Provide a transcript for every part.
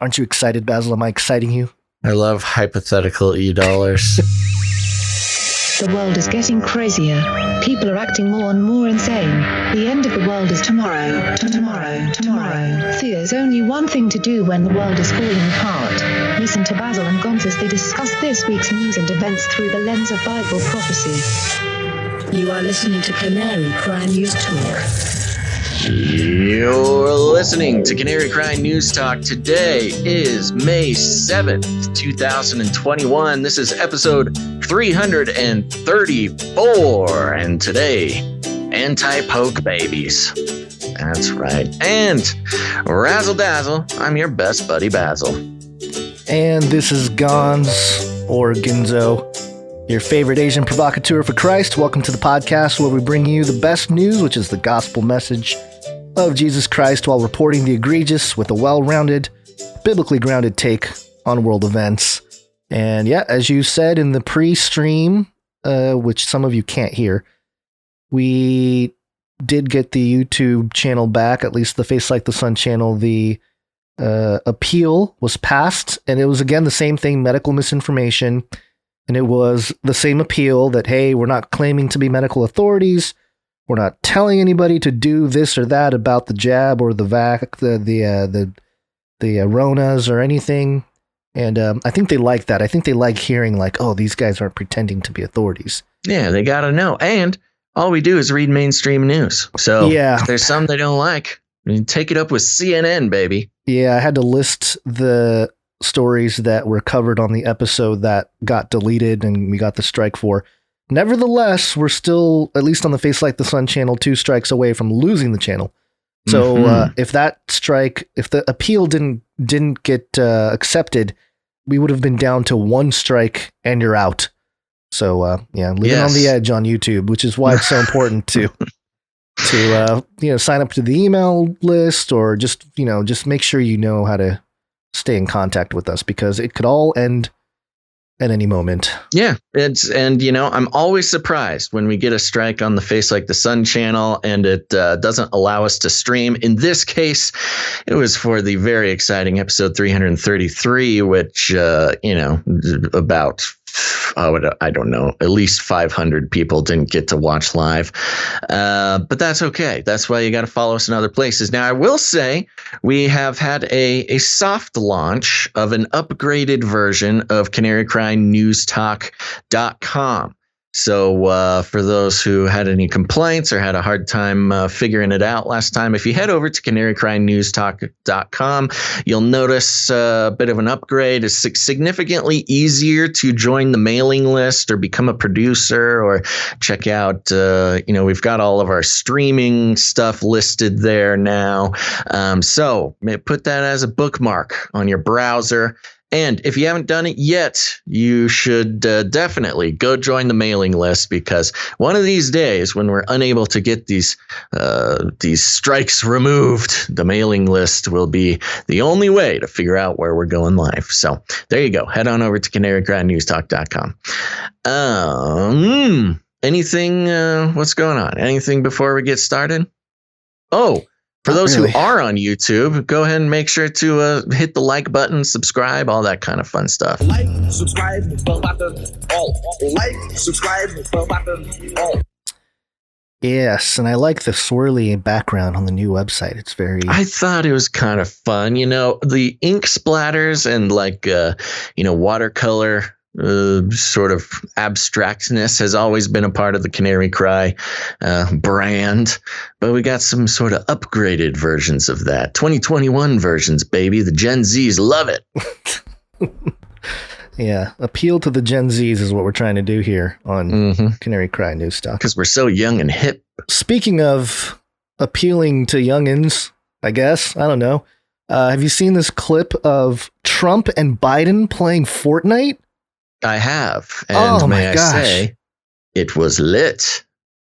Aren't you excited, Basil? Am I exciting you? I love hypothetical e-dollars. The world is getting crazier. People are acting more and more insane. The end of the world is tomorrow. Tomorrow. There's only one thing to do when the world is falling apart. Listen to Basil and Gonz as they discuss this week's news and events through the lens of Bible prophecy. You are listening to Canary Cry News Talk. You're listening to Canary Cry News Talk. Today is May 7th, 2021. This is episode 334. And today, anti-poke babies. That's right. And razzle dazzle, I'm your best buddy Basil. And this is Gonz or Ginzo, your favorite Asian provocateur for Christ. Welcome to the podcast where we bring you the best news, which is the gospel message of Jesus Christ, while reporting the egregious with a well-rounded, biblically grounded take on world events. And yeah, as you said in the pre-stream, which some of you can't hear, we did get the YouTube channel back, at least the Face Like the Sun channel. The appeal was passed, and it was again the same thing, medical misinformation. And it was the same appeal that, hey, we're not claiming to be medical authorities. We're not telling anybody to do this or that about the jab or the the Ronas or anything. And I think they like that. I think they like hearing like, oh, these guys aren't pretending to be authorities. Yeah, they got to know. And all we do is read mainstream news. So if there's some they don't like, I mean, take it up with CNN, baby. Yeah, I had to list the stories that were covered on the episode that got deleted and we got the strike for. Nevertheless, we're still, at least on the Face Like the Sun channel, 2 strikes away from losing the channel. So if that strike, if the appeal didn't get accepted, we would have been down to 1 strike and you're out. So living on the edge on YouTube, which is why it's so important to sign up to the email list, or just make sure you know how to stay in contact with us, because it could all end at any moment. Yeah, I'm always surprised when we get a strike on the Face Like the Sun channel and it doesn't allow us to stream. In this case, it was for the very exciting episode 333, which, about, I don't know, at least 500 people didn't get to watch live. But that's okay. That's why you got to follow us in other places. Now, I will say we have had a soft launch of an upgraded version of canarycrynewstalk.com. So for those who had any complaints or had a hard time figuring it out last time, if you head over to canarycrynewstalk.com, you'll notice a bit of an upgrade. It's significantly easier to join the mailing list or become a producer or check out, we've got all of our streaming stuff listed there now. So put that as a bookmark on your browser. And if you haven't done it yet, you should definitely go join the mailing list, because one of these days when we're unable to get these strikes removed, the mailing list will be the only way to figure out where we're going live. So there you go. Head on over to canarycrynewstalk.com. Anything? What's going on? Anything before we get started? Oh. For those who are on YouTube, go ahead and make sure to hit the like button, subscribe, all that kind of fun stuff. Like, subscribe, bell button, all. Like, subscribe, bell button, all. Yes, and I like the swirly background on the new website. It's very... I thought it was kind of fun. The ink splatters and watercolor sort of abstractness has always been a part of the Canary Cry brand, but we got some sort of upgraded versions of that. 2021 versions, baby. The Gen Zs love it. Yeah, appeal to the Gen Zs is what we're trying to do here on Canary Cry News Talk. Because we're so young and hip. Speaking of appealing to youngins, I guess, I don't know. Have you seen this clip of Trump and Biden playing Fortnite? I have, and may I say, it was lit.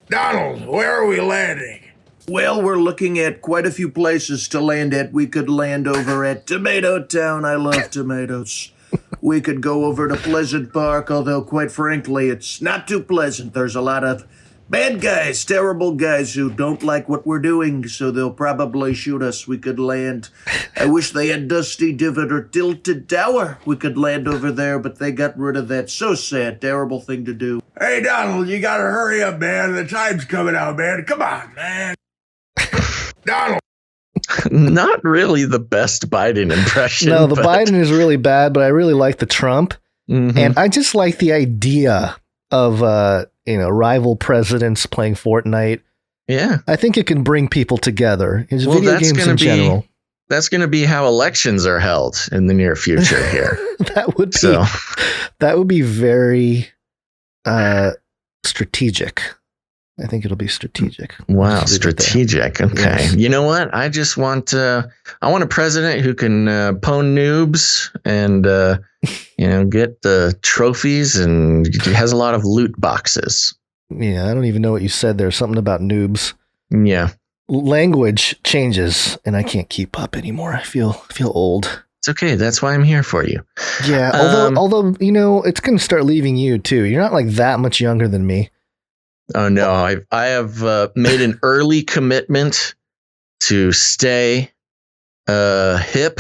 Donald, where are we landing? Well, we're looking at quite a few places to land at. We could land over at Tomato Town. I love tomatoes. We could go over to Pleasant Park, although quite frankly, it's not too pleasant. There's a lot of Bad guys, terrible guys who don't like what we're doing, so they'll probably shoot us. We could land. I wish they had Dusty Divot or Tilted Tower. We could land over there, but they got rid of that. So sad. Terrible thing to do. Hey, Donald, you gotta hurry up, man. The time's coming out, man. Come on, man. Donald. Not really the best Biden impression. No, the Biden is really bad, but I really like the Trump. Mhm. And I just like the idea of, rival presidents playing Fortnite. Yeah. I think it can bring people together. It's Well, video that's games gonna in be- general. That's going to be how elections are held in the near future here. That would be very strategic. I think it'll be strategic. Wow, Just leave it there. strategic. Okay. Yes. You know what? I just want I want a president who can pwn noobs and get the trophies, and he has a lot of loot boxes. Yeah, I don't even know what you said there. Something about noobs. Yeah. Language changes, and I can't keep up anymore. I feel old. It's okay. That's why I'm here for you. Yeah, although it's going to start leaving you too. You're not like that much younger than me. Oh no, I have made an early commitment to stay hip,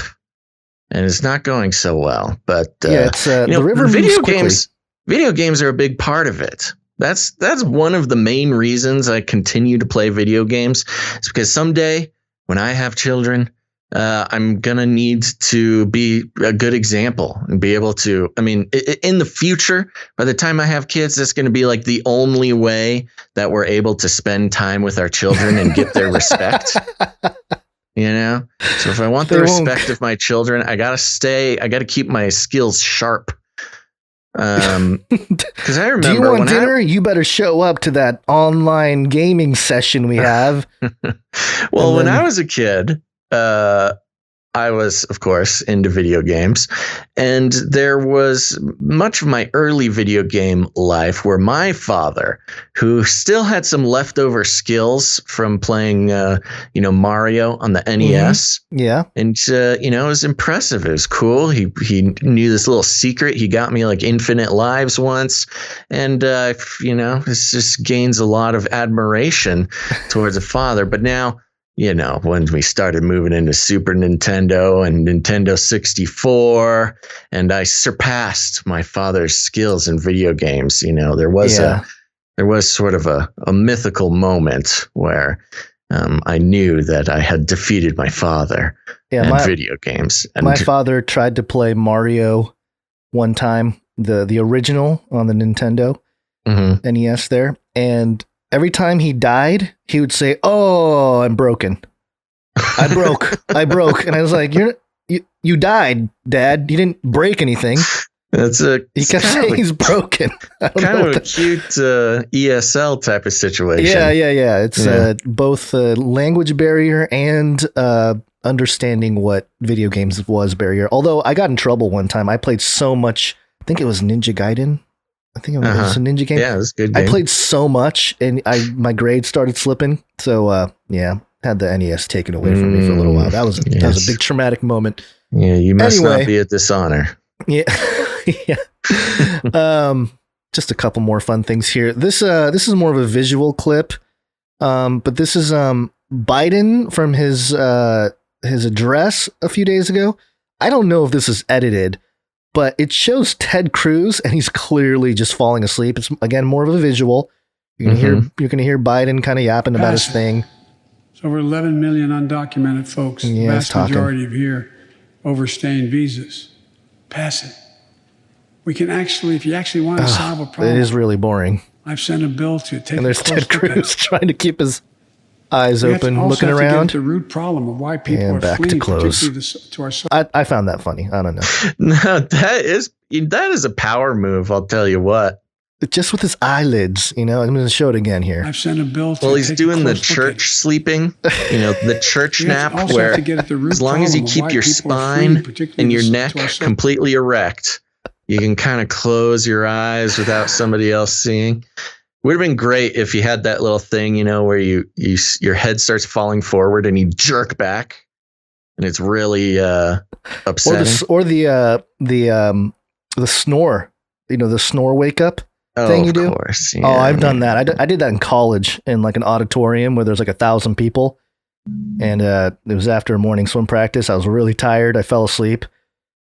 and it's not going so well. But It's the river moves video quickly. games. Video games are a big part of it. That's one of the main reasons I continue to play video games. It's because someday when I have children, I'm gonna need to be a good example and be able to. I mean, in the future, by the time I have kids, that's going to be like the only way that we're able to spend time with our children and get their respect. So if I want the They won't- respect of my children, I gotta keep my skills sharp. Because I remember Do you want when dinner? You better show up to that online gaming session we have. Well, And when then- I was a kid, I was, of course, into video games. And there was much of my early video game life where my father, who still had some leftover skills from playing, Mario on the NES, Yeah. and it was impressive. It was cool. He knew this little secret. He got me like infinite lives once, and it just gains a lot of admiration towards a father. But now, when we started moving into Super Nintendo and Nintendo 64, and I surpassed my father's skills in video games, there was sort of a mythical moment where I knew that I had defeated my father in video games. And My father tried to play Mario one time, the original on the Nintendo Mhm. NES there, and every time he died, he would say, "Oh, I'm broken. I broke. I broke." And I was like, "You died, Dad. You didn't break anything." He kept saying he's broken. I don't know kind what of a cute ESL type of situation. Yeah. It's both language barrier and understanding what video games was barrier. Although I got in trouble one time. I played so much. I think it was Ninja Gaiden. I think it was a ninja game. Yeah, it was a good game. I played so much, and my grades started slipping. So had the NES taken away from me for a little while. That was a big traumatic moment. Yeah, you must Anyway. not be a dishonor. Yeah, yeah. Just a couple more fun things here. This is more of a visual clip, but this is Biden from his address a few days ago. I don't know if this is edited, but it shows Ted Cruz, and he's clearly just falling asleep. It's again more of a visual. You're gonna hear Biden kind of yapping about his thing. It's over 11 million undocumented folks. The Yeah, he's vast talking. majority of here overstaying visas. Pass it. We can actually, if you actually want to solve a It problem, is really boring. I've sent a bill to take And there's a close Ted look at Cruz it. trying to keep his eyes We have to open, also looking have to get at around. the root problem of why people And are back to fleeing, close. particularly to our I found that funny. I don't know. No, that is a power move. I'll tell you what. Just with his eyelids, I'm going to show it again here. I've sent a bill to Well, he's take doing a the close look at it. church sleeping, the church We have nap, also where to get at the root as long as you problem of keep why your people are spine fleeing, particularly and your to neck our social- completely erect, you can kind of close your eyes without somebody else seeing. Would have been great if you had that little thing, where your head starts falling forward and you jerk back, and it's really upsetting. Or the snore, the snore wake up. thing you do? Of course. Yeah, Oh, I've done that. I did that in college in like an auditorium where there's like 1,000 people. And it was after a morning swim practice. I was really tired. I fell asleep.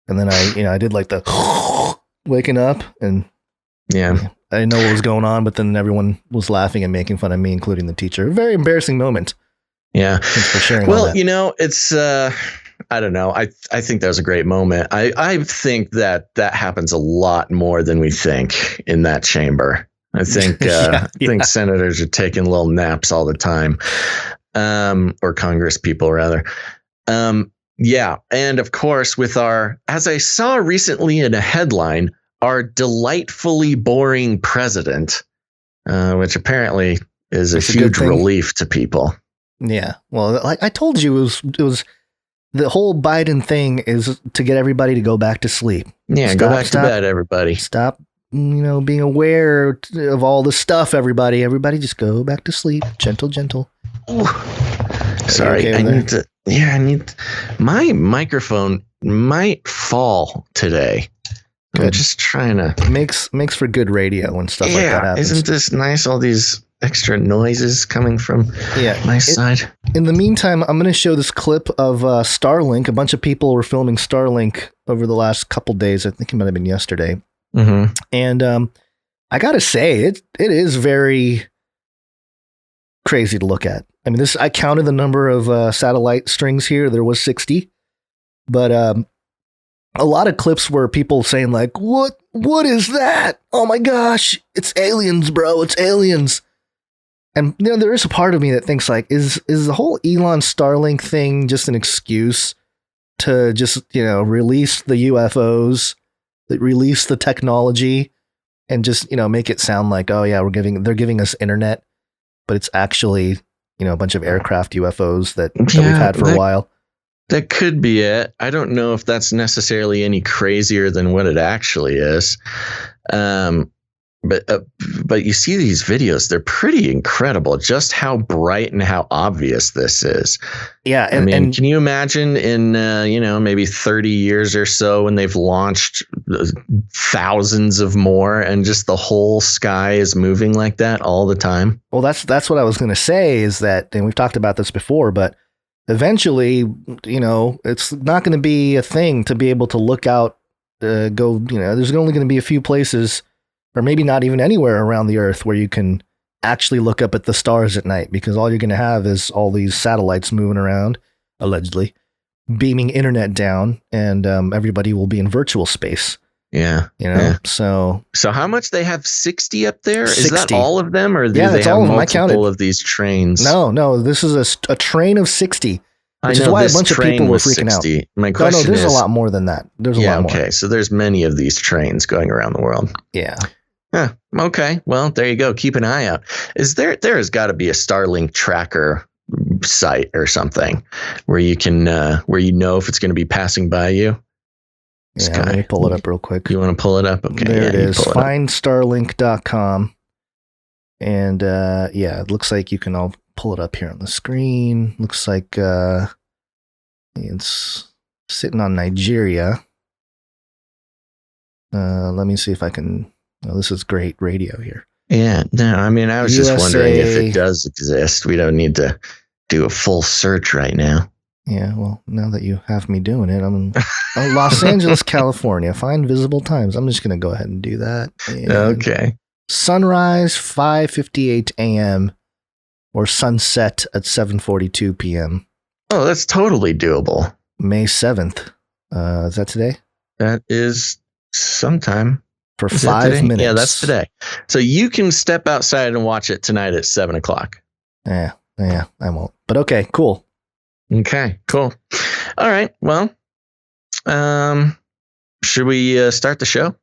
And then I did like the waking up, and Yeah. I didn't know what was going on, but then everyone was laughing and making fun of me, including the teacher. A very embarrassing moment. Yeah. Thanks for sharing all that. It's I don't know. I think that was a great moment. I think that happens a lot more than we think in that chamber. I think I think senators are taking little naps all the time, or Congress people rather. Yeah, and of course with as I saw recently in a headline, our delightfully boring president, which apparently is a huge relief to people. Yeah. Well, like I told you, it was the whole Biden thing is to get everybody to go back to sleep. Yeah, go back to bed, everybody. Stop, being aware of all the stuff, everybody. Everybody just go back to sleep. Gentle, gentle. Ooh. Sorry, I need my microphone might fall today. Good. I'm just trying to makes for good radio when stuff like that happens. Isn't this nice? All these extra noises coming from my side. In the meantime, I'm going to show this clip of Starlink. A bunch of people were filming Starlink over the last couple days. I think it might have been yesterday. Mm-hmm. And I got to say, it is very crazy to look at. I mean, I counted the number of satellite strings here. There was 60, but a lot of clips were people saying like, what is that? Oh my gosh, it's aliens, bro. It's aliens. And there is a part of me that thinks like, is the whole Elon Starlink thing just an excuse to just, release the UFOs, release the technology, and just, make it sound like, oh yeah, they're giving us internet, but it's actually, a bunch of aircraft UFOs that we've had for a while. That could be it. I don't know if that's necessarily any crazier than what it actually is. But you see these videos, they're pretty incredible, just how bright and how obvious this is. Yeah. And can you imagine in, maybe 30 years or so when they've launched thousands of more and just the whole sky is moving like that all the time? Well, that's what I was going to say is that, and we've talked about this before, but eventually, it's not going to be a thing to be able to look out, there's only going to be a few places, or maybe not even anywhere around the earth where you can actually look up at the stars at night, because all you're going to have is all these satellites moving around, allegedly, beaming internet down, and everybody will be in virtual space. Yeah. So how much they have 60 up there? 60. Is that all of them, or do they have multiple of these trains? No, this is a train of 60. Which is why a bunch of people were freaking 60. Out. My question is, there's a lot more than that. There's a lot more. Okay, so there's many of these trains going around the world. Yeah. Huh, okay, well, there you go. Keep an eye out. There has got to be a Starlink tracker site or something where you can, if it's going to be passing by you. Yeah, let me pull it up real quick. You want to pull it up? Okay. There it is. Findstarlink.com. And it looks like you can all pull it up here on the screen. Looks like it's sitting on Nigeria. Let me see if I can. Oh, this is great radio here. Yeah, no, I mean, I was just wondering if it does exist. We don't need to do a full search right now. Yeah, well, now that you have me doing it, I'm in Los Angeles, California. Find visible times. I'm just going to go ahead and do that. And okay. Sunrise, 5:58 a.m. or sunset at 7:42 p.m. Oh, that's totally doable. May 7th. Is that today? That is sometime. For 5 minutes. Yeah, that's today. So you can step outside and watch it tonight at 7:00. Yeah, I won't. But okay, cool. Okay, cool. All right, well, should we start the show?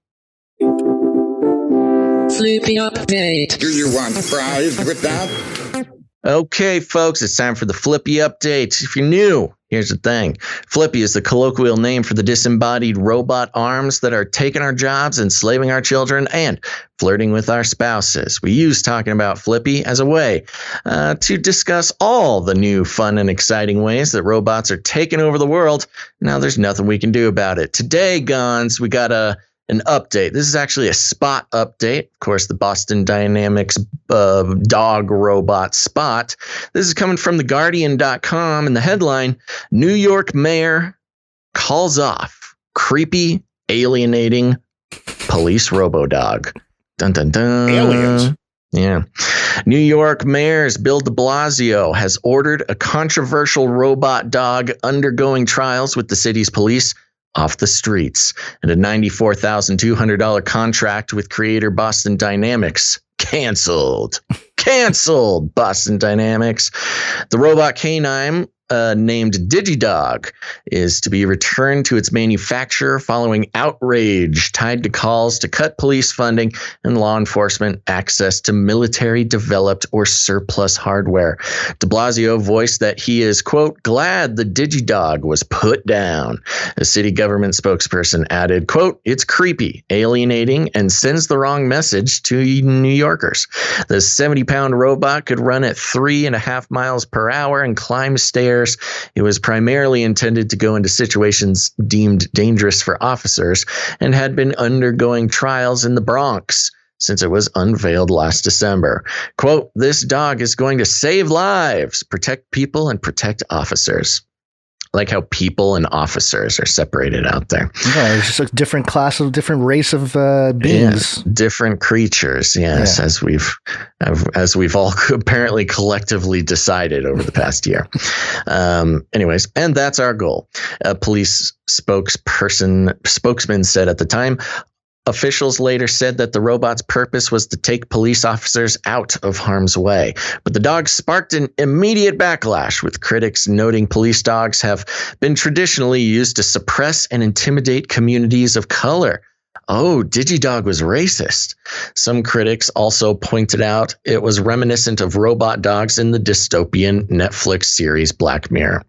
Flippy update. Do you want fries with that? Okay, folks, it's time for the Flippy update. If you're new, here's the thing. Flippy is the colloquial name for the disembodied robot arms that are taking our jobs, enslaving our children, and flirting with our spouses. We use talking about Flippy as a way to discuss all the new fun and exciting ways that robots are taking over the world. Now, there's nothing we can do about it. Today, Gons, we got a an update. This is actually a Spot update. Of course, the Boston Dynamics dog robot Spot. This is coming from theguardian.com, and the headline, New York mayor calls off creepy, alienating police robo-dog. Dun, dun, dun. Aliens. Yeah. New York Mayor Bill de Blasio has ordered a controversial robot dog undergoing trials with the city's police off the streets, and a $94,200 contract with creator Boston Dynamics canceled. Canceled, Boston Dynamics. The robot canine named DigiDog is to be returned to its manufacturer following outrage tied to calls to cut police funding and law enforcement access to military developed or surplus hardware. De Blasio voiced that he is, quote, glad the DigiDog was put down. A city government spokesperson added, quote, it's creepy, alienating, and sends the wrong message to New Yorkers. The 70-pound robot could run at 3.5 miles per hour and climb stairs. It was primarily intended to go into situations deemed dangerous for officers and had been undergoing trials in the Bronx since it was unveiled last December. Quote, this dog is going to save lives, protect people, and protect officers. Like how people and officers are separated out there. Yeah, it's just a different class of different race of beings. Yeah, different creatures, yes, Yeah. as we've all apparently collectively decided over the past year. Anyways, and that's our goal. A police spokesman said at the time. Officials later said that the robot's purpose was to take police officers out of harm's way. But the dog sparked an immediate backlash, with critics noting police dogs have been traditionally used to suppress and intimidate communities of color. Oh, DigiDog was racist. Some critics also pointed out it was reminiscent of robot dogs in the dystopian Netflix series Black Mirror.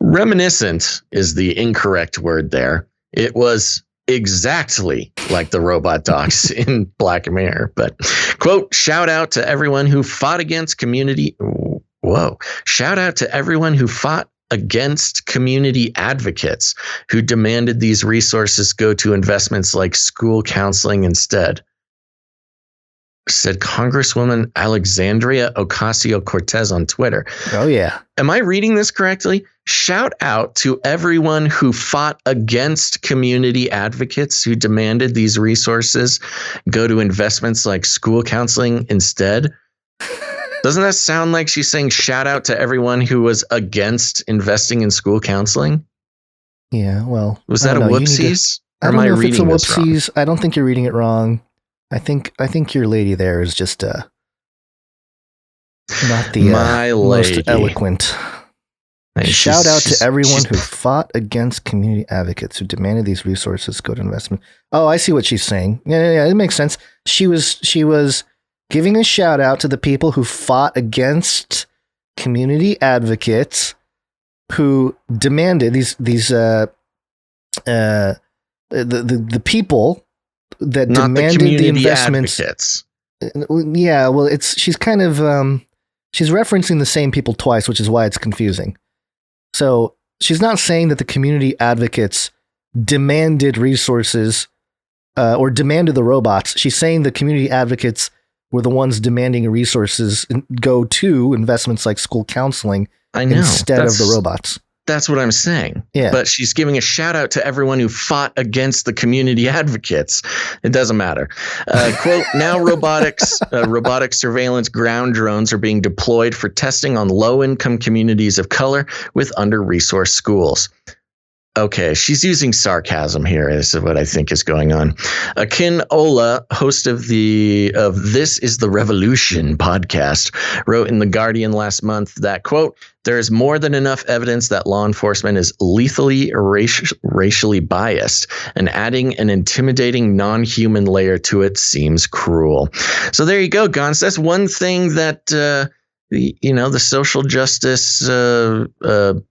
Reminiscent is the incorrect word there. It was exactly like the robot dogs in Black Mirror. But, quote, shout out to everyone who fought against community. Whoa. Shout out to everyone who fought against community advocates who demanded these resources go to investments like school counseling instead, said Congresswoman Alexandria Ocasio-Cortez on Twitter. Oh, yeah. Am I reading this correctly? Shout out to everyone who fought against community advocates who demanded these resources go to investments like school counseling instead. Doesn't that sound like she's saying shout out to everyone who was against investing in school counseling? Yeah, well. Was that a whoopsies? I don't know if it's a whoopsies. I don't think you're reading it wrong. I think your lady there is just not the most eloquent. Shout out to everyone who fought against community advocates who demanded these resources go to investment. Oh, I see what she's saying. Yeah, it makes sense. She was giving a shout out to the people who fought against community advocates who demanded the people that not demanded the investments. Advocates. Yeah, well, she's kind of she's referencing the same people twice, which is why it's confusing. So she's not saying that the community advocates demanded resources or demanded the robots. She's saying the community advocates were the ones demanding resources go to investments like school counseling instead of the robots. That's what I'm saying. Yeah. But she's giving a shout out to everyone who fought against the community advocates. It doesn't matter. Quote, now robotic surveillance ground drones are being deployed for testing on low-income communities of color with under-resourced schools. Okay, she's using sarcasm here, is what I think is going on. Akin Ola, host of This is the Revolution podcast, wrote in The Guardian last month that, quote, there is more than enough evidence that law enforcement is lethally racially biased, and adding an intimidating non-human layer to it seems cruel. So there you go, Gons. That's one thing that, the social justice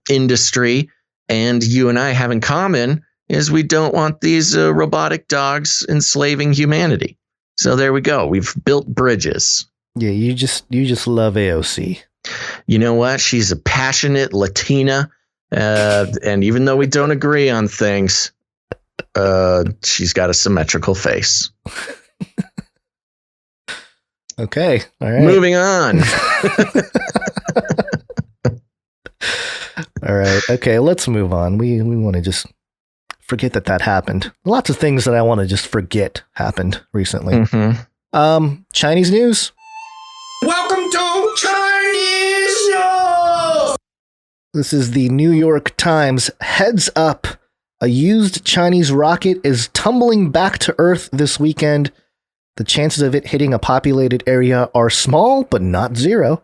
industry and you and I have in common is we don't want these robotic dogs enslaving humanity. So there we go. We've built bridges. Yeah, you just love AOC. You know what? She's a passionate Latina. And even though we don't agree on things, she's got a symmetrical face. Okay. All right. Moving on. All right. Okay. Let's move on. We want to just forget that happened. Lots of things that I want to just forget happened recently. Mm-hmm. Chinese news. Welcome to Chinese News. This is the New York Times. Heads up. A used Chinese rocket is tumbling back to Earth this weekend. The chances of it hitting a populated area are small, but not zero.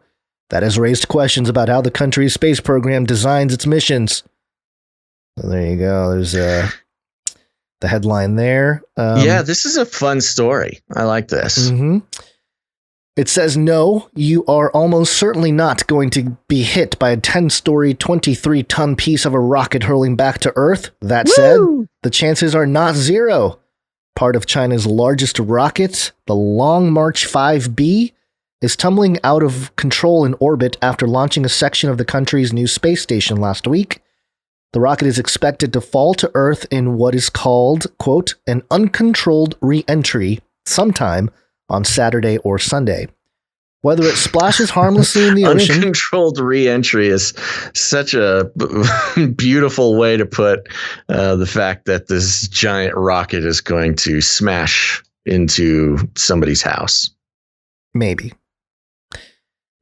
That has raised questions about how the country's space program designs its missions. So there you go. There's the headline there. Yeah, this is a fun story. I like this. Mm-hmm. It says, no, you are almost certainly not going to be hit by a 10-story, 23-ton piece of a rocket hurling back to Earth. That said, the chances are not zero. Part of China's largest rocket, the Long March 5B, is tumbling out of control in orbit after launching a section of the country's new space station last week. The rocket is expected to fall to Earth in what is called, quote, an uncontrolled re-entry sometime on Saturday or Sunday. Whether it splashes harmlessly in the ocean... Uncontrolled re-entry is such a beautiful way to put the fact that this giant rocket is going to smash into somebody's house. Maybe.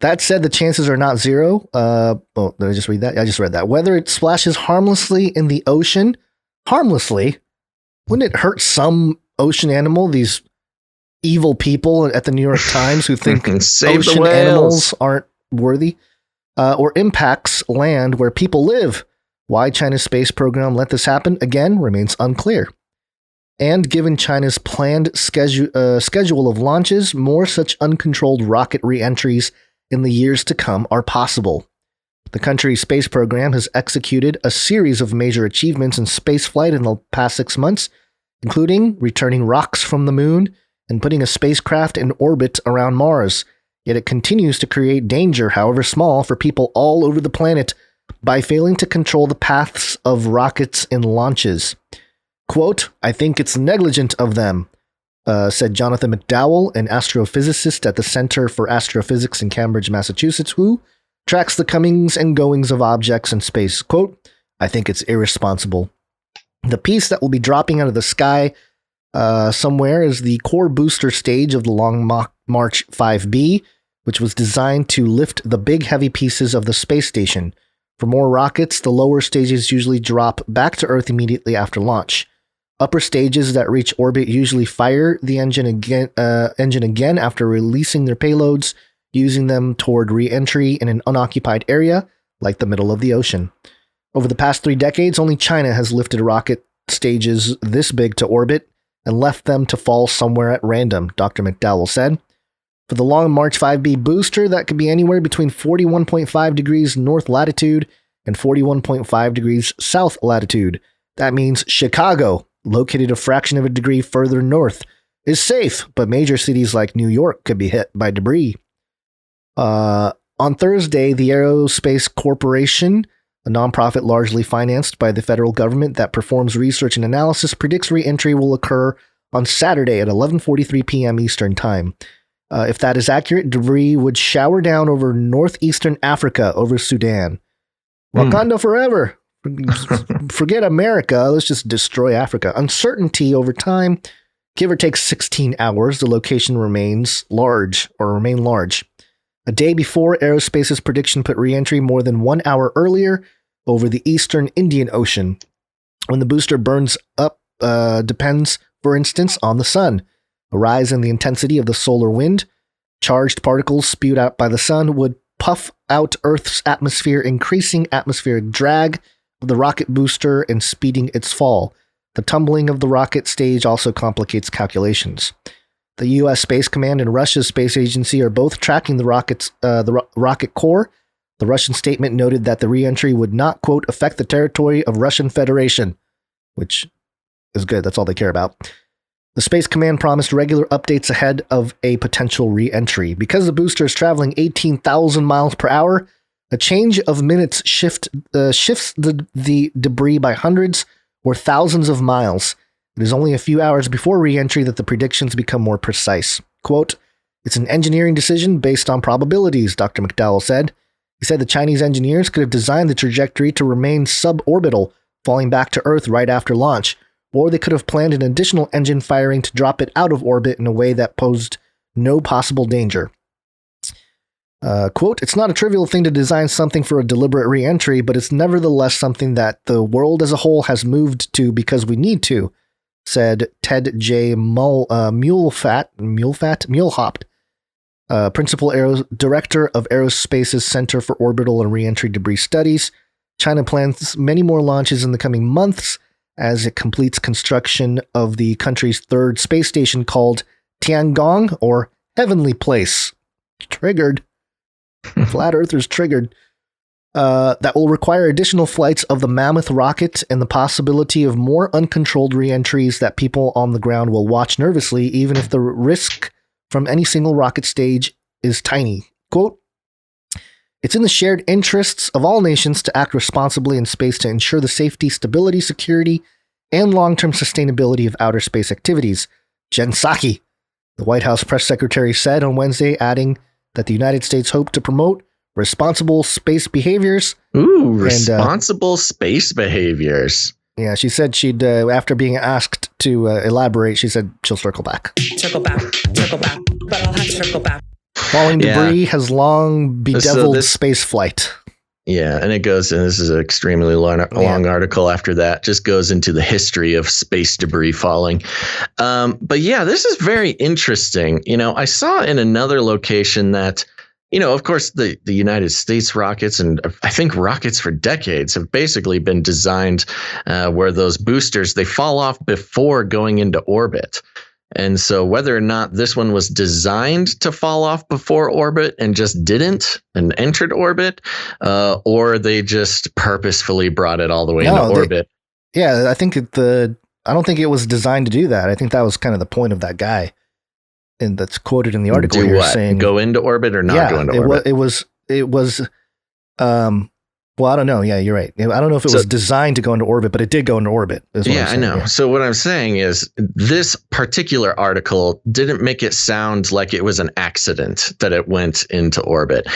That said, the chances are not zero. Did I just read that? I just read that. Whether it splashes harmlessly in the ocean, harmlessly, wouldn't it hurt some ocean animal? These evil people at the New York Times who think ocean animals aren't worthy, or impacts land where people live. Why China's space program let this happen, again, remains unclear. And given China's planned schedule of launches, more such uncontrolled rocket re-entries in the years to come are possible. The country's space program has executed a series of major achievements in spaceflight in the past 6 months, including returning rocks from the moon and putting a spacecraft in orbit around Mars. Yet it continues to create danger, however small, for people all over the planet by failing to control the paths of rockets in launches. Quote, I think it's negligent of them, said Jonathan McDowell, an astrophysicist at the Center for Astrophysics in Cambridge, Massachusetts, who tracks the comings and goings of objects in space. Quote, I think it's irresponsible. The piece that will be dropping out of the sky somewhere is the core booster stage of the Long March 5B, which was designed to lift the big heavy pieces of the space station. For more rockets, the lower stages usually drop back to Earth immediately after launch. Upper stages that reach orbit usually fire the engine again after releasing their payloads, using them toward re-entry in an unoccupied area like the middle of the ocean. Over the past 3 decades, only China has lifted rocket stages this big to orbit and left them to fall somewhere at random, Dr. McDowell said. For the Long March 5B booster, that could be anywhere between 41.5 degrees north latitude and 41.5 degrees south latitude. That means Chicago, located a fraction of a degree further north, is safe, but major cities like New York could be hit by debris. On Thursday, the Aerospace Corporation, a nonprofit largely financed by the federal government that performs research and analysis, predicts re-entry will occur on Saturday at 11:43 p.m. Eastern Time. If that is accurate, debris would shower down over northeastern Africa, over Sudan. Wakanda forever. Forget America. Let's just destroy Africa. Uncertainty over time, give or take 16 hours, the location remain large. A day before, Aerospace's prediction put re-entry more than 1 hour earlier over the eastern Indian Ocean. When the booster burns up, depends, for instance, on the sun. A rise in the intensity of the solar wind, charged particles spewed out by the sun would puff out Earth's atmosphere, increasing atmospheric drag of the rocket booster and speeding its fall. The tumbling of the rocket stage also complicates calculations. The U.S. Space Command and Russia's space agency are both tracking the rocket core. The Russian statement noted that the re-entry would not, quote, affect the territory of Russian Federation, which is good. That's all they care about. The Space Command promised regular updates ahead of a potential re-entry. Because the booster is traveling 18,000 miles per hour, a change of minutes shifts the debris by hundreds or thousands of miles. It is only a few hours before re-entry that the predictions become more precise. Quote, "It's an engineering decision based on probabilities," Dr. McDowell said. He said the Chinese engineers could have designed the trajectory to remain suborbital, falling back to Earth right after launch, or they could have planned an additional engine firing to drop it out of orbit in a way that posed no possible danger. Quote, "It's not a trivial thing to design something for a deliberate re-entry, but it's nevertheless something that the world as a whole has moved to because we need to," said Ted J. Mulehop, Principal Director of Aerospace's Center for Orbital and Reentry Debris Studies. China plans many more launches in the coming months as it completes construction of the country's third space station called Tiangong, or Heavenly Place. Triggered. Flat Earthers triggered. That will require additional flights of the Mammoth rocket and the possibility of more uncontrolled re-entries that people on the ground will watch nervously, even if the risk from any single rocket stage is tiny. Quote, "It's in the shared interests of all nations to act responsibly in space to ensure the safety, stability, security, and long-term sustainability of outer space activities," Jen Psaki, the White House press secretary, said on Wednesday, adding that the United States hoped to promote responsible space behaviors. Ooh, responsible space behaviors. Yeah, she said she'd, after being asked to elaborate, she said she'll circle back. Circle back, but I'll have to circle back. Falling debris has long bedeviled space flight. Yeah, and it goes, and this is an extremely long article after that, just goes into the history of space debris falling. But yeah, this is very interesting. You know, I saw in another location that, you know, of course, the United States rockets, and I think rockets for decades, have basically been designed where those boosters, they fall off before going into orbit. And so whether or not this one was designed to fall off before orbit and just didn't and entered orbit, or they just purposefully brought it all the way into orbit. I think I don't think it was designed to do that. I think that was kind of the point of that guy. And that's quoted in the article here saying go into orbit or not go into orbit. It was well, I don't know. Yeah, you're right. I don't know if it was designed to go into orbit, but it did go into orbit. Yeah, I know. Yeah. So what I'm saying is this particular article didn't make it sound like it was an accident that it went into orbit,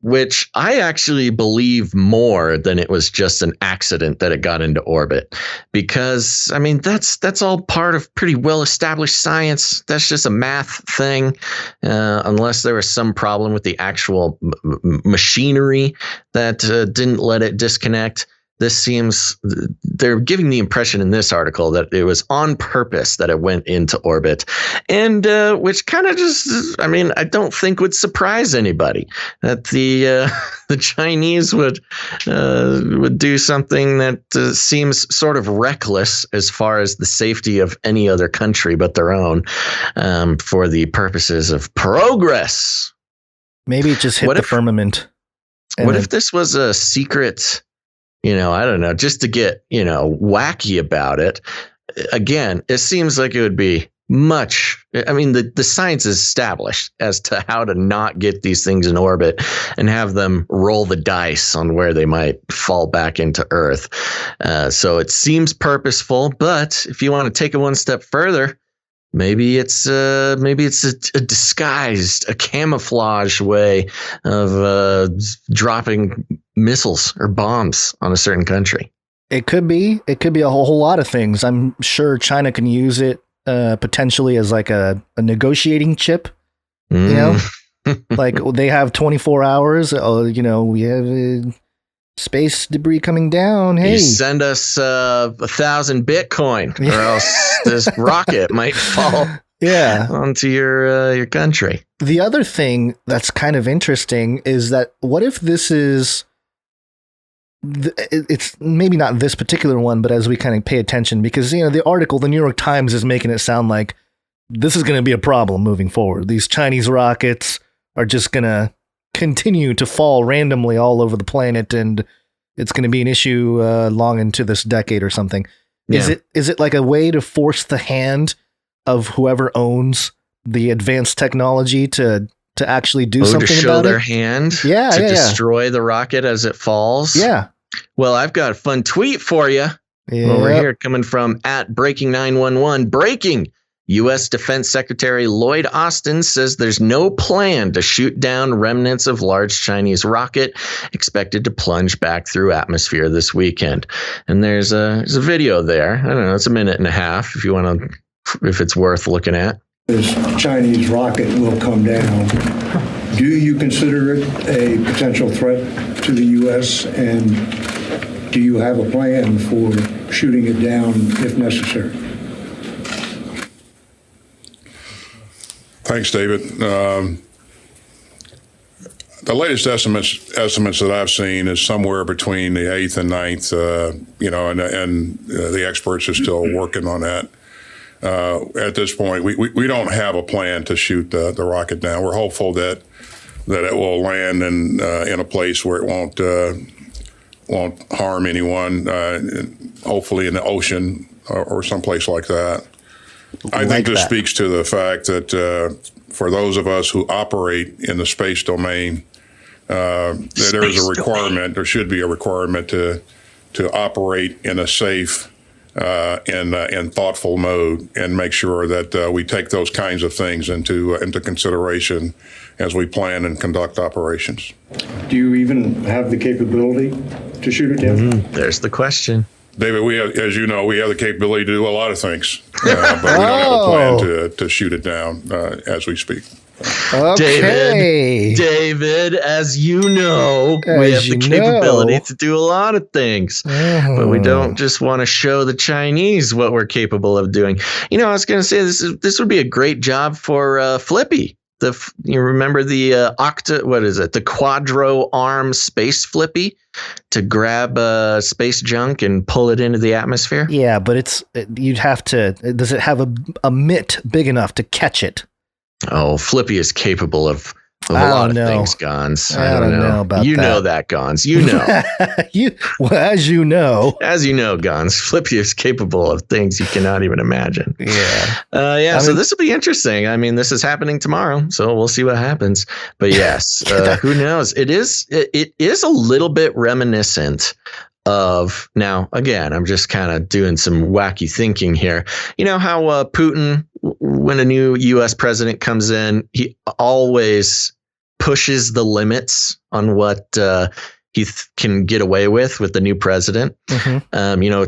which I actually believe more than it was just an accident that it got into orbit. Because, I mean, that's all part of pretty well-established science. That's just a math thing, unless there was some problem with the actual machinery that didn't let it disconnect. This seems, they're giving the impression in this article that it was on purpose that it went into orbit, and which kind of just, I mean, I don't think would surprise anybody that the Chinese would do something that seems sort of reckless as far as the safety of any other country but their own, for the purposes of progress. Maybe it just hit the firmament. What if this was a secret, you know, I don't know, just to get, you know, wacky about it? Again, it seems like it would be much, I mean, the science is established as to how to not get these things in orbit and have them roll the dice on where they might fall back into Earth. So it seems purposeful, but if you want to take it one step further, maybe it's a disguised, a camouflage way of dropping missiles or bombs on a certain country. It could be a whole lot of things. I'm sure China can use it potentially as like a negotiating chip. You know, like they have 24 hours. You know, we have space debris coming down. Hey, you send us 1,000 Bitcoin, or else this rocket might fall onto your country. The other thing that's kind of interesting is that what if this is, it's maybe not this particular one, but as we kind of pay attention, because, you know, the article, the New York Times is making it sound like this is going to be a problem moving forward. These Chinese rockets are just going to continue to fall randomly all over the planet, and it's going to be an issue long into this decade or something. Yeah. Is it like a way to force the hand of whoever owns the advanced technology to actually do something to show about their it? hand to destroy the rocket as it falls? Yeah. Well, I've got a fun tweet for you. Well, we're here coming from at Breaking 911. Breaking! U.S. Defense Secretary Lloyd Austin says there's no plan to shoot down remnants of large Chinese rocket expected to plunge back through atmosphere this weekend. And there's a video there. I don't know, it's a minute and a half if you want to, if it's worth looking at. This Chinese rocket will come down. Do you consider it a potential threat to the U.S. and do you have a plan for shooting it down if necessary? Thanks, David. The latest estimates that I've seen is somewhere between the 8th and 9th, and the experts are still working on that. At this point, we don't have a plan to shoot the rocket down. We're hopeful that it will land in a place where it won't harm anyone, hopefully in the ocean or someplace like that. I think this speaks to the fact that for those of us who operate in the space domain, that there is a requirement, there should be a requirement to operate in a safe and thoughtful mode and make sure that we take those kinds of things into consideration as we plan and conduct operations. Do you even have the capability to shoot it down? There's the question. David, as you know, we have the capability to do a lot of things, but we don't have a plan to shoot it down as we speak. Okay. David, as you know, we have the capability to do a lot of things, but we don't just want to show the Chinese what we're capable of doing. You know, I was going to say this would be a great job for Flippy. You remember the the quadro arm space Flippy to grab space junk and pull it into the atmosphere? Yeah, but you'd have to. Does it have a mitt big enough to catch it? Oh, Flippy is capable of a lot of things, Gons. I don't know about that. You know that, Gons. You know. As you know, Gons, Flippy is capable of things you cannot even imagine. Yeah. So this will be interesting. I mean, this is happening tomorrow, so we'll see what happens. But yes, who knows? It is a little bit reminiscent of, now, again, I'm just kind of doing some wacky thinking here. You know how Putin, when a new U.S. president comes in, he always pushes the limits on what he can get away with the new president.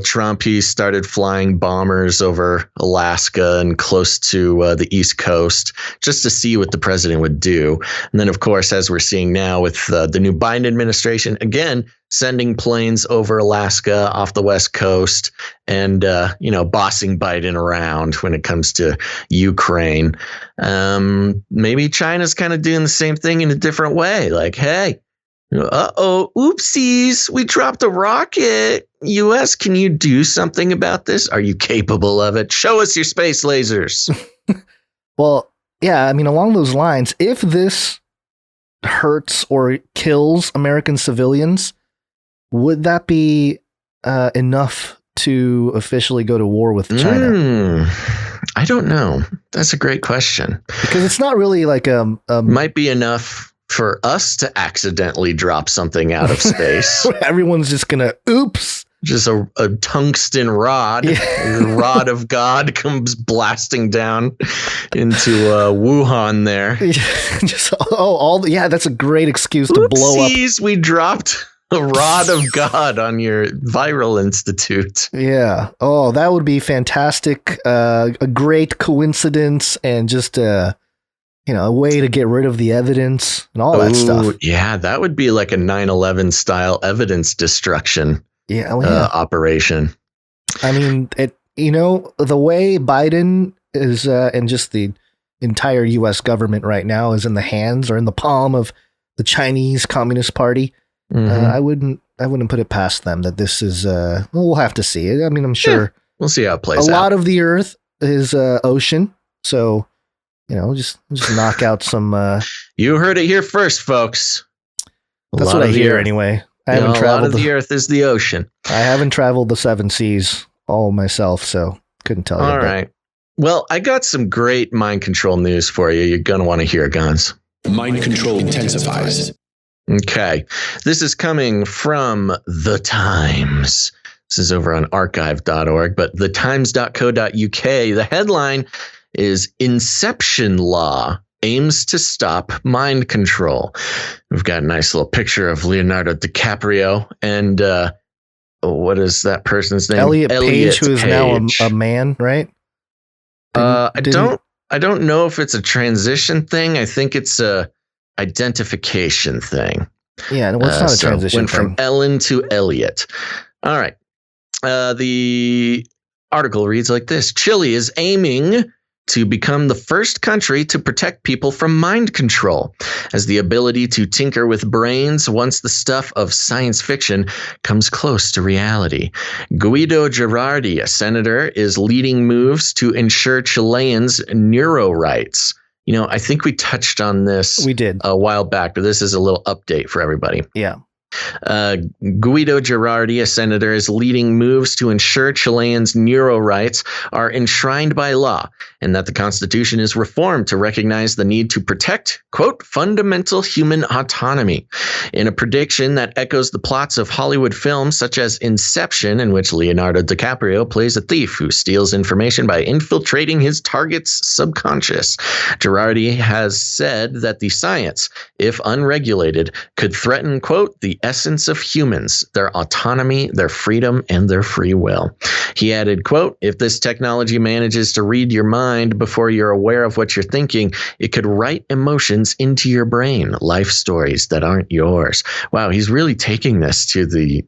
Trump, he started flying bombers over Alaska and close to the East Coast just to see what the president would do. And then, of course, as we're seeing now with the new Biden administration, again, sending planes over Alaska off the West Coast and, bossing Biden around when it comes to Ukraine. Maybe China's kind of doing the same thing in a different way. Like, hey, oopsies, we dropped a rocket. U.S., can you do something about this? Are you capable of it? Show us your space lasers. Well, yeah, I mean, along those lines, if this hurts or kills American civilians, would that be enough to officially go to war with China? I don't know. That's a great question. Because it's not really like might be enough for us to accidentally drop something out of space. Everyone's just going to, oops. Just a tungsten rod. The rod of God comes blasting down into Wuhan there. That's a great excuse to blow up. We dropped a rod of God on your viral institute. Yeah. Oh, that would be fantastic. A great coincidence and just a way to get rid of the evidence and all that stuff. Yeah, that would be like a 9/11 style evidence destruction operation. I mean, the way Biden is and just the entire U.S. government right now is in the hands or in the palm of the Chinese Communist Party. I wouldn't put it past them that this is, we'll have to see it. I mean, I'm sure we'll see how it plays out. A lot of the earth is ocean. So, just knock out some. You heard it here first, folks. That's what I hear anyway. I haven't traveled. A lot of the earth is the ocean. I haven't traveled the 7 seas all myself, so couldn't tell you. All right. Well, I got some great mind control news for you. You're going to want to hear, Guns. Mind control intensifies. Okay. This is coming from The Times. This is over on archive.org, but thetimes.co.uk, the headline is Inception Law Aims to Stop Mind Control. We've got a nice little picture of Leonardo DiCaprio and what is that person's name? Elliot Page, who is now a man, right? I don't know if it's a transition thing. I think it's a identification thing. Yeah, well, it's not a transition went thing. from Ellen to Elliot. All right. The article reads like this. Chile is aiming to become the first country to protect people from mind control, as the ability to tinker with brains once the stuff of science fiction comes close to reality. Guido Girardi, a senator, is leading moves to ensure Chileans' neuro rights. You know, I think we touched on this We did a while back, but this is a little update for everybody. Yeah. Guido Girardi, a senator, is leading moves to ensure Chileans' neuro rights are enshrined by law and that the Constitution is reformed to recognize the need to protect, quote, fundamental human autonomy. In a prediction that echoes the plots of Hollywood films such as Inception, in which Leonardo DiCaprio plays a thief who steals information by infiltrating his target's subconscious, Girardi has said that the science, if unregulated, could threaten, quote, the essence of humans, their autonomy, their freedom, and their free will. He added, quote, if this technology manages to read your mind before you're aware of what you're thinking, it could write emotions into your brain, life stories that aren't yours. Wow, he's really taking this to the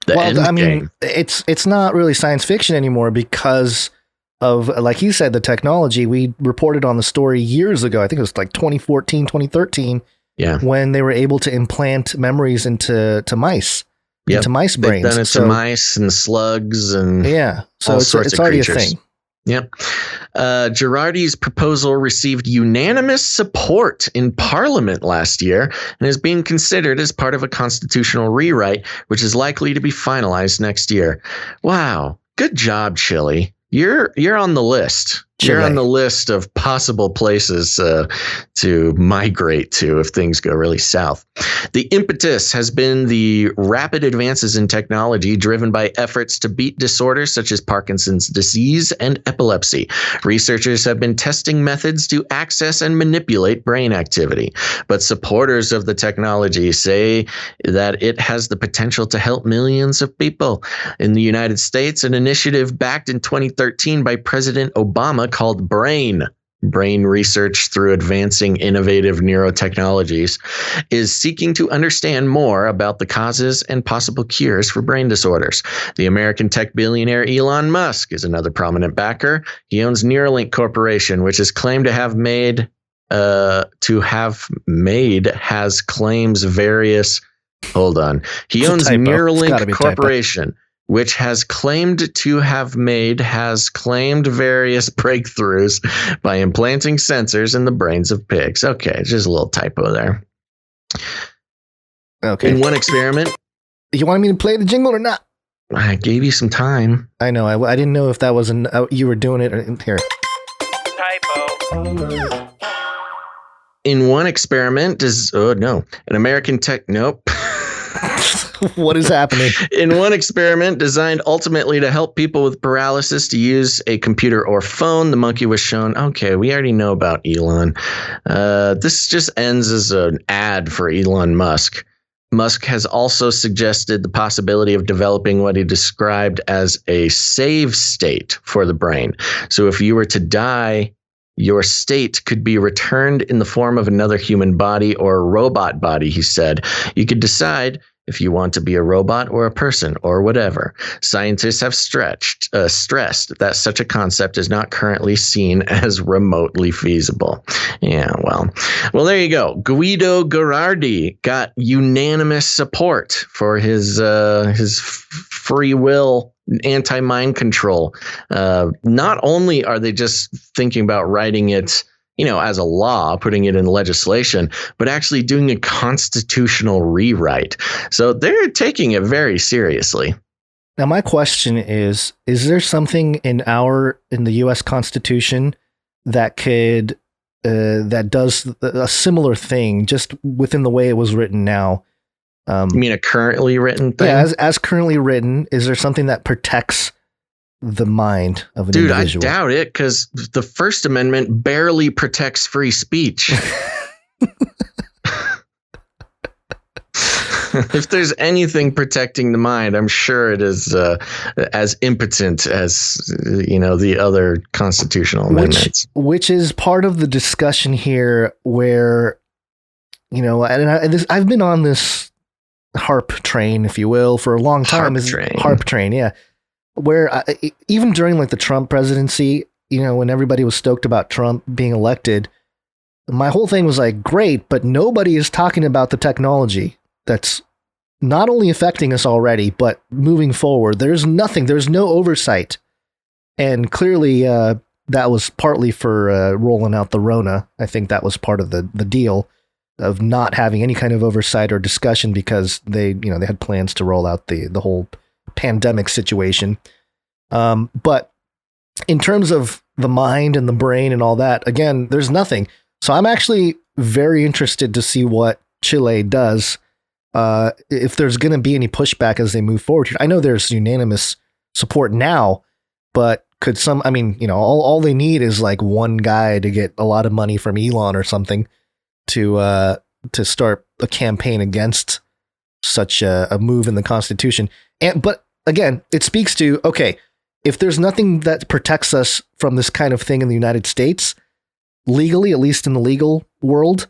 end game. It's not really science fiction anymore because of, like he said, the technology. We reported on the story years ago. I think it was like 2014, 2013. Yeah. When they were able to implant memories into mice, into mice brains. They've done it to mice and slugs and so all it's sorts of already creatures. a thing. Yep. Girardi's proposal received unanimous support in Parliament last year and is being considered as part of a constitutional rewrite, which is likely to be finalized next year. Wow. Good job, Chile. You're on the list. Chile. You're on the list of possible places to migrate to if things go really south. The impetus has been the rapid advances in technology driven by efforts to beat disorders such as Parkinson's disease and epilepsy. Researchers have been testing methods to access and manipulate brain activity, but supporters of the technology say that it has the potential to help millions of people. In the United States, an initiative backed in 2013 by President Obama called Brain Research through Advancing Innovative Neurotechnologies, is seeking to understand more about the causes and possible cures for brain disorders. The American tech billionaire Elon Musk is another prominent backer. He owns Neuralink Corporation, which is claimed to have has claims various. Hold on. He owns Neuralink Corporation, which has claimed various breakthroughs by implanting sensors in the brains of pigs. Okay, just a little typo there. Okay. In one experiment. You want me to play the jingle or not? I gave you some time. I know. I didn't know if that was you were doing it here. Typo. In one experiment an American tech. Nope. What is happening? In one experiment designed ultimately to help people with paralysis to use a computer or phone, the monkey was shown. Okay, we already know about Elon. This just ends as an ad for Elon Musk. Musk has also suggested the possibility of developing what he described as a save state for the brain. So if you were to die, your state could be returned in the form of another human body or a robot body, he said. You could decide if you want to be a robot or a person or whatever. Scientists have stressed that such a concept is not currently seen as remotely feasible. Yeah, well, there you go. Guido Girardi got unanimous support for his free will anti-mind control. Not only are they just thinking about writing it, as a law, putting it in legislation, but actually doing a constitutional rewrite. So they're taking it very seriously. Now, my question is there something in the U.S. Constitution that could, that does a similar thing just within the way it was written now, You mean a currently written thing? Yeah, as currently written, is there something that protects the mind of an individual? I doubt it, because the First Amendment barely protects free speech. If there's anything protecting the mind, I'm sure it is as impotent as the other constitutional amendments. Which is part of the discussion here, where I've been on this HARP train, if you will, for a long time. HARP train, yeah. Where even during like the Trump presidency, when everybody was stoked about Trump being elected, my whole thing was like, great, but nobody is talking about the technology that's not only affecting us already, but moving forward. There's no oversight. And clearly that was partly for rolling out the Rona. I think that was part of the deal of not having any kind of oversight or discussion, because they had plans to roll out the whole pandemic situation. But in terms of the mind and the brain and all that, again, there's nothing. So I'm actually very interested to see what Chile does, if there's going to be any pushback as they move forward here. I know there's unanimous support now, but could all they need is like one guy to get a lot of money from Elon or something to start a campaign against such a move in the Constitution. But again, it speaks to, okay, if there's nothing that protects us from this kind of thing in the United States, legally, at least in the legal world,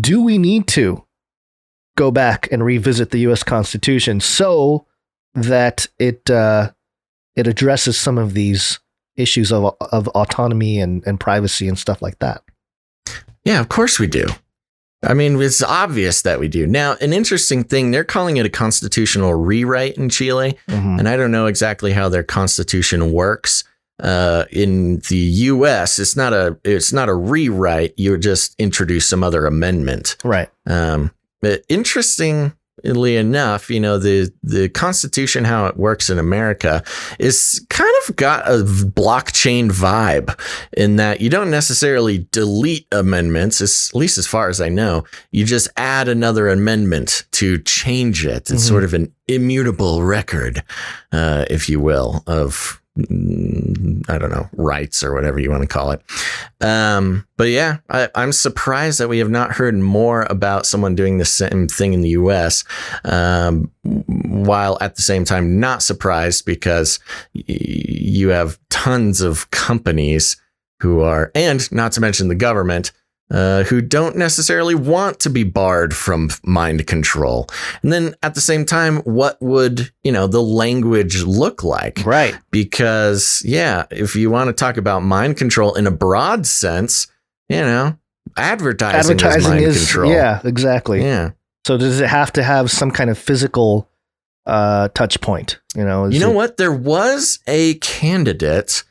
do we need to go back and revisit the U.S. Constitution so that it addresses some of these issues of autonomy and privacy and stuff like that? Yeah, of course we do. I mean, it's obvious that we do. Now, an interesting thing, they're calling it a constitutional rewrite in Chile. Mm-hmm. And I don't know exactly how their constitution works. In the U.S., it's not a rewrite. You just introduce some other amendment. Right. But interestingly enough, the Constitution, how it works in America, is kind of got a blockchain vibe, in that you don't necessarily delete amendments, at least as far as I know. You just add another amendment to change it. It's sort of an immutable record, if you will, of rights or whatever you want to call it. But yeah, I'm surprised that we have not heard more about someone doing the same thing in the US, while at the same time not surprised, because you have tons of companies who are, and not to mention the government, who don't necessarily want to be barred from mind control. And then at the same time, what would, the language look like? Right. Because, yeah, if you want to talk about mind control in a broad sense, advertising is mind control. Yeah, exactly. Yeah. So does it have to have some kind of physical touch point? What? There was a candidate.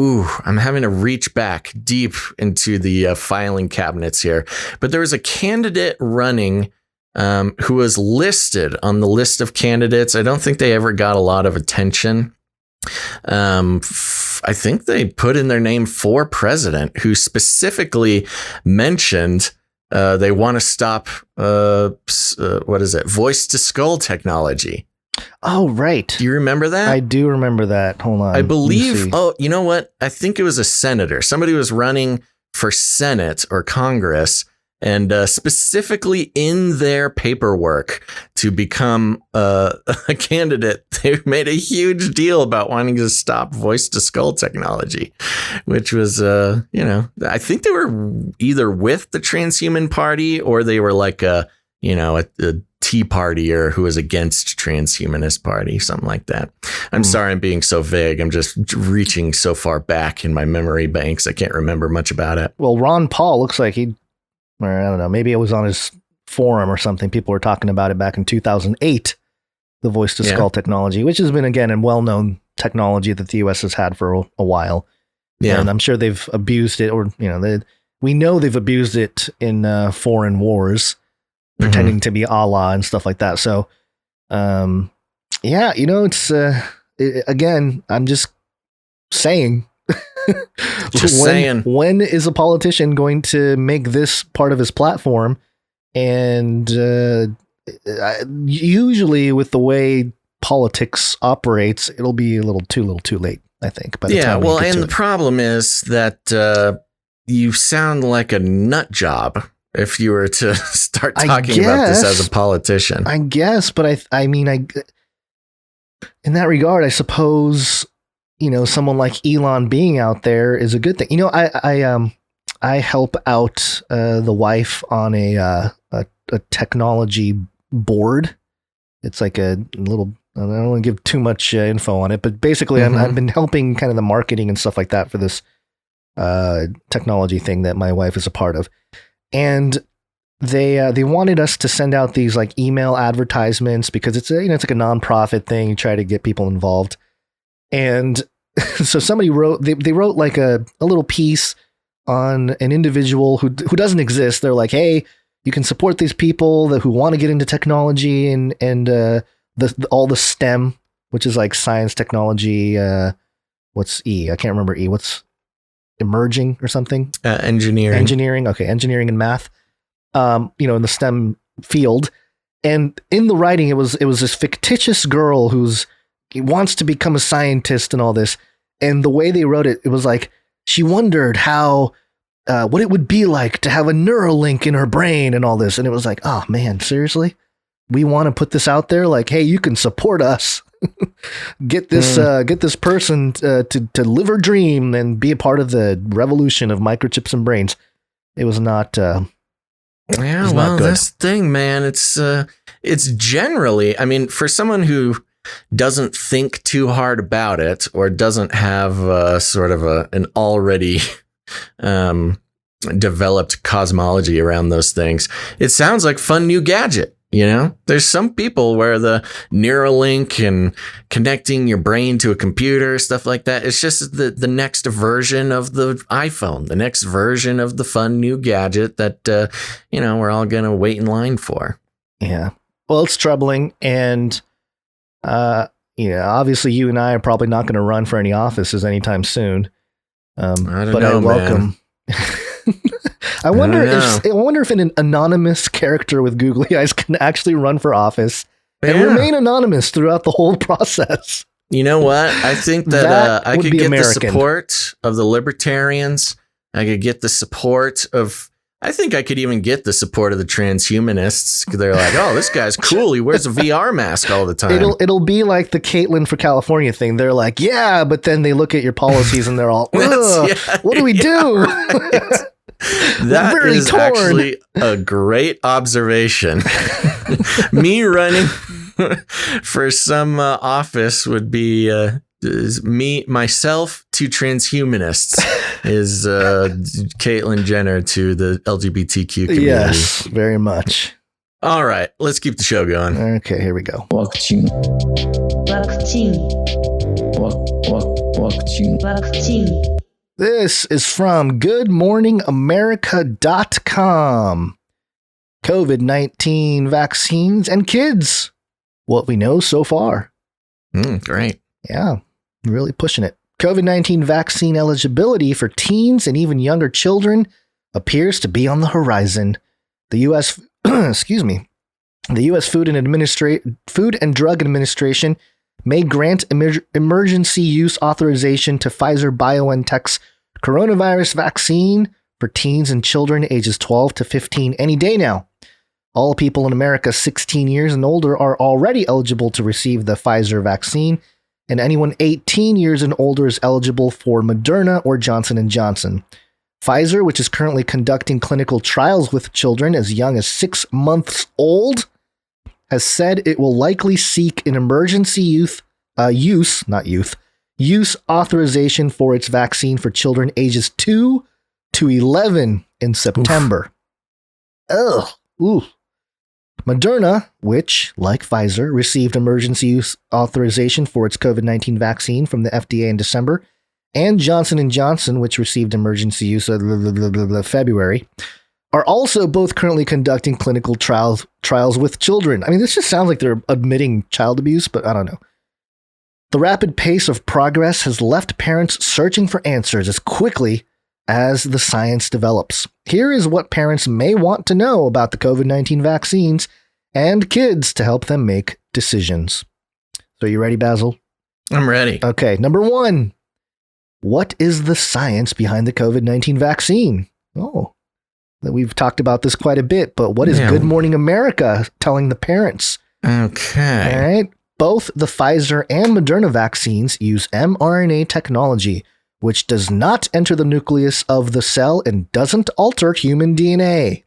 Ooh, I'm having to reach back deep into the filing cabinets here. But there was a candidate running who was listed on the list of candidates. I don't think they ever got a lot of attention. I think they put in their name for president, who specifically mentioned they want to stop, voice to skull technology. Oh, right. Do you remember that? I do remember that. Hold on. I believe. Oh, you know what? I think it was a senator. Somebody was running for Senate or Congress, and specifically in their paperwork to become a candidate, they made a huge deal about wanting to stop voice to skull technology, which was, I think they were either with the Transhuman Party, or they were like a Tea Partier who was against Transhumanist Party, something like that. I'm sorry I'm being so vague. I'm just reaching so far back in my memory banks. I can't remember much about it. Well, Ron Paul looks like or I don't know, maybe it was on his forum or something. People were talking about it back in 2008, the voice to skull technology, which has been, again, a well-known technology that the U.S. has had for a while. Yeah. And I'm sure they've abused it, or, we know they've abused it in foreign wars, pretending to be Allah and stuff like that. So, it's, again, I'm just saying, when is a politician going to make this part of his platform and usually with the way politics operates, it'll be a little too late, I think. By the time we get to the it. problem is that you sound like a nut job if you were to start talking about this as a politician. I guess, but I mean, in that regard, I suppose, someone like Elon being out there is a good thing. I help out the wife on a technology board. It's like a little, I don't want to give too much info on it, but basically I've been helping kind of the marketing and stuff like that for this technology thing that my wife is a part of. And they wanted us to send out these like email advertisements because it's it's like a nonprofit thing. You try to get people involved. And so somebody wrote, they wrote like a little piece on an individual who doesn't exist. They're like, hey, you can support these people who want to get into technology and all the STEM, which is like science, technology. What's E? I can't remember E. What's emerging or something? Engineering. Okay. Engineering and math, in the STEM field. And in the writing, it was this fictitious girl who wants to become a scientist and all this. And the way they wrote it, it was like, she wondered how, what it would be like to have a Neuralink in her brain and all this. And it was like, oh man, seriously? We want to put this out there? Like, hey, you can support us. Get this person to live her dream and be a part of the revolution of microchips and brains. It was not. That's the thing, man. It's generally, I mean, for someone who doesn't think too hard about it or doesn't have sort of an already developed cosmology around those things, it sounds like fun new gadget. There's some people where the Neuralink and connecting your brain to a computer, stuff like that, it's just the next version of the iPhone, the next version of the fun new gadget that, we're all going to wait in line for. Yeah. Well, it's troubling. And, obviously you and I are probably not going to run for any offices anytime soon. I welcome. I wonder if an anonymous character with googly eyes can actually run for office and remain anonymous throughout the whole process. You know what? I think that I could get American. The support of the libertarians. I could get the support of. I think I could even get the support of the transhumanists. They're like, "Oh, this guy's cool. He wears a VR mask all the time." It'll be like the Caitlin for California thing. They're like, "Yeah," but then they look at your policies and they're all, "What do we do?" That is actually a great observation. Me running for some office would be myself to transhumanists is Caitlyn Jenner to the LGBTQ community. Yes, very much. All right, let's keep the show going. Okay, here we go. This is from goodmorningamerica.com. COVID-19 vaccines and kids. What we know so far. Great. Yeah, really pushing it. COVID-19 vaccine eligibility for teens and even younger children appears to be on the horizon. The U.S. The U.S. Food and Drug Administration may grant emergency use authorization to Pfizer-BioNTech's coronavirus vaccine for teens and children ages 12 to 15 any day now. All people in America 16 years and older are already eligible to receive the Pfizer vaccine, and anyone 18 years and older is eligible for Moderna or Johnson & Johnson. Pfizer, which is currently conducting clinical trials with children as young as 6 months old, has said it will likely seek an emergency use authorization for its vaccine for children ages 2 to 11 in September. Ooh. Moderna, which, like Pfizer, received emergency use authorization for its COVID-19 vaccine from the FDA in December, and Johnson & Johnson, which received emergency use February, are also both currently conducting clinical trials with children. I mean, this just sounds like they're admitting child abuse, but I don't know. The rapid pace of progress has left parents searching for answers as quickly as the science develops. Here is what parents may want to know about the COVID-19 vaccines and kids to help them make decisions. So you ready, Basil? I'm ready. Okay, number 1. What is the science behind the COVID-19 vaccine? Oh, we've talked about this quite a bit, but what is Good Morning America telling the parents? Okay. All right. Both the Pfizer and Moderna vaccines use mRNA technology, which does not enter the nucleus of the cell and doesn't alter human DNA.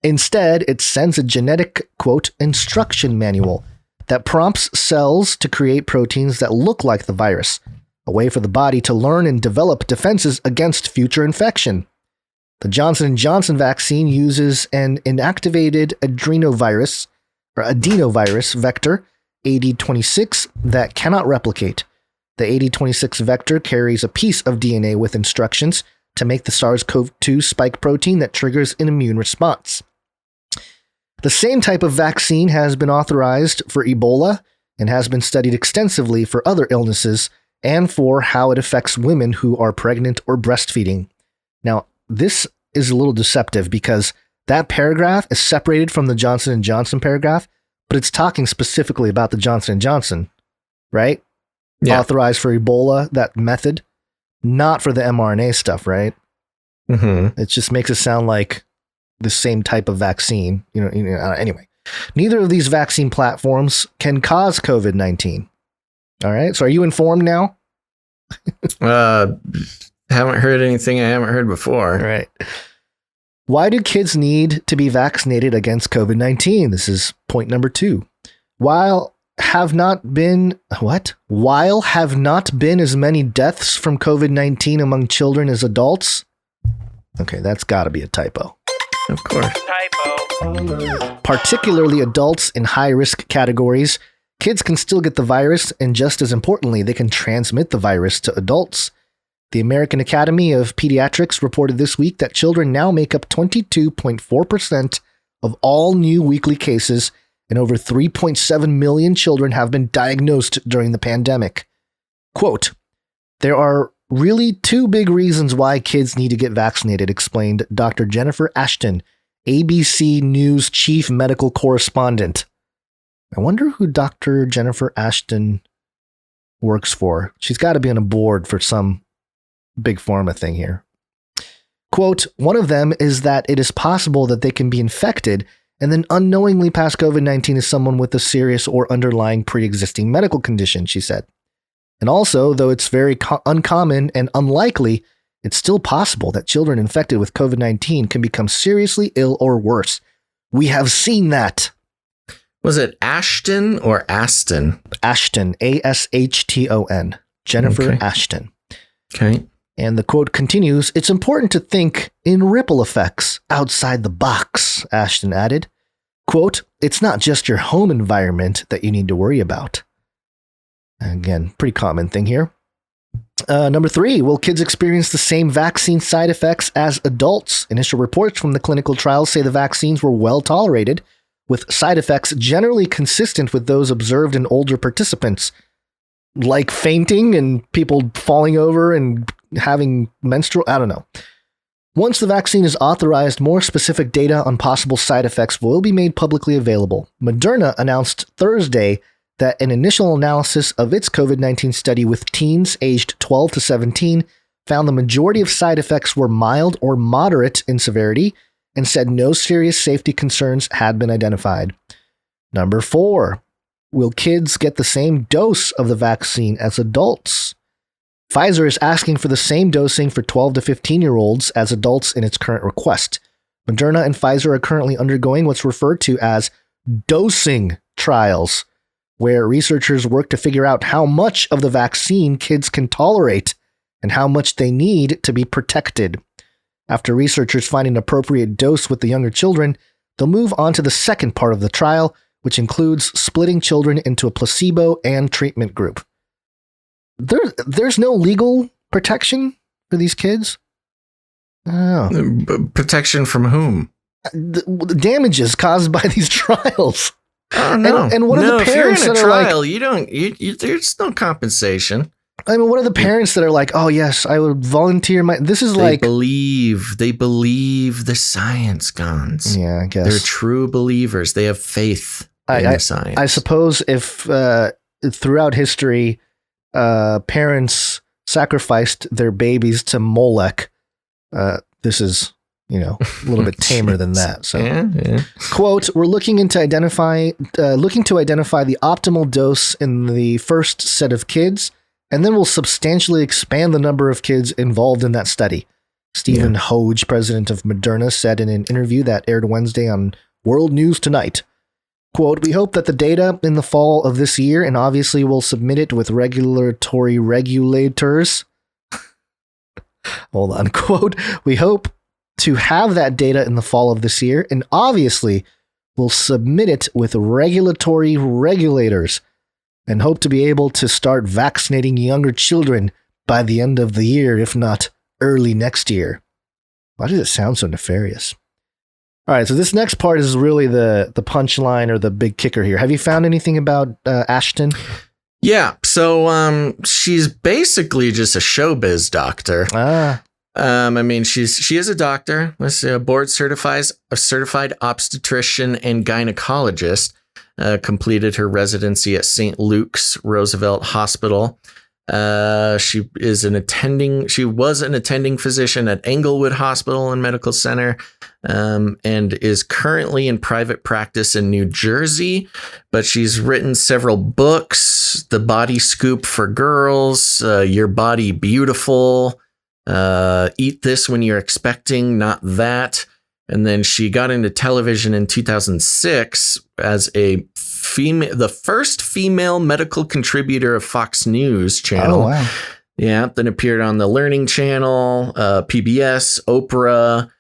Instead, it sends a genetic, quote, instruction manual that prompts cells to create proteins that look like the virus, a way for the body to learn and develop defenses against future infection. The Johnson & Johnson vaccine uses an inactivated adenovirus vector, AD26, that cannot replicate. The AD26 vector carries a piece of DNA with instructions to make the SARS-CoV-2 spike protein that triggers an immune response. The same type of vaccine has been authorized for Ebola and has been studied extensively for other illnesses and for how it affects women who are pregnant or breastfeeding. Now, this is a little deceptive because that paragraph is separated from the Johnson & Johnson paragraph, but it's talking specifically about the Johnson & Johnson, right? Yeah. Authorized for Ebola, that method, not for the mRNA stuff, right? Mm-hmm. It just makes it sound like the same type of vaccine. Anyway, neither of these vaccine platforms can cause COVID-19. All right. So are you informed now? Haven't heard anything I haven't heard before. All right. Why do kids need to be vaccinated against COVID-19? This is point number 2. While have not been as many deaths from COVID-19 among children as adults. Okay, that's got to be a typo. Of course. Typo. Particularly adults in high-risk categories, kids can still get the virus, and just as importantly, they can transmit the virus to adults. The American Academy of Pediatrics reported this week that children now make up 22.4% of all new weekly cases, and over 3.7 million children have been diagnosed during the pandemic. Quote, there are really 2 big reasons why kids need to get vaccinated, explained Dr. Jenaffer Ashton, ABC News chief medical correspondent. I wonder who Dr. Jenaffer Ashton works for. She's got to be on a board for some big pharma thing here. Quote, one of them is that it is possible that they can be infected and then unknowingly pass COVID-19 to someone with a serious or underlying pre-existing medical condition, she said. And also, though it's very uncommon and unlikely, it's still possible that children infected with COVID-19 can become seriously ill or worse. We have seen that. Was it Ashton or Aston? Ashton, Ashton. Jenaffer Ashton. Okay. And the quote continues, it's important to think in ripple effects outside the box, Ashton added. Quote, it's not just your home environment that you need to worry about. Again, pretty common thing here. Number 3, will kids experience the same vaccine side effects as adults? Initial reports from the clinical trials say the vaccines were well tolerated, with side effects generally consistent with those observed in older participants, like fainting and people falling over and having menstrual, I don't know. Once the vaccine is authorized, more specific data on possible side effects will be made publicly available. Moderna announced Thursday that an initial analysis of its COVID-19 study with teens aged 12 to 17 found the majority of side effects were mild or moderate in severity and said no serious safety concerns had been identified. Number 4, will kids get the same dose of the vaccine as adults? Pfizer is asking for the same dosing for 12 to 15-year-olds as adults in its current request. Moderna and Pfizer are currently undergoing what's referred to as dosing trials, where researchers work to figure out how much of the vaccine kids can tolerate and how much they need to be protected. After researchers find an appropriate dose with the younger children, they'll move on to the second part of the trial, which includes splitting children into a placebo and treatment group. There's no legal protection for these kids? Oh. Protection from whom? The damages caused by these trials. Oh, no. And what are the parents if you're in a that are trial, like, there's no compensation. I mean, what are the parents that are like, oh yes, I would volunteer this is they believe the science, Gons. Yeah, I guess. They're true believers. They have faith in the science. I suppose if throughout history, parents sacrificed their babies to Molech, this is, a little bit tamer than that. So, yeah. Quote, we're looking to identify the optimal dose in the first set of kids, and then we'll substantially expand the number of kids involved in that study. Stephen Hoge, president of Moderna, said in an interview that aired Wednesday on World News Tonight, quote, we hope that the data in the fall of this year, and obviously we'll submit it with regulators. Hold on, quote, we hope to have that data in the fall of this year, and obviously we'll submit it with regulatory regulators and hope to be able to start vaccinating younger children by the end of the year, if not early next year. Why does it sound so nefarious? All right, so this next part is really the punchline or the big kicker here. Have you found anything about Ashton? Yeah, so she's basically just a showbiz doctor. I mean, she is a doctor. Let's say a board certified obstetrician and gynecologist. Completed her residency at St. Luke's Roosevelt Hospital. She was an attending physician at Englewood Hospital and Medical Center, and is currently in private practice in New Jersey. But she's written several books: The Body Scoop for Girls, Your Body Beautiful, Eat This When You're Expecting, Not That. And then she got into television in 2006 as the first female medical contributor of Fox News channel. Oh, wow. Yeah. Then appeared on the Learning Channel, PBS, Oprah.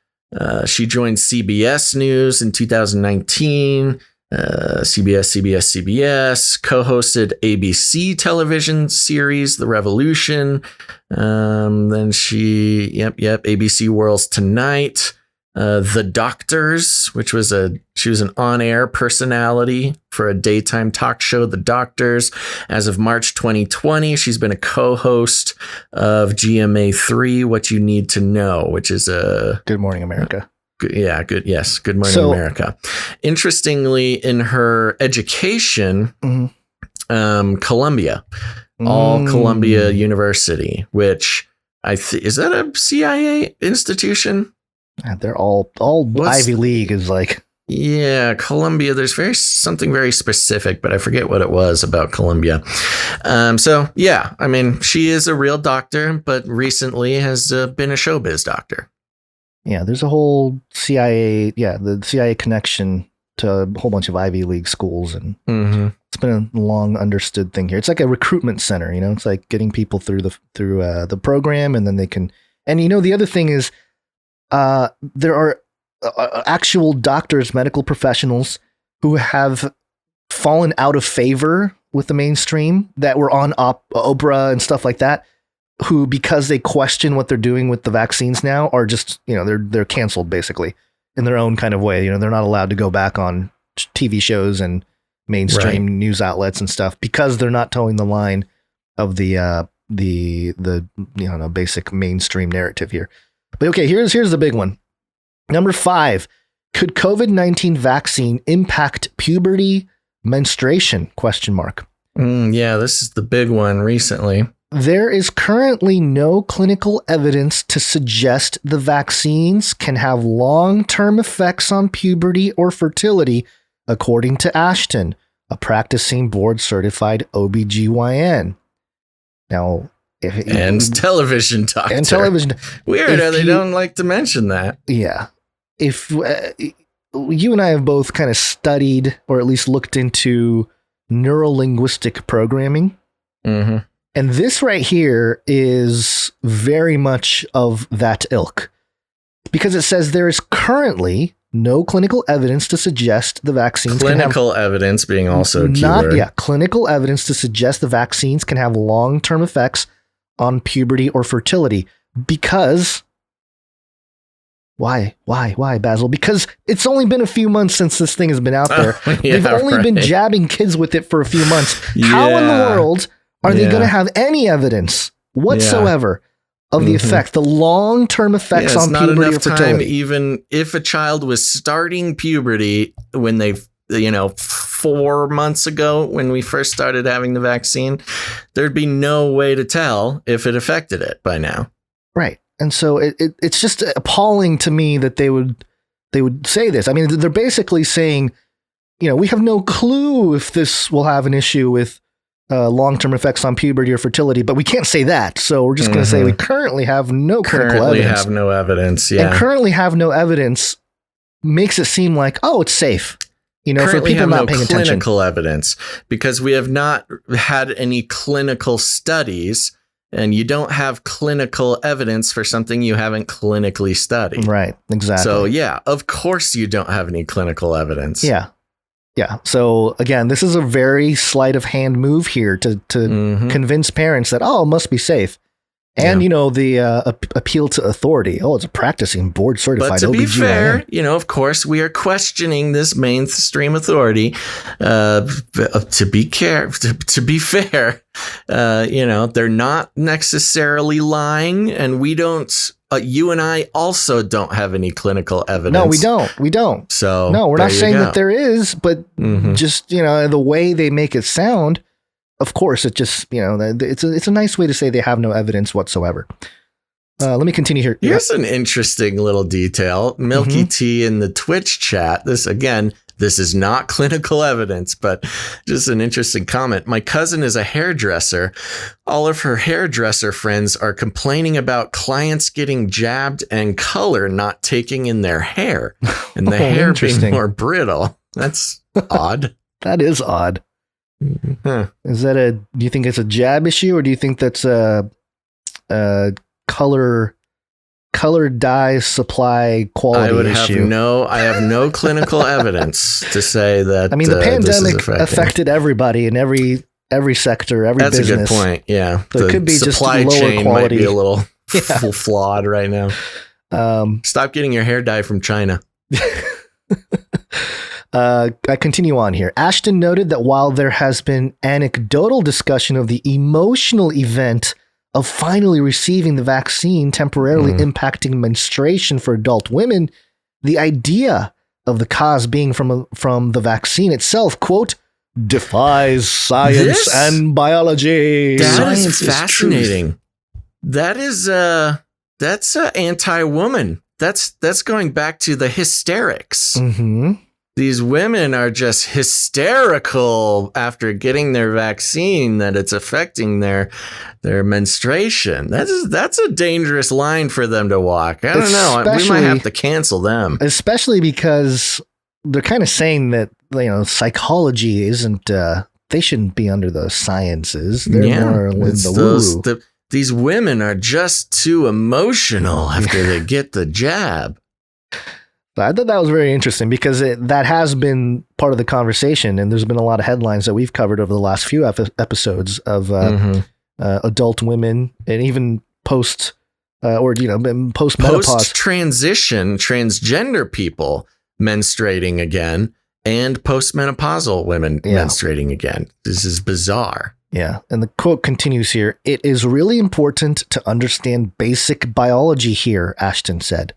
She joined CBS News in 2019. CBS, co-hosted ABC television series, The Revolution. Then she, ABC World's Tonight. The Doctors, which was she was an on-air personality for a daytime talk show, The Doctors. As of March 2020, she's been a co-host of GMA3, What You Need to Know, which is a Good Morning America. Good Morning America. Interestingly, in her education, Columbia, Columbia University, which is that a CIA institution? They're all Ivy League is like. Yeah, Columbia. There's something very specific, but I forget what it was about Columbia. So yeah, I mean, she is a real doctor, but recently has been a showbiz doctor. Yeah, there's a whole CIA. Yeah, the CIA connection to a whole bunch of Ivy League schools, and it's been a long understood thing here. It's like a recruitment center. It's like getting people through the program, and then they can. And the other thing is. There are actual doctors, medical professionals who have fallen out of favor with the mainstream that were on Oprah and stuff like that, who, because they question what they're doing with the vaccines now, are just, they're canceled basically in their own kind of way. They're not allowed to go back on TV shows and mainstream news outlets and stuff because they're not towing the line of the basic mainstream narrative here. But okay, here's the big one. Number 5, could COVID-19 vaccine impact puberty, menstruation? ? Yeah, this is the big one recently. There is currently no clinical evidence to suggest the vaccines can have long-term effects on puberty or fertility, according to Ashton, a practicing board-certified OBGYN. Now, television doctor. Weird, they don't like to mention that. Yeah. If you and I have both kind of studied or at least looked into neurolinguistic programming. And this right here is very much of that ilk. Because it says there is currently no clinical evidence to suggest the vaccines clinical evidence being also keyword. Clinical evidence to suggest the vaccines can have long-term effects on puberty or fertility. Because why, Basil? Because it's only been a few months since this thing has been out there. They've only been jabbing kids with it for a few months. How in the world Are they going to have any evidence whatsoever of the effect, the long-term effects on puberty or fertility? Time, even if a child was starting puberty when they, 4 months ago when we first started having the vaccine, there'd be no way to tell if it affected it by now. Right. And so it's just appalling to me that they would say this. I mean, they're basically saying, we have no clue if this will have an issue with long-term effects on puberty or fertility, but we can't say that. So we're just going to say we currently have no clinical evidence. Currently have no evidence, yeah. And currently have no evidence makes it seem like, it's safe. For people not paying attention. Clinical evidence, because we have not had any clinical studies, and you don't have clinical evidence for something you haven't clinically studied. Right, exactly. So, yeah, of course you don't have any clinical evidence. Yeah. Yeah. So, again, this is a very sleight of hand move here to convince parents that, it must be safe. And, the appeal to authority. It's a practicing board certified But to be OBGYN. fair, of course, we are questioning this mainstream authority. To be fair, they're not necessarily lying, and we don't. You and I also don't have any clinical evidence. No, we don't. So no, we're not saying that there is, but just the way they make it sound. Of course, it just, it's a nice way to say they have no evidence whatsoever. Let me continue here. Here's an interesting little detail. Milky T in the Twitch chat. This is not clinical evidence, but just an interesting comment. My cousin is a hairdresser. All of her hairdresser friends are complaining about clients getting jabbed and color not taking in their hair and the hair being more brittle. That's odd. That is odd. Huh. Do you think it's a jab issue, or do you think that's a color dye supply quality issue? I have no clinical evidence to say that. I mean, the pandemic affected everybody in every sector, every business. That's a good point. Yeah, so it could be just lower chain quality. Might be a little flawed right now. Stop getting your hair dye from China. I continue on here. Ashton noted that while there has been anecdotal discussion of the emotional event of finally receiving the vaccine temporarily impacting menstruation for adult women, the idea of the cause being from the vaccine itself, quote, defies science and biology. That is fascinating. That's anti-woman. That's going back to the hysterics. These women are just hysterical after getting their vaccine that it's affecting their menstruation. That's a dangerous line for them to walk. I don't know. We might have to cancel them. Especially because they're kind of saying that, psychology isn't, they shouldn't be under the sciences. They're more in the woo. These women are just too emotional after they get the jab. I thought that was very interesting because that has been part of the conversation, and there's been a lot of headlines that we've covered over the last few episodes of adult women, and even post-menopause, post-transition transgender people menstruating again, and postmenopausal women menstruating again. This is bizarre. Yeah, and the quote continues here. "It is really important to understand basic biology here," Ashton said.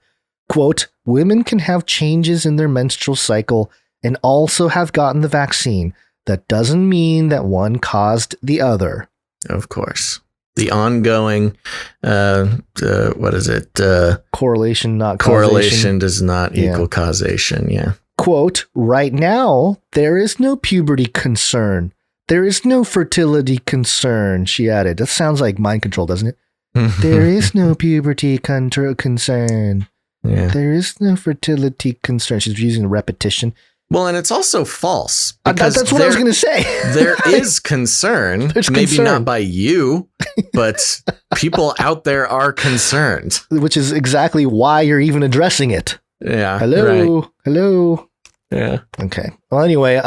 Quote, "Women can have changes in their menstrual cycle and also have gotten the vaccine. That doesn't mean that one caused the other." Of course. The ongoing, what is it? Correlation, not causation. Correlation does not equal causation, yeah. Quote, "Right now, there is no puberty concern. There is no fertility concern," she added. That sounds like mind control, doesn't it? "There is no puberty concern. Yeah. There is no fertility concern." She's using repetition. Well, and it's also false. That's what I was going to say. There is concern. Maybe not by you, but people out there are concerned. Which is exactly why you're even addressing it. Yeah. Hello. Right. Hello. Yeah. Okay. Well, anyway,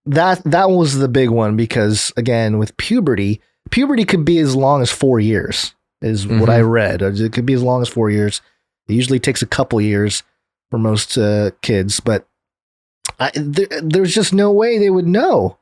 that was the big one because, again, with puberty could be as long as 4 years is what I read. It could be as long as 4 years. It usually takes a couple years for most kids, but there's just no way they would know.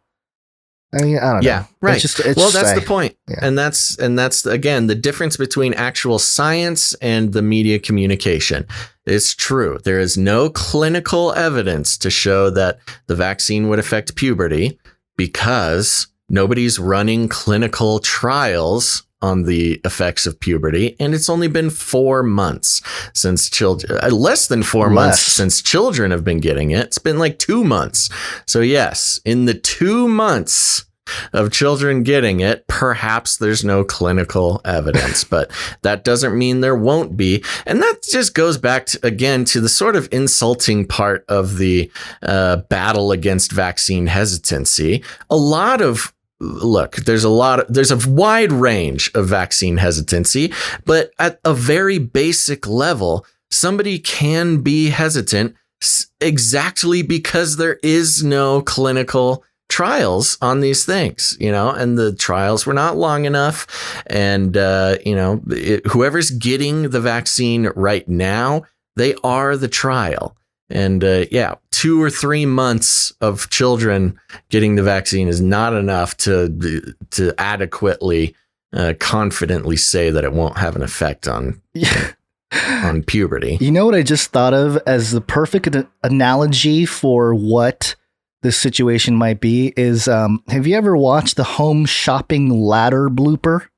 I mean, I don't know. Yeah, right. It's that's the point. Yeah. And that's again the difference between actual science and the media communication. It's true. There is no clinical evidence to show that the vaccine would affect puberty because nobody's running clinical trials on the effects of puberty, and it's only been 4 months since children, less than 4 months since children have been getting it. It's been like 2 months. So yes, in the 2 months of children getting it, perhaps there's no clinical evidence, but that doesn't mean there won't be. And that just goes back to, again, to the sort of insulting part of the battle against vaccine hesitancy. There's a wide range of vaccine hesitancy, but at a very basic level, somebody can be hesitant exactly because there is no clinical trials on these things, and the trials were not long enough. And, whoever's getting the vaccine right now, they are the trial. And 2 or 3 months of children getting the vaccine is not enough to adequately, confidently say that it won't have an effect on puberty. You know what I just thought of as the perfect analogy for what this situation might be is, have you ever watched the home shopping ladder blooper?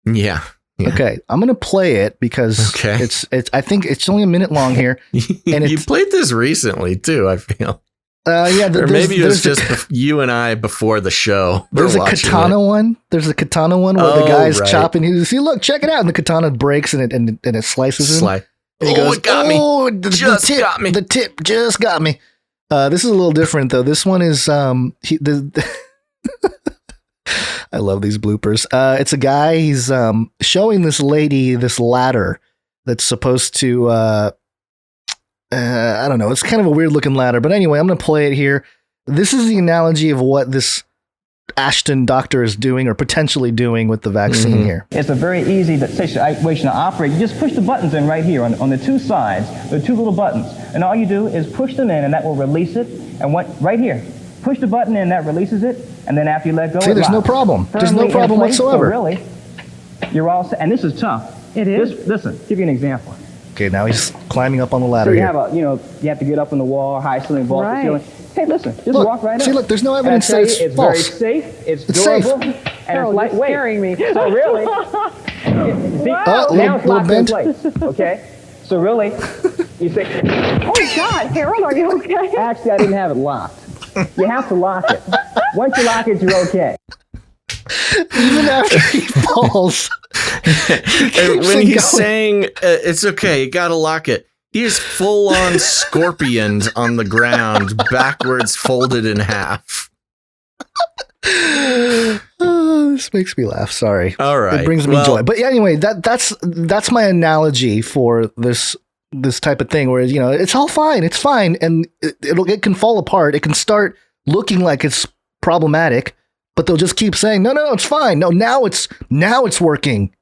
Yeah. Okay, I'm gonna play it because it's. I think it's only a minute long here, and you played this recently too. I feel. Or maybe it was just you and I before the show. There's a katana one. There's a katana one where the guy's chopping. He's look, check it out, and the katana breaks and it slices him. And he goes, it got me. Got me. The tip just got me. This is a little different though. This one is I love these bloopers. It's a guy. He's showing this lady this ladder that's supposed to. I don't know. It's kind of a weird looking ladder, but anyway, I'm going to play it here. This is the analogy of what this Ashton doctor is doing or potentially doing with the vaccine here. It's a very easy situation to operate. You just push the buttons in right here on the two sides. There are two little buttons, and all you do is push them in, and that will release it. And right here. Push the button in, that releases it, and then after you let go, there's no problem. There's no problem whatsoever. So really, you're all set. And this is tough. It is? Listen, give you an example. Okay, now he's climbing up on the ladder. So you here. have you have to get up on the wall, high ceiling, vault the ceiling. Hey, listen, just walk right in. See, look, there's no evidence that it's false. It's very safe, it's durable, and it's lightweight. Scaring me. So really, now it's locked in place. Okay, so really, you say, oh God, Harold, are you okay? Actually, I didn't have it locked. You have to lock it. Once you lock it, you're okay. Even after he falls. When he's saying it's okay, you gotta lock it, he is full on scorpioned on the ground, backwards folded in half. Oh, this makes me laugh. Sorry. All right. It brings me joy. But anyway, that's my analogy for this type of thing where, it's all fine. It's fine. And it can fall apart. It can start looking like it's problematic, but they'll just keep saying, no, it's fine. No, now it's working,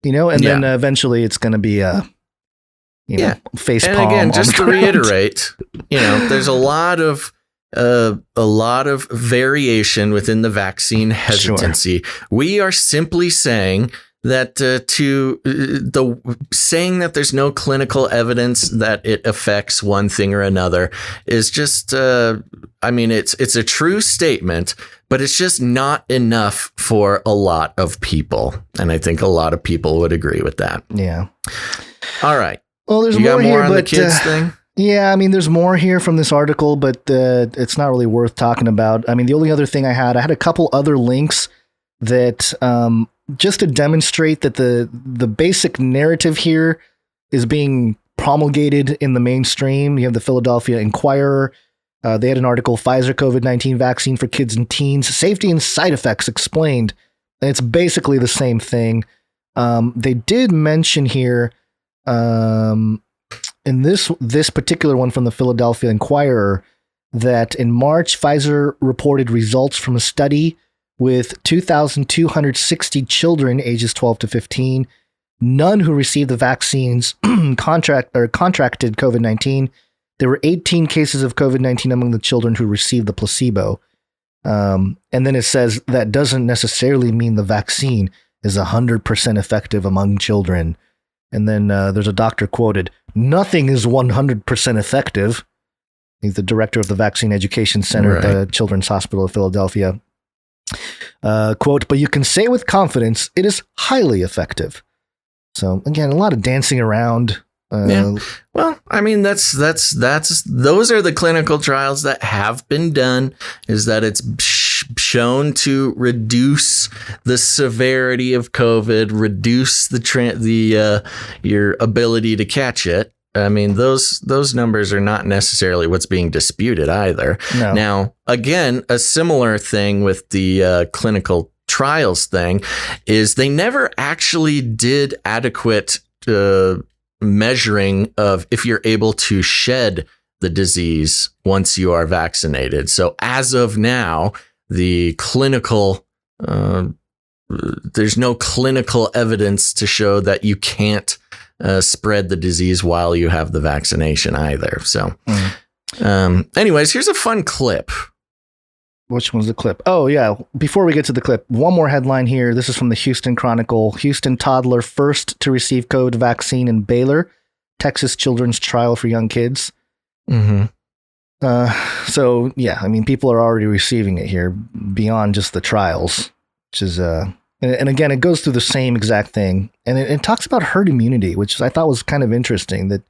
and then eventually it's going to be face palm. And again, just to reiterate, there's a lot of variation within the vaccine hesitancy. Sure. We are simply saying that saying that there's no clinical evidence that it affects one thing or another is just, it's a true statement, but it's just not enough for a lot of people. And I think a lot of people would agree with that. Yeah. All right. Well, there's more here, on the kids thing. Yeah, there's more here from this article, but it's not really worth talking about. The only other thing I had a couple other links that just to demonstrate that the basic narrative here is being promulgated in the mainstream. You have the Philadelphia Inquirer. They had an article, Pfizer COVID-19 vaccine for kids and teens, safety and side effects explained. And it's basically the same thing. They did mention here in this particular one from the Philadelphia Inquirer that in March, Pfizer reported results from a study with 2,260 children ages 12 to 15, none who received the vaccines contracted COVID-19. There were 18 cases of COVID-19 among the children who received the placebo. And then it says that doesn't necessarily mean the vaccine is 100% effective among children. And then there's a doctor quoted, "Nothing is 100% effective." He's the director of the Vaccine Education Center at the Children's Hospital of Philadelphia. Quote, "But you can say with confidence it is highly effective." So again, a lot of dancing around. Well, I mean, that's those are the clinical trials that have been done, is that it's shown to reduce the severity of COVID, reduce your ability to catch it. I mean, those numbers are not necessarily what's being disputed either. No. Now, again, a similar thing with the clinical trials thing is they never actually did adequate measuring of if you're able to shed the disease once you are vaccinated. So as of now, the clinical, there's no clinical evidence to show that you can't spread the disease while you have the vaccination either. So anyways, here's a fun clip. Which one's the clip? Oh, yeah. Before we get to the clip, one more headline here. This is from the Houston Chronicle. Houston toddler first to receive COVID vaccine in Baylor, Texas children's trial for young kids. Mm-hmm. So, yeah, I mean, people are already receiving it here beyond just the trials, which is, and again, it goes through the same exact thing. And it talks about herd immunity, which I thought was kind of interesting, that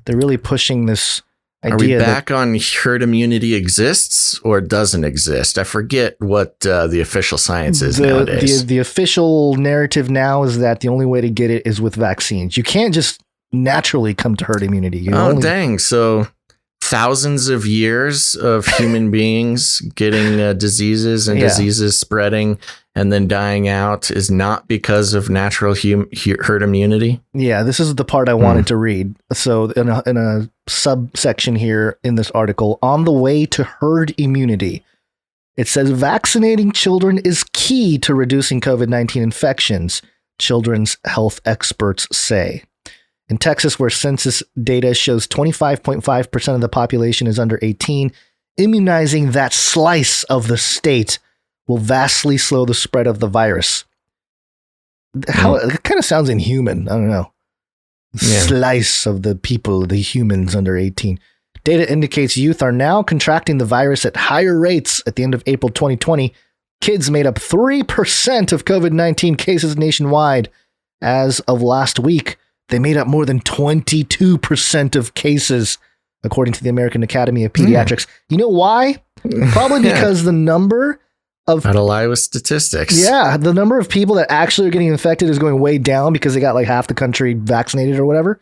they're really pushing this idea. Are we back on herd immunity exists or doesn't exist? I forget what the official science is nowadays. The official narrative now is that the only way to get it is with vaccines. You can't just naturally come to herd immunity. Dang. So thousands of years of human beings getting diseases and diseases spreading and then dying out is not because of natural herd immunity? Yeah, this is the part I wanted to read. So in a subsection here in this article, on the way to herd immunity, it says vaccinating children is key to reducing COVID-19 infections, children's health experts say. In Texas, where census data shows 25.5% of the population is under 18, immunizing that slice of the state will vastly slow the spread of the virus. It kind of sounds inhuman. I don't know. Slice of the people, the humans under 18. Data indicates youth are now contracting the virus at higher rates. At the end of April 2020, kids made up 3% of COVID-19 cases nationwide. As of last week, they made up more than 22% of cases, according to the American Academy of Pediatrics. You know why? Probably because the number of Iowa statistics. Yeah, the number of people that actually are getting infected is going way down because they got like half the country vaccinated or whatever.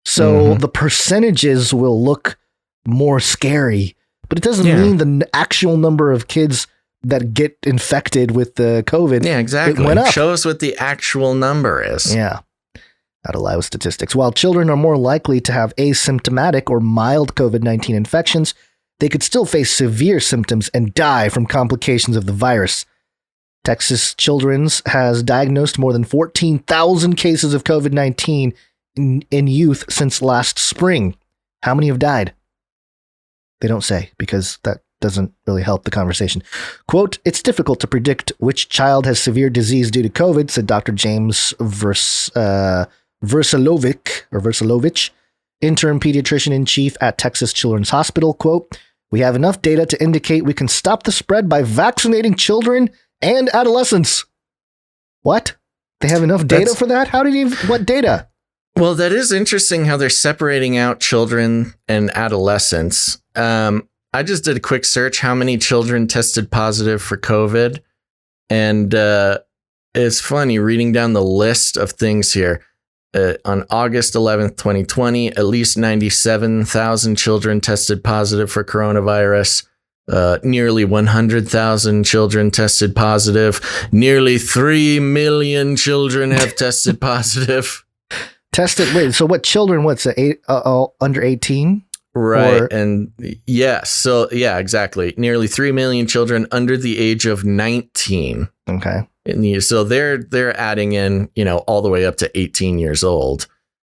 So the percentages will look more scary, but it doesn't mean the actual number of kids that get infected with the COVID. Yeah, exactly. It went up. Show us what the actual number is. Yeah. Out of Iowa statistics. While children are more likely to have asymptomatic or mild COVID-19 infections, they could still face severe symptoms and die from complications of the virus. Texas Children's has diagnosed more than 14,000 cases of COVID-19 in youth since last spring. How many have died? They don't say, because that doesn't really help the conversation. Quote, "It's difficult to predict which child has severe disease due to COVID," said Dr. James Versalovic, interim pediatrician-in-chief at Texas Children's Hospital. Quote, "We have enough data to indicate we can stop the spread by vaccinating children and adolescents." What? They have enough data for that? What data? Well, that is interesting how they're separating out children and adolescents. I just did a quick search. How many children tested positive for COVID? And it's funny reading down the list of things here. On August 11th, 2020, at least 97,000 children tested positive for coronavirus. Nearly 100,000 children tested positive. Nearly 3 million children have tested positive. Wait, so what children? What's it? Under 18? Right. And so exactly. Nearly 3 million children under the age of 19. Okay. So they're adding in, all the way up to 18 years old.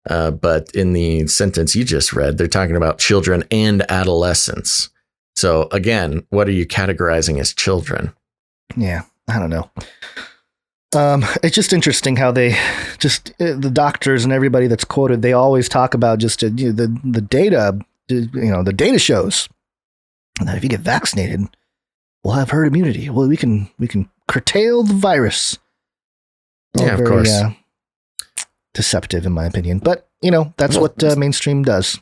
But in the sentence you just read, they're talking about children and adolescents. So again, what are you categorizing as children? Yeah, I don't know. It's just interesting how they just the doctors and everybody that's quoted, they always talk about just the data. The data shows that if you get vaccinated, we'll have herd immunity. Well, we can curtail the virus. Yeah, of course. Deceptive, in my opinion, but that's what mainstream does.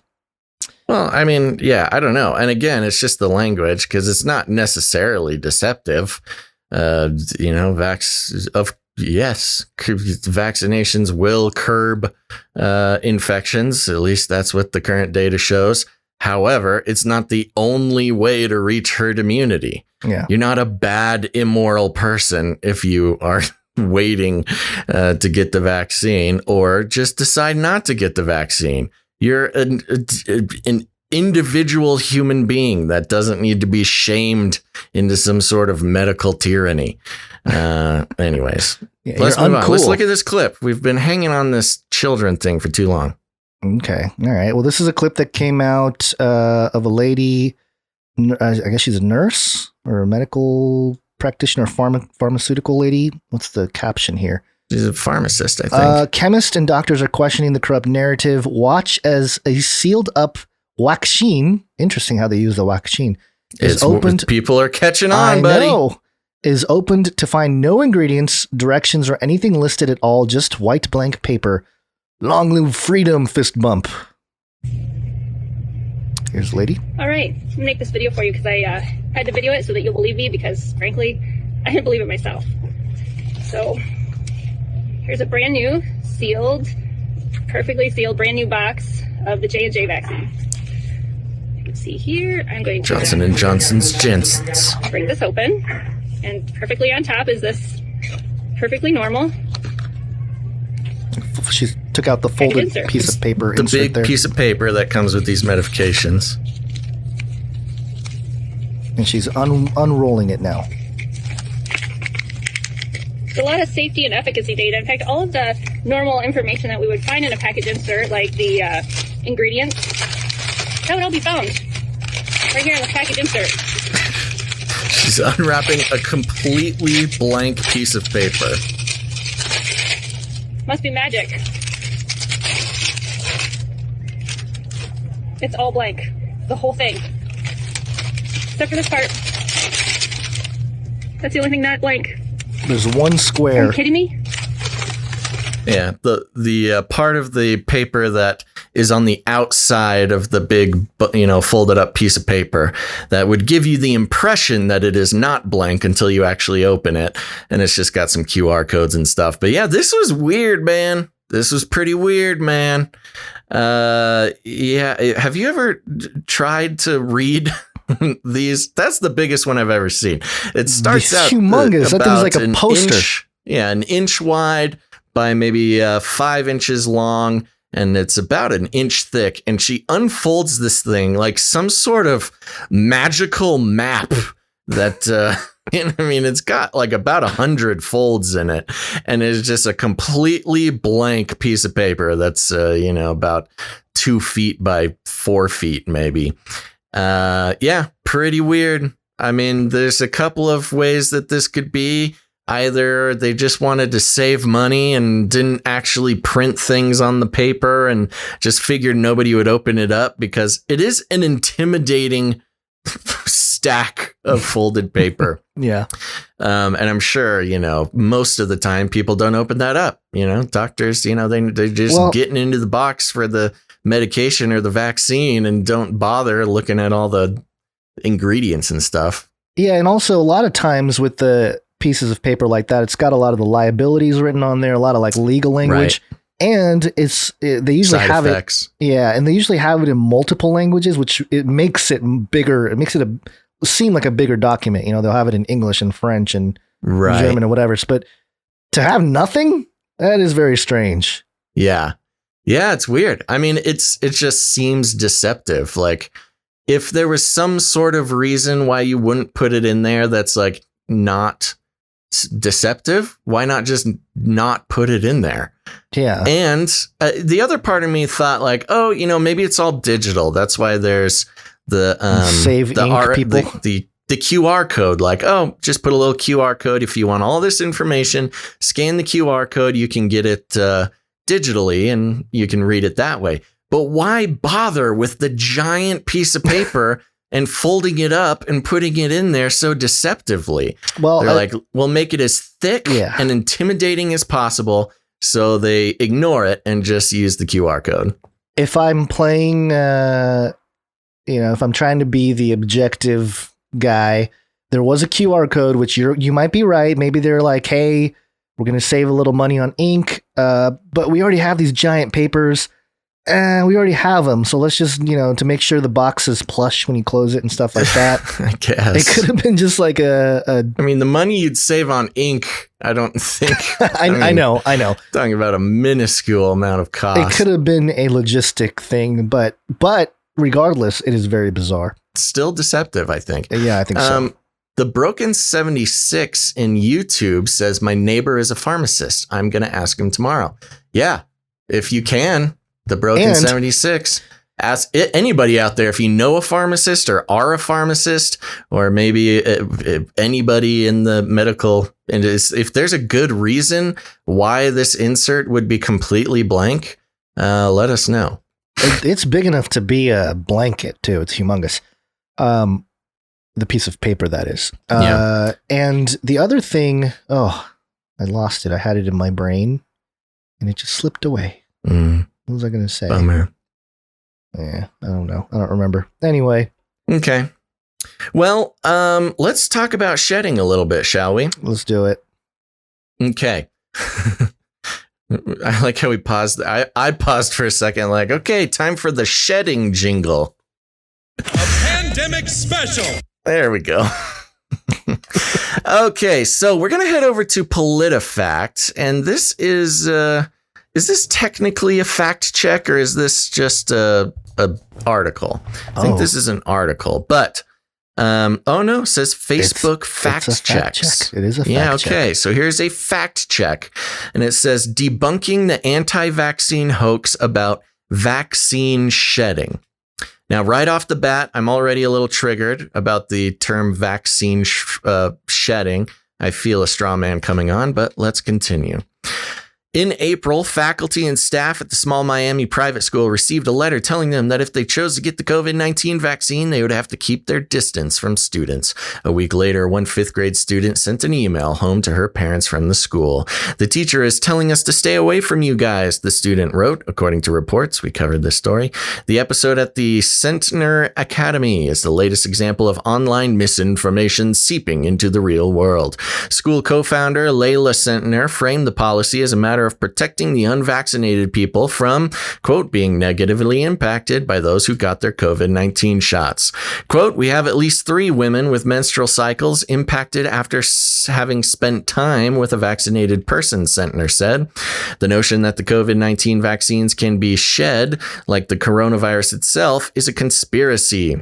Well, I mean, yeah, I don't know. And again, it's just the language, because it's not necessarily deceptive. Vaccinations will curb infections. At least that's what the current data shows. However, it's not the only way to reach herd immunity. Yeah. You're not a bad, immoral person if you are waiting to get the vaccine, or just decide not to get the vaccine. You're an individual human being that doesn't need to be shamed into some sort of medical tyranny. Anyways, let's move on. Let's look at this clip. We've been hanging on this children thing for too long. Okay. All right. Well, this is a clip that came out of a lady. I guess she's a nurse or a medical practitioner, pharmaceutical lady. What's the caption here? She's a pharmacist, I think. Chemists and doctors are questioning the corrupt narrative. Watch as a sealed up vaccine. Interesting how they use the vaccine. Is opened. People are catching on, buddy. Know, is opened to find no ingredients, directions, or anything listed at all. Just white blank paper. Long live freedom, fist bump. Here's the lady. All right, I'm gonna make this video for you because I had to video it so that you'll believe me, because frankly, I didn't believe it myself. So here's a brand new, sealed, perfectly sealed, brand new box of the J&J vaccine. You can see here, I'm going to Johnson & Johnson's Jensens. Break this open, and perfectly on top is this perfectly normal. She took out the folded piece of paper. The big piece of paper that comes with these medications. And she's unrolling it now. There's a lot of safety and efficacy data. In fact, all of the normal information that we would find in a package insert, like the ingredients, that would all be found right here in the package insert. She's unwrapping a completely blank piece of paper. Must be magic. It's all blank. The whole thing. Except for this part. That's the only thing not blank. There's one square. Are you kidding me? Yeah, the part of the paper that is on the outside of the big, folded up piece of paper that would give you the impression that it is not blank until you actually open it. And it's just got some QR codes and stuff. But yeah, this was weird, man. This was pretty weird, man. Yeah. Have you ever tried to read these? That's the biggest one I've ever seen. It starts out humongous. That thing's like a poster. An inch wide by maybe 5 inches long. And it's about an inch thick. And she unfolds this thing like some sort of magical map that, it's got like about 100 folds in it. And it's just a completely blank piece of paper that's, about 2 feet by 4 feet, maybe. Yeah, pretty weird. There's a couple of ways that this could be. Either they just wanted to save money and didn't actually print things on the paper and just figured nobody would open it up, because it is an intimidating stack of folded paper. Yeah. And I'm sure, most of the time people don't open that up. Doctors, they're just getting into the box for the medication or the vaccine and don't bother looking at all the ingredients and stuff. Yeah. And also a lot of times with the pieces of paper like that, it's got a lot of the liabilities written on there, a lot of like legal language, right. And they usually Side have effects. And they usually have it in multiple languages, which it makes it bigger. It makes it seem like a bigger document. They'll have it in English and French and German and whatever. But to have nothing, that is very strange. Yeah. Yeah, it's weird. It just seems deceptive. Like if there was some sort of reason why you wouldn't put it in there that's like not deceptive, why not just not put it in there? Yeah. And the other part of me thought like, maybe it's all digital. That's why there's Save ink people. The QR code, like, oh, just put a little QR code. If you want all this information, scan the QR code. You can get it digitally and you can read it that way. But why bother with the giant piece of paper and folding it up and putting it in there so deceptively? Well, they're like, we'll make it as thick and intimidating as possible. So they ignore it and just use the QR code. If I'm playing, if I'm trying to be the objective guy, there was a QR code, which you might be right. Maybe they're like, hey, we're going to save a little money on ink, but we already have these giant papers. We already have them. So let's just, to make sure the box is plush when you close it and stuff like that. I guess. It could have been just like I mean, the money you'd save on ink, I don't think. I know. Talking about a minuscule amount of cost. It could have been a logistic thing, but regardless, it is very bizarre. Still deceptive, I think. Yeah, I think so. The Broken 76 in YouTube says, my neighbor is a pharmacist. I'm going to ask him tomorrow. Yeah, if you can. The Broken 76. Ask anybody out there if you know a pharmacist or are a pharmacist, or maybe anybody in the medical. And if there's a good reason why this insert would be completely blank, let us know. It's big enough to be a blanket too. It's humongous. The piece of paper, that is. And the other thing, I lost it. I had it in my brain and it just slipped away. What was I going to say? Bummer. Yeah, I don't know. I don't remember. Anyway. Okay. Well, let's talk about shedding a little bit, shall we? Let's do it. Okay. I like how we paused. I paused for a second, like, okay, time for the shedding jingle. A pandemic special. There we go. Okay, so we're going to head over to PolitiFact, and this is this technically a fact check, or is this just a article? I think this is an article, but no, it says Facebook fact checks. It is a fact check. Okay, so here's a fact check, and it says debunking the anti-vaccine hoax about vaccine shedding. Now, right off the bat, I'm already a little triggered about the term vaccine shedding. I feel a straw man coming on, but let's continue. In April, faculty and staff at the small Miami private school received a letter telling them that if they chose to get the COVID-19 vaccine, they would have to keep their distance from students. A week later, one fifth grade student sent an email home to her parents from the school. The teacher is telling us to stay away from you guys, the student wrote, according to reports. We covered this story. The episode at the Centner Academy is the latest example of online misinformation seeping into the real world. School co-founder Layla Centner framed the policy as a matter of protecting the unvaccinated people from, quote, being negatively impacted by those who got their COVID-19 shots. Quote, we have at least 3 women with menstrual cycles impacted after having spent time with a vaccinated person, Centner said. The notion that the COVID-19 vaccines can be shed, like the coronavirus itself, is a conspiracy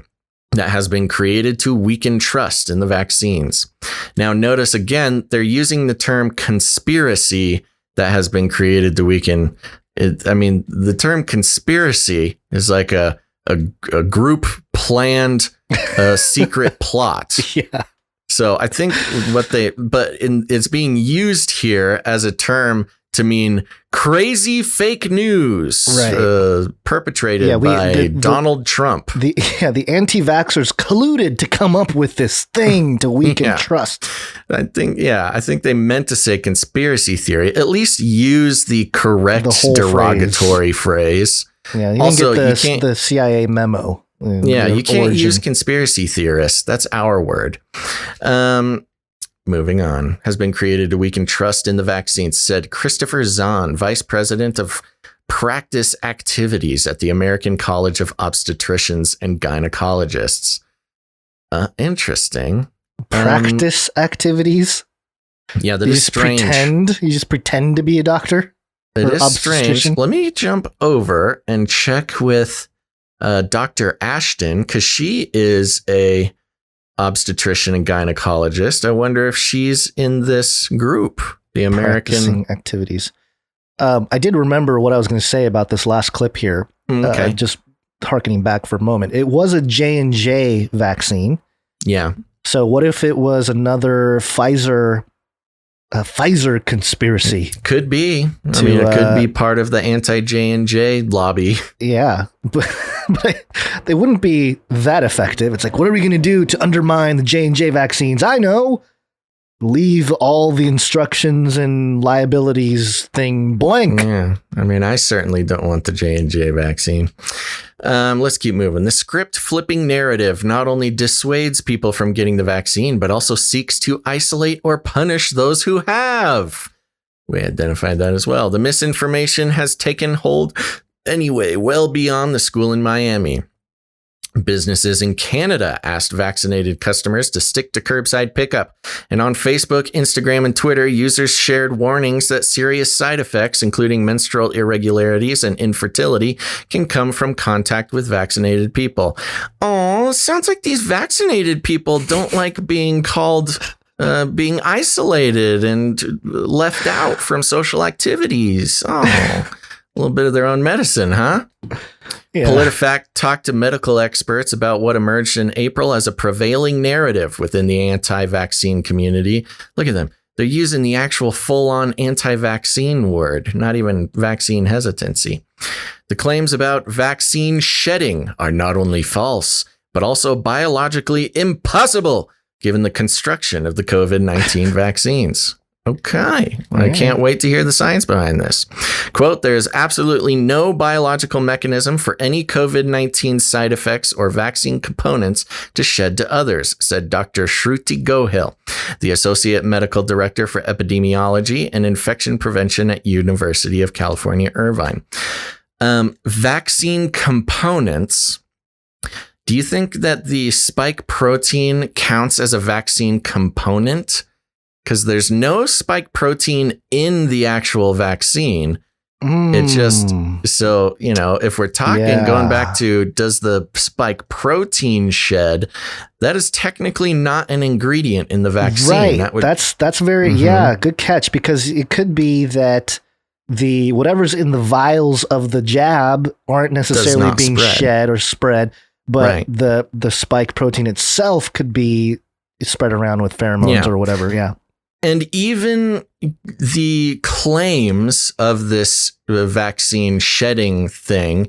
that has been created to weaken trust in the vaccines. Now, notice again, they're using the term conspiracy that has been created to weaken it. I mean, the term conspiracy is like a group planned secret plot. Yeah. So I think it's being used here as a term to mean crazy fake news, right. Perpetrated by Donald Trump. The anti-vaxxers colluded to come up with this thing to weaken trust. I think they meant to say conspiracy theory. At least use the correct derogatory phrase. Yeah, you also, can get the CIA memo. You can't use conspiracy theorists. That's our word. Moving on, has been created to weaken trust in the vaccines, said Christopher Zahn, vice president of practice activities at the American College of Obstetricians and Gynecologists. Interesting. Practice activities? Yeah, that is strange. You just pretend to be a doctor? It is strange. Let me jump over and check with Dr. Ashton, because she is a obstetrician and gynecologist. I wonder if she's in this group, the American Practicing activities. I did remember what I was going to say about this last clip here. Okay. harkening back for a moment. It was a J&J vaccine. Yeah. So what if it was another Pfizer conspiracy? Could be. It could be part of the anti-J&J lobby. Yeah, but they wouldn't be that effective. It's like, what are we going to do to undermine the J&J vaccines? I know. Leave all the instructions and liabilities thing blank. Yeah, I certainly don't want the J&J vaccine. Let's keep moving. The script flipping narrative not only dissuades people from getting the vaccine, but also seeks to isolate or punish those who have. We identified that as well. The misinformation has taken hold anyway, well beyond the school in Miami. Businesses in Canada asked vaccinated customers to stick to curbside pickup. And on Facebook, Instagram, and Twitter, users shared warnings that serious side effects, including menstrual irregularities and infertility, can come from contact with vaccinated people. Oh, sounds like these vaccinated people don't like being called being isolated and left out from social activities. Oh, a little bit of their own medicine, huh? Yeah. PolitiFact talked to medical experts about what emerged in April as a prevailing narrative within the anti-vaccine community. Look at them. They're using the actual full-on anti-vaccine word, not even vaccine hesitancy. The claims about vaccine shedding are not only false, but also biologically impossible, given the construction of the COVID-19 vaccines. Okay. I can't wait to hear the science behind this. Quote, there is absolutely no biological mechanism for any COVID-19 side effects or vaccine components to shed to others, said Dr. Shruti Gohil, the Associate Medical Director for Epidemiology and Infection Prevention at University of California, Irvine. Vaccine components. Do you think that the spike protein counts as a vaccine component? Because there's no spike protein in the actual vaccine. It just, so, if we're talking, going back to, does the spike protein shed, that is technically not an ingredient in the vaccine. Right. That's very, good catch, because it could be that the whatever's in the vials of the jab aren't necessarily being shed or spread, but the spike protein itself could be spread around with pheromones or whatever. Yeah. And even the claims of this vaccine shedding thing,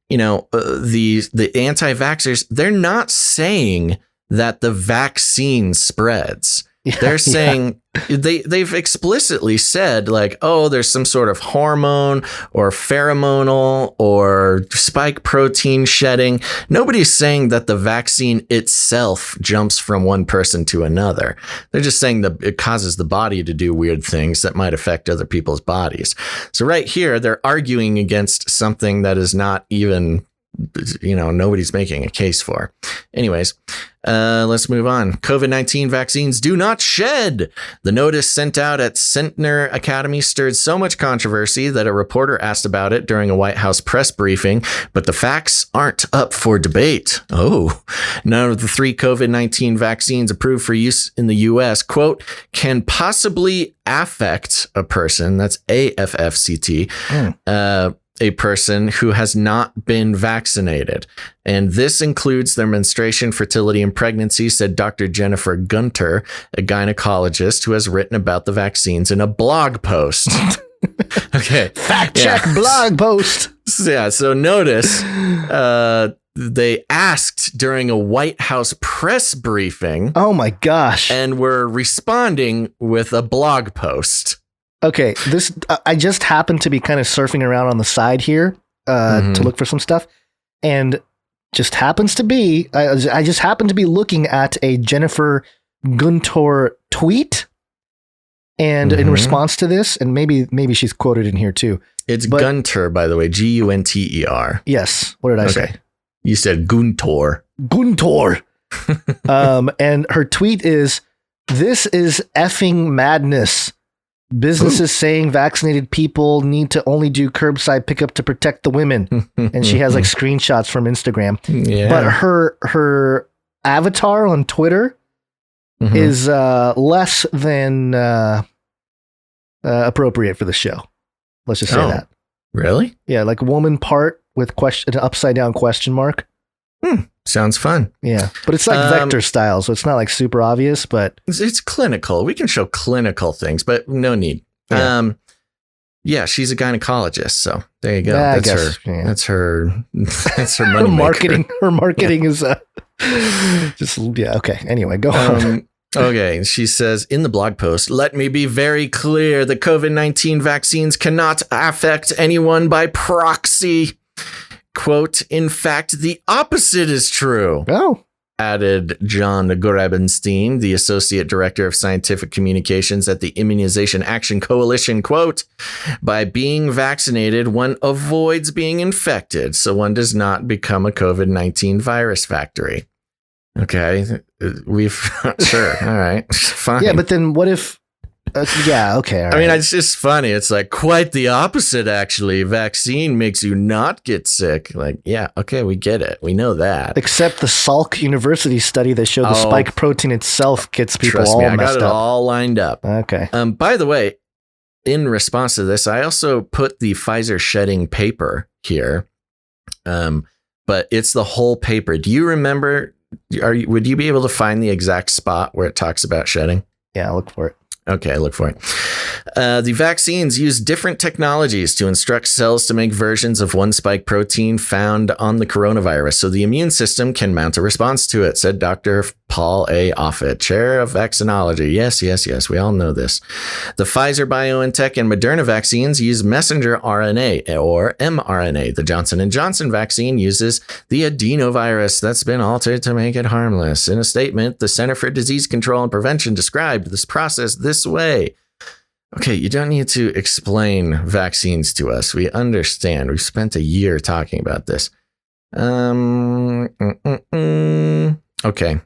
the anti-vaxxers, they're not saying that the vaccine spreads. They're saying they've explicitly said, like, oh, there's some sort of hormone or pheromonal or spike protein shedding. Nobody's saying that the vaccine itself jumps from one person to another. They're just saying that it causes the body to do weird things that might affect other people's bodies. So right here, they're arguing against something that is not even, nobody's making a case for. Anyways, let's move on. COVID-19 vaccines do not shed. The notice sent out at Centner Academy stirred so much controversy that a reporter asked about it during a White House press briefing, but the facts aren't up for debate. Oh, none of the 3 COVID-19 vaccines approved for use in the U.S., quote, can possibly affect a person, that's AFFCT, a person who has not been vaccinated. And this includes their menstruation, fertility, and pregnancy, said Dr. Jenaffer Gunter, a gynecologist who has written about the vaccines in a blog post. Okay. Fact check blog post. Yeah. So notice they asked during a White House press briefing. Oh my gosh. And were responding with a blog post. Okay, I just happened to be kind of surfing around on the side here to look for some stuff, and just happens to be I just happened to be looking at a Jenaffer Gunter tweet, and in response to this, and maybe she's quoted in here too. It's Gunter, by the way, Gunter. Yes. What did I say? You said Gunter. Gunter. And her tweet is, "This is effing madness. Businesses saying vaccinated people need to only do curbside pickup to protect the women." And she has like screenshots from Instagram. Yeah. But her avatar on Twitter is less than appropriate for the show. Let's just say that. Really? Yeah, like woman part with an upside down question mark. Sounds fun. Yeah, but it's like vector style, so it's not like super obvious, but it's clinical. We can show clinical things, but no need. Yeah, she's a gynecologist, so there you go. Yeah, That's her money marketing. Her marketing is just okay. Anyway, go on. Okay, she says in the blog post, let me be very clear: the COVID-19 vaccines cannot affect anyone by proxy. Quote, in fact, the opposite is true. Oh. Added John Grabenstein, the Associate Director of Scientific Communications at the Immunization Action Coalition. Quote, by being vaccinated, one avoids being infected, so one does not become a COVID-19 virus factory. Okay, sure. All right, fine. Yeah, but then what if, yeah, okay. All right. I mean, it's just funny. It's like quite the opposite, actually. Vaccine makes you not get sick. Like, yeah, okay, we get it. We know that. Except the Salk University study that showed the spike protein itself gets people all messed up. I got it all lined up. Okay. By the way, in response to this, I also put the Pfizer shedding paper here, but it's the whole paper. Do you remember? Would you be able to find the exact spot where it talks about shedding? Yeah, I'll look for it. Okay, look for it. The vaccines use different technologies to instruct cells to make versions of one spike protein found on the coronavirus, so the immune system can mount a response to it, said Dr. Paul A. Offit, chair of vaccinology. Yes, we all know this. The Pfizer, BioNTech, and Moderna vaccines use messenger RNA or mRNA. The Johnson & Johnson vaccine uses the adenovirus that's been altered to make it harmless. In a statement, the Center for Disease Control and Prevention described this process this way. Okay, you don't need to explain vaccines to us. We understand. We've spent a year talking about this. Okay.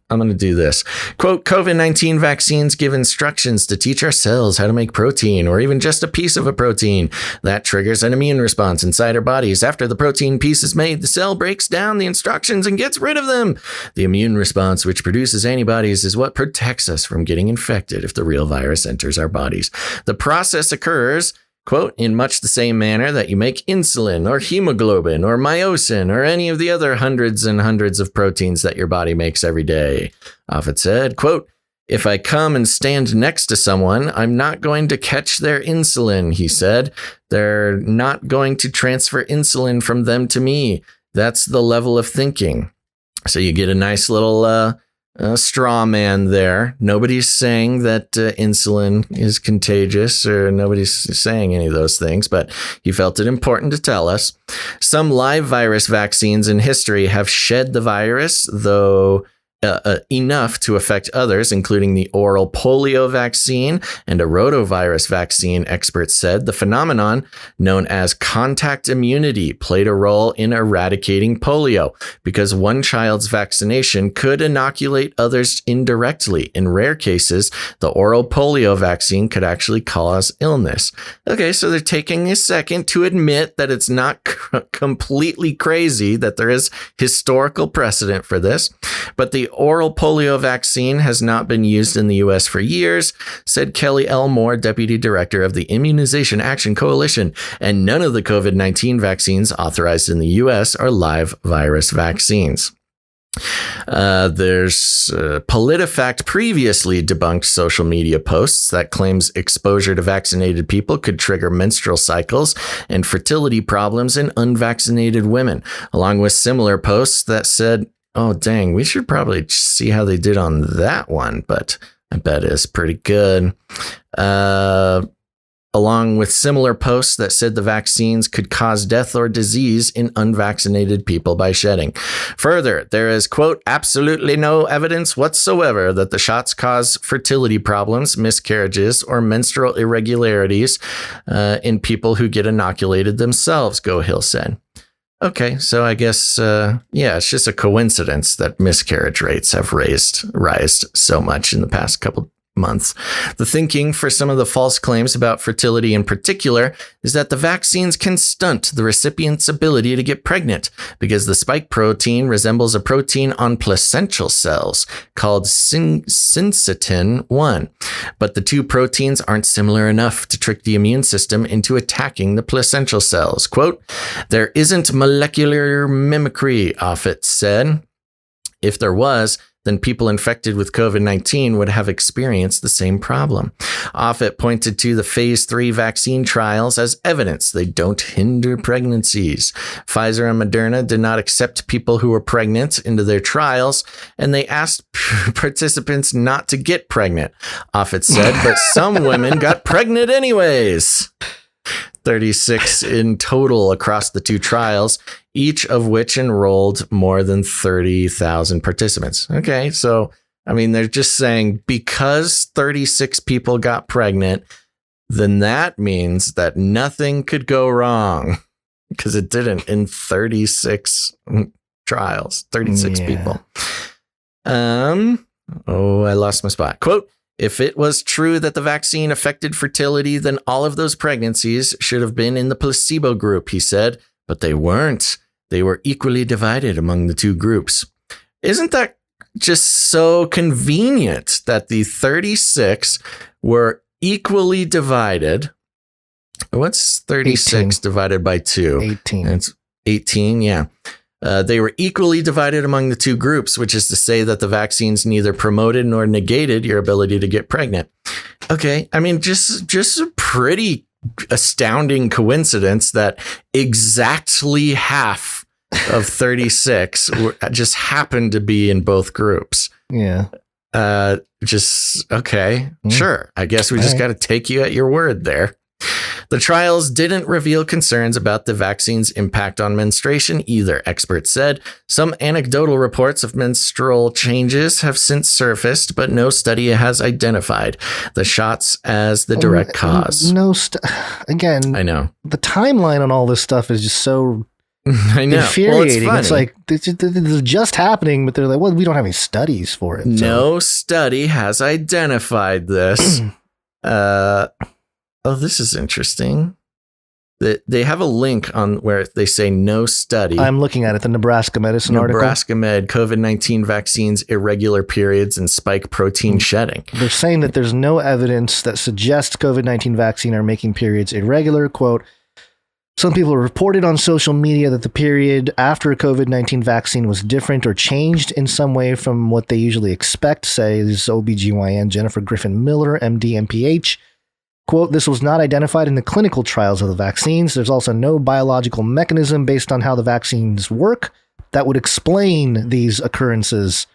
I'm going to do this. Quote, COVID-19 vaccines give instructions to teach our cells how to make protein or even just a piece of a protein. That triggers an immune response inside our bodies. After the protein piece is made, the cell breaks down the instructions and gets rid of them. The immune response, which produces antibodies, is what protects us from getting infected if the real virus enters our bodies. The process occurs, quote, in much the same manner that you make insulin or hemoglobin or myosin or any of the other hundreds and hundreds of proteins that your body makes every day. Offit said, quote, if I come and stand next to someone, I'm not going to catch their insulin, he said. They're not going to transfer insulin from them to me. That's the level of thinking. So you get a nice little straw man there. Nobody's saying that insulin is contagious, or nobody's saying any of those things, but he felt it important to tell us. Some live virus vaccines in history have shed the virus, though enough to affect others, including the oral polio vaccine and a rotavirus vaccine, experts said. The phenomenon known as contact immunity played a role in eradicating polio because one child's vaccination could inoculate others indirectly. In rare cases, the oral polio vaccine could actually cause illness. Okay, so they're taking a second to admit that it's not completely crazy, that there is historical precedent for this, but the oral polio vaccine has not been used in the U.S. for years, said Kelly L. Moore, deputy director of the Immunization Action Coalition, and none of the COVID-19 vaccines authorized in the U.S. are live virus vaccines. There's PolitiFact previously debunked social media posts that claims exposure to vaccinated people could trigger menstrual cycles and fertility problems in unvaccinated women, along with similar posts that said, oh, dang, we should probably see how they did on that one, but I bet it's pretty good. Along with similar posts that said the vaccines could cause death or disease in unvaccinated people by shedding. Further, there is, quote, absolutely no evidence whatsoever that the shots cause fertility problems, miscarriages, or menstrual irregularities in people who get inoculated themselves, Gohill said. Okay, so I guess, it's just a coincidence that miscarriage rates have raised so much in the past couple months. The thinking for some of the false claims about fertility in particular is that the vaccines can stunt the recipient's ability to get pregnant because the spike protein resembles a protein on placental cells called syncytin 1. But the two proteins aren't similar enough to trick the immune system into attacking the placental cells. Quote, there isn't molecular mimicry, Offit said. If there was, then people infected with COVID-19 would have experienced the same problem. Offit pointed to the phase 3 vaccine trials as evidence they don't hinder pregnancies. Pfizer and Moderna did not accept people who were pregnant into their trials, and they asked participants not to get pregnant. Offit said, but some women got pregnant anyways. 36 in total across the two trials, each of which enrolled more than 30,000 participants. Okay, so, I mean, they're just saying because 36 people got pregnant, then that means that nothing could go wrong because it didn't in 36 trials, 36 people. I lost my spot. Quote, if it was true that the vaccine affected fertility, then all of those pregnancies should have been in the placebo group, he said, but they weren't. They were equally divided among the two groups. Isn't that just so convenient that the 36 were equally divided? What's 36 divided by 2? 18. It's 18, yeah. They were equally divided among the two groups, which is to say that the vaccines neither promoted nor negated your ability to get pregnant. Okay, I mean, just a pretty astounding coincidence that exactly half of 36 just happened to be in both groups. Yeah. Okay, sure. I guess we just got to take you at your word there. The trials didn't reveal concerns about the vaccine's impact on menstruation either, experts said. Some anecdotal reports of menstrual changes have since surfaced, but no study has identified the shots as the direct cause. Again, I know. The timeline on all this stuff is just so I know. infuriating. Well, it's like, this is just happening, but they're like, well, we don't have any studies for it. No study has identified this. Oh, this is interesting. They have a link on where they say no study. I'm looking at it, the Nebraska Medicine article. Nebraska Med, COVID-19 vaccines, irregular periods, and spike protein shedding. They're saying that there's no evidence that suggests COVID-19 vaccine are making periods irregular. Quote, some people reported on social media that the period after a COVID-19 vaccine was different or changed in some way from what they usually expect, says OBGYN Jenaffer Griffin Miller, MD, MPH. Quote, this was not identified in the clinical trials of the vaccines. There's also no biological mechanism based on how the vaccines work that would explain these occurrences.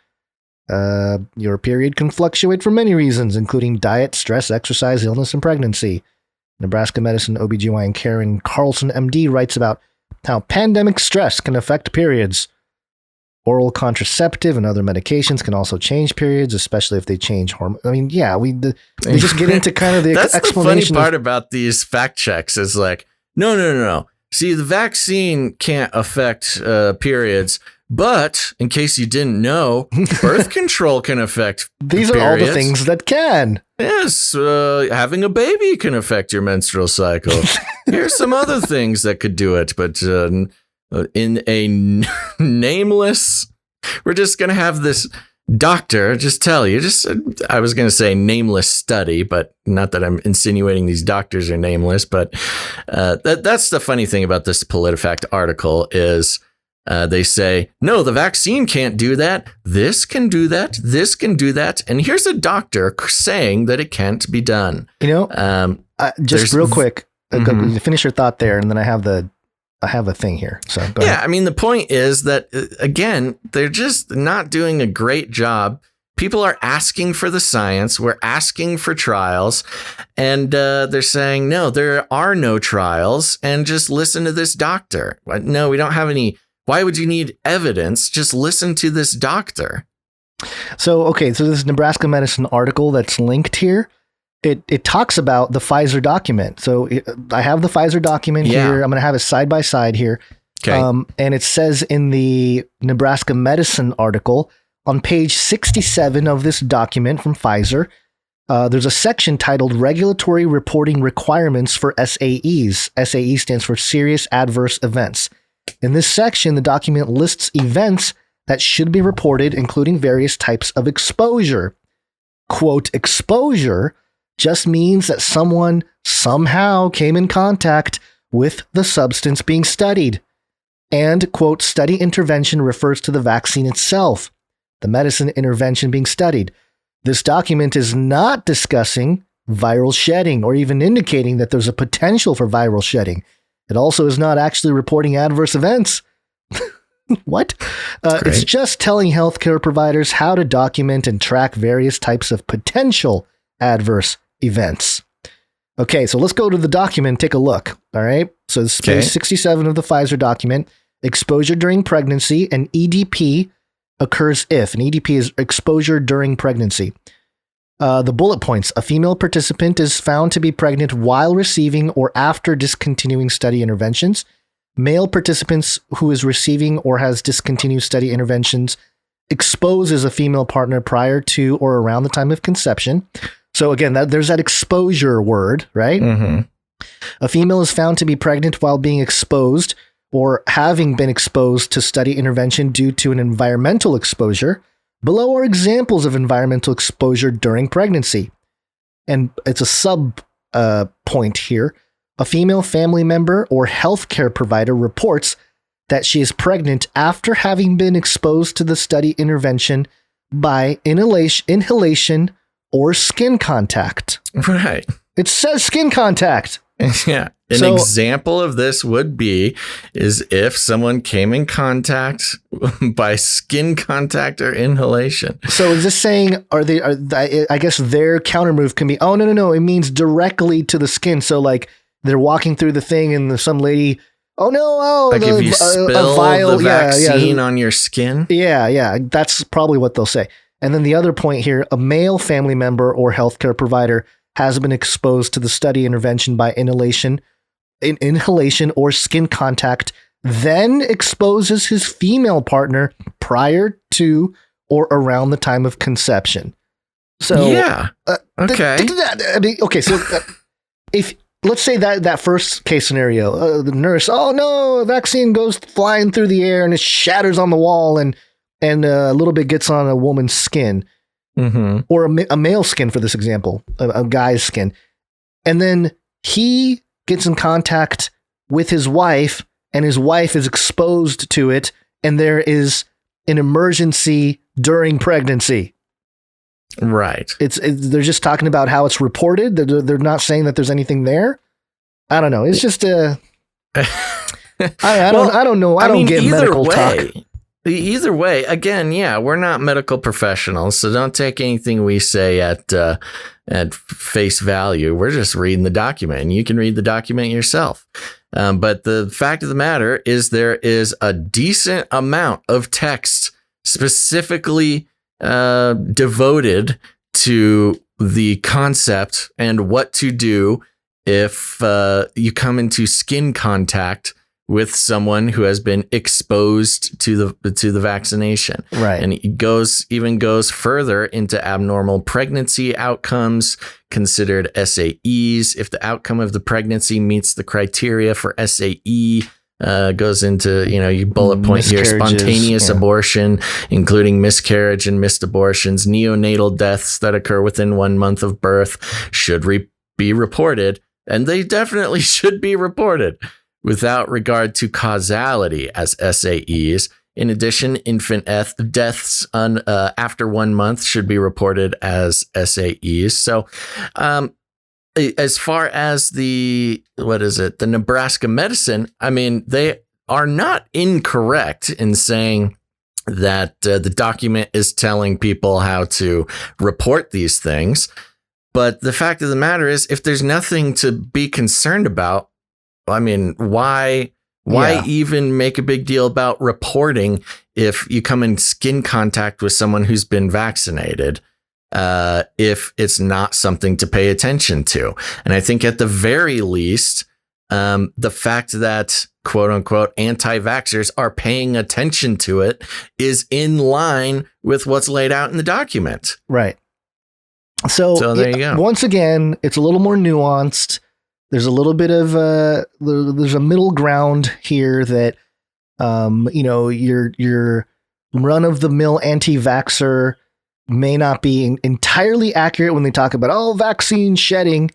Your period can fluctuate for many reasons, including diet, stress, exercise, illness, and pregnancy. Nebraska Medicine OBGYN Karen Carlson, MD, writes about how pandemic stress can affect periods. Oral contraceptive and other medications can also change periods, especially if they change hormones. I mean, yeah, they just get into kind of the That's explanation. The funny part about these fact checks is like, no. See, the vaccine can't affect periods, but in case you didn't know, birth control can affect These periods. are all the things that can. Yes, having a baby can affect your menstrual cycle. Here's some other things that could do it, but in a nameless, we're just going to have this doctor just tell you, I was going to say nameless study, but not that I'm insinuating these doctors are nameless, but that's the funny thing about this PolitiFact article is they say, no, the vaccine can't do that. This can do that. This can do that. And here's a doctor saying that it can't be done. You know, just real quick, finish your thought there, and then I have a thing here. So go ahead. I mean, the point is that, again, they're just not doing a great job. People are asking for the science. We're asking for trials. And they're saying, no, there are no trials. And just listen to this doctor. No, we don't have any. Why would you need evidence? Just listen to this doctor. So this Nebraska Medicine article that's linked here. It talks about the Pfizer document. So I have the Pfizer document here. I'm going to have it side by side here. Okay. And it says in the Nebraska Medicine article on page 67 of this document from Pfizer, there's a section titled Regulatory Reporting Requirements for SAEs. SAE stands for Serious Adverse Events. In this section, the document lists events that should be reported, including various types of exposure. Quote, exposure just means that someone somehow came in contact with the substance being studied. And, quote, study intervention refers to the vaccine itself, the medicine intervention being studied. This document is not discussing viral shedding or even indicating that there's a potential for viral shedding. It also is not actually reporting adverse events. What? It's just telling healthcare providers how to document and track various types of potential adverse events. Okay, so let's go to the document and take a look. All right. So this is page 67 of the Pfizer document. Exposure during pregnancy, and EDP occurs if. An EDP is exposure during pregnancy. The bullet points. A female participant is found to be pregnant while receiving or after discontinuing study interventions. Male participants who is receiving or has discontinued study interventions exposes a female partner prior to or around the time of conception. So again, there's that exposure word, right? Mm-hmm. A female is found to be pregnant while being exposed or having been exposed to study intervention due to an environmental exposure. Below are examples of environmental exposure during pregnancy. And it's a sub point here. A female family member or healthcare provider reports that she is pregnant after having been exposed to the study intervention by inhalation or skin contact. Right. It says skin contact. Yeah. An example of this would be is if someone came in contact by skin contact or inhalation. So is this saying, I guess their counter move can be, oh, no. It means directly to the skin. So like they're walking through the thing and some lady, oh no, like if you spill the vaccine on your skin. Yeah. That's probably what they'll say. And then the other point here, a male family member or healthcare provider has been exposed to the study intervention by inhalation or skin contact, then exposes his female partner prior to or around the time of conception. So yeah, okay. So if let's say that first case scenario, the nurse, oh no, vaccine goes flying through the air and it shatters on the wall and a little bit gets on a woman's skin. Mm-hmm. Or a male skin for this example, a guy's skin. And then he gets in contact with his wife and his wife is exposed to it. And there is an emergency during pregnancy. Right. They're just talking about how it's reported. They're not saying that there's anything there. I don't know. It's just I don't know. I don't get medical talk. Either way, again, yeah, we're not medical professionals, so don't take anything we say at face value. We're just reading the document, and you can read the document yourself. But the fact of the matter is there is a decent amount of text specifically devoted to the concept and what to do if you come into skin contact with someone who has been exposed to the vaccination. Right. And it goes further into abnormal pregnancy outcomes, considered SAEs. If the outcome of the pregnancy meets the criteria for SAE, goes into, you bullet point here, spontaneous abortion, including miscarriage and missed abortions, neonatal deaths that occur within 1 month of birth should be reported. And they definitely should be reported. Without regard to causality as SAEs. In addition, infant deaths after 1 month should be reported as SAEs. So as far as the Nebraska medicine, I mean, they are not incorrect in saying that the document is telling people how to report these things. But the fact of the matter is, if there's nothing to be concerned about, I mean, why even make a big deal about reporting if you come in skin contact with someone who's been vaccinated, if it's not something to pay attention to? And I think at the very least, the fact that quote unquote anti-vaxxers are paying attention to it is in line with what's laid out in the document. Right. So there you go. Once again, it's a little more nuanced. There's a little bit of there's a middle ground here that your run of the mill anti-vaxxer may not be entirely accurate when they talk about vaccine shedding,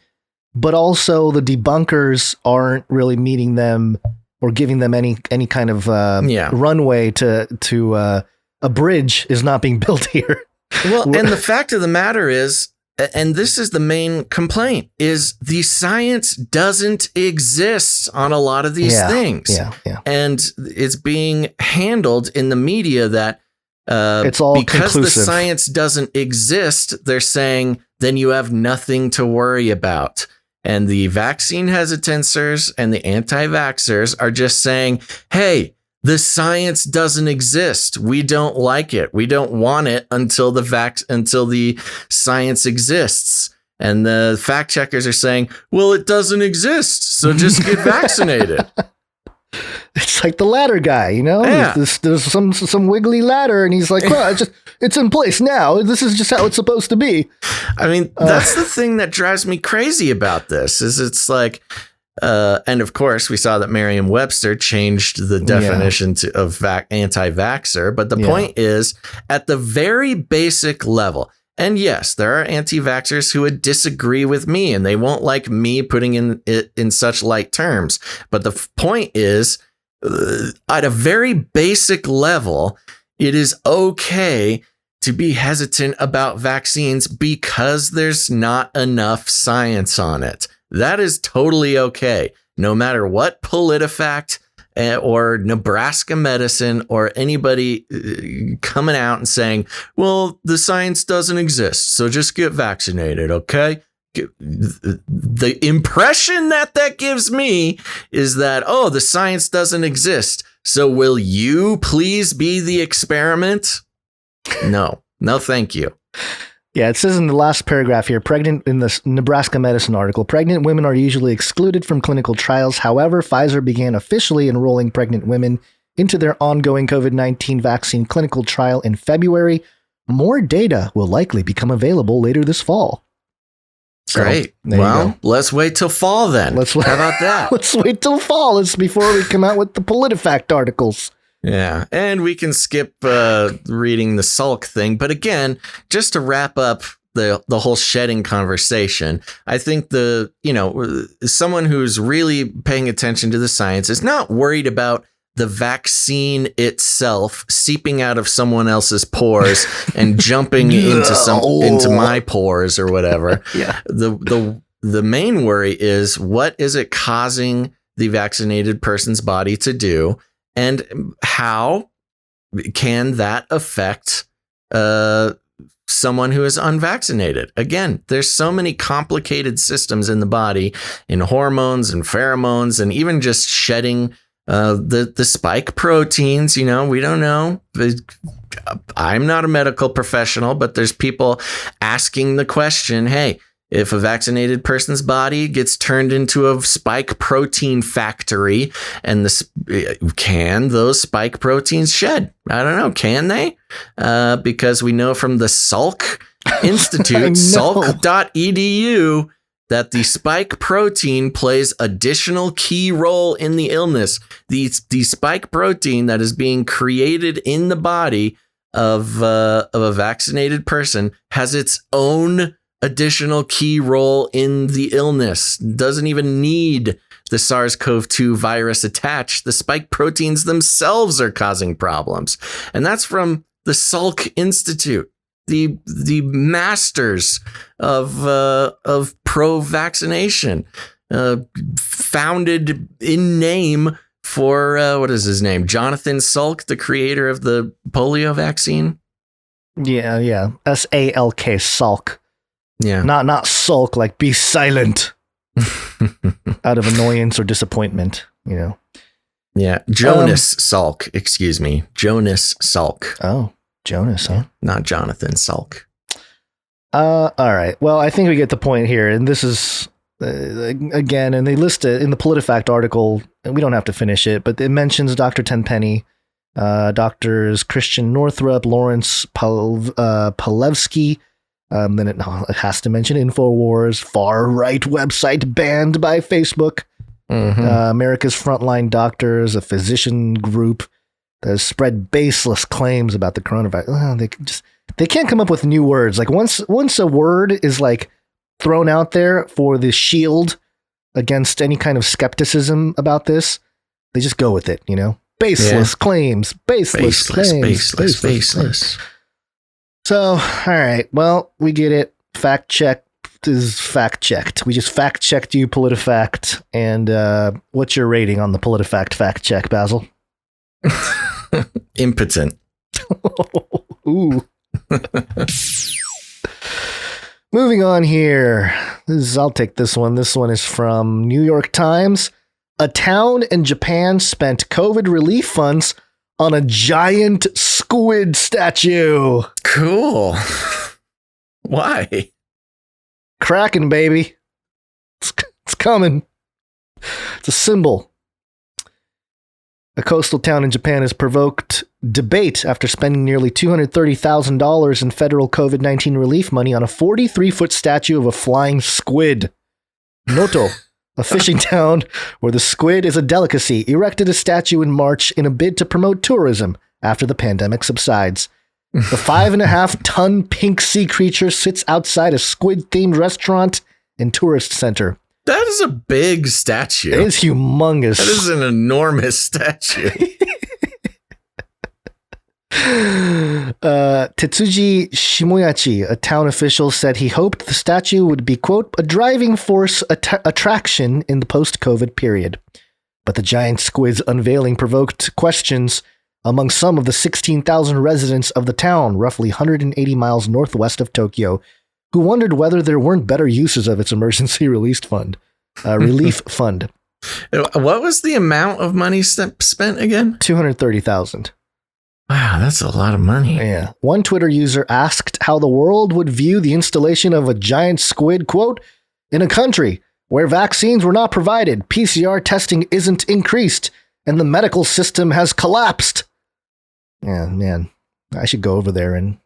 but also the debunkers aren't really meeting them or giving them any kind of runway to a bridge is not being built here. Well, and the fact of the matter is, and this is the main complaint, is the science doesn't exist on a lot of these things. Yeah. And it's being handled in the media that it's all because conclusive. the science doesn't exist, they're saying, then you have nothing to worry about. And the vaccine hesitancers and the anti-vaxxers are just saying, hey, the science doesn't exist. We don't like it. We don't want it until the science exists. And the fact checkers are saying, well, it doesn't exist. So just get vaccinated. It's like the ladder guy, Yeah. There's some wiggly ladder, and he's like, well, it's in place now. This is just how it's supposed to be. I mean, that's the thing that drives me crazy about this is it's like, and of course we saw that Merriam-Webster changed the definition of anti-vaxxer. But the point is, at the very basic level, and yes, there are anti-vaxxers who would disagree with me and they won't like me putting it in such light terms. But the point is, at a very basic level, it is okay to be hesitant about vaccines because there's not enough science on it. That is totally okay. No matter what PolitiFact or Nebraska Medicine or anybody coming out and saying, well, the science doesn't exist, so just get vaccinated, okay? The impression that gives me is that, the science doesn't exist, so will you please be the experiment? No, thank you. Yeah, it says in the last paragraph here, in the Nebraska Medicine article, pregnant women are usually excluded from clinical trials. However, Pfizer began officially enrolling pregnant women into their ongoing COVID-19 vaccine clinical trial in February. More data will likely become available later this fall. Great. Well, let's wait till fall then. How about that? Let's wait till fall. It's before we come out with the PolitiFact articles. Yeah, and we can skip reading the Salk thing. But again, just to wrap up the whole shedding conversation, I think someone who's really paying attention to the science is not worried about the vaccine itself seeping out of someone else's pores and jumping into my pores or whatever. Yeah. The main worry is, what is it causing the vaccinated person's body to do? And how can that affect someone who is unvaccinated? Again, there's so many complicated systems in the body, in hormones and pheromones, and even just shedding the spike proteins. We don't know. I'm not a medical professional, but there's people asking the question, hey, if a vaccinated person's body gets turned into a spike protein factory, and can those spike proteins shed? I don't know. Can they? Because we know from the Salk Institute, salk.edu, that the spike protein plays additional key role in the illness. The spike protein that is being created in the body of a vaccinated person has its own additional key role in the illness. Doesn't even need the SARS-CoV-2 virus attached. The spike proteins themselves are causing problems. And that's from the Salk Institute, the masters of pro-vaccination, founded in name for, what is his name? Jonathan Salk, the creator of the polio vaccine. Yeah. SALK, Salk. Yeah. Not sulk, like be silent out of annoyance or disappointment, Yeah. Jonas Salk, excuse me. Jonas Salk. Oh, Jonas, huh? Not Jonathan Salk. All right. Well, I think we get the point here. And this is, again, and they list it in the PolitiFact article, and we don't have to finish it, but it mentions Dr. Tenpenny, Doctors Christian Northrup, Lawrence Palevsky, Then it has to mention InfoWars, far-right website banned by Facebook. America's Frontline Doctors, a physician group that has spread baseless claims about the coronavirus. They can't come up with new words. Like once a word is like thrown out there for the shield against any kind of skepticism about this, they just go with it, you know? Baseless claims. Baseless claims. So, all right. Well, we get it. Fact check is fact checked. We just fact checked you, PolitiFact. And what's your rating on the PolitiFact fact check, Basil? Impotent. Ooh. Moving on here. I'll take this one. This one is from New York Times. A town in Japan spent COVID relief funds on a giant squid statue. Cool. Why? Kraken, baby. It's coming. It's a symbol. A coastal town in Japan has provoked debate after spending nearly $230,000 in federal COVID-19 relief money on a 43-foot statue of a flying squid. Noto, a fishing town where the squid is a delicacy, erected a statue in March in a bid to promote tourism after the pandemic subsides. The 5.5-ton pink sea creature sits outside a squid-themed restaurant and tourist center. That is a big statue. It is humongous. That is an enormous statue. Tetsuji Shimoyachi, a town official, said he hoped the statue would be, quote, a driving force attraction in the post-COVID period. But the giant squid's unveiling provoked questions among some of the 16,000 residents of the town, roughly 180 miles northwest of Tokyo, who wondered whether there weren't better uses of its emergency relief fund. What was the amount of money spent again? $230,000. Wow, that's a lot of money. Yeah. One Twitter user asked how the world would view the installation of a giant squid, quote, in a country where vaccines were not provided, PCR testing isn't increased, and the medical system has collapsed. Yeah, man, I should go over there and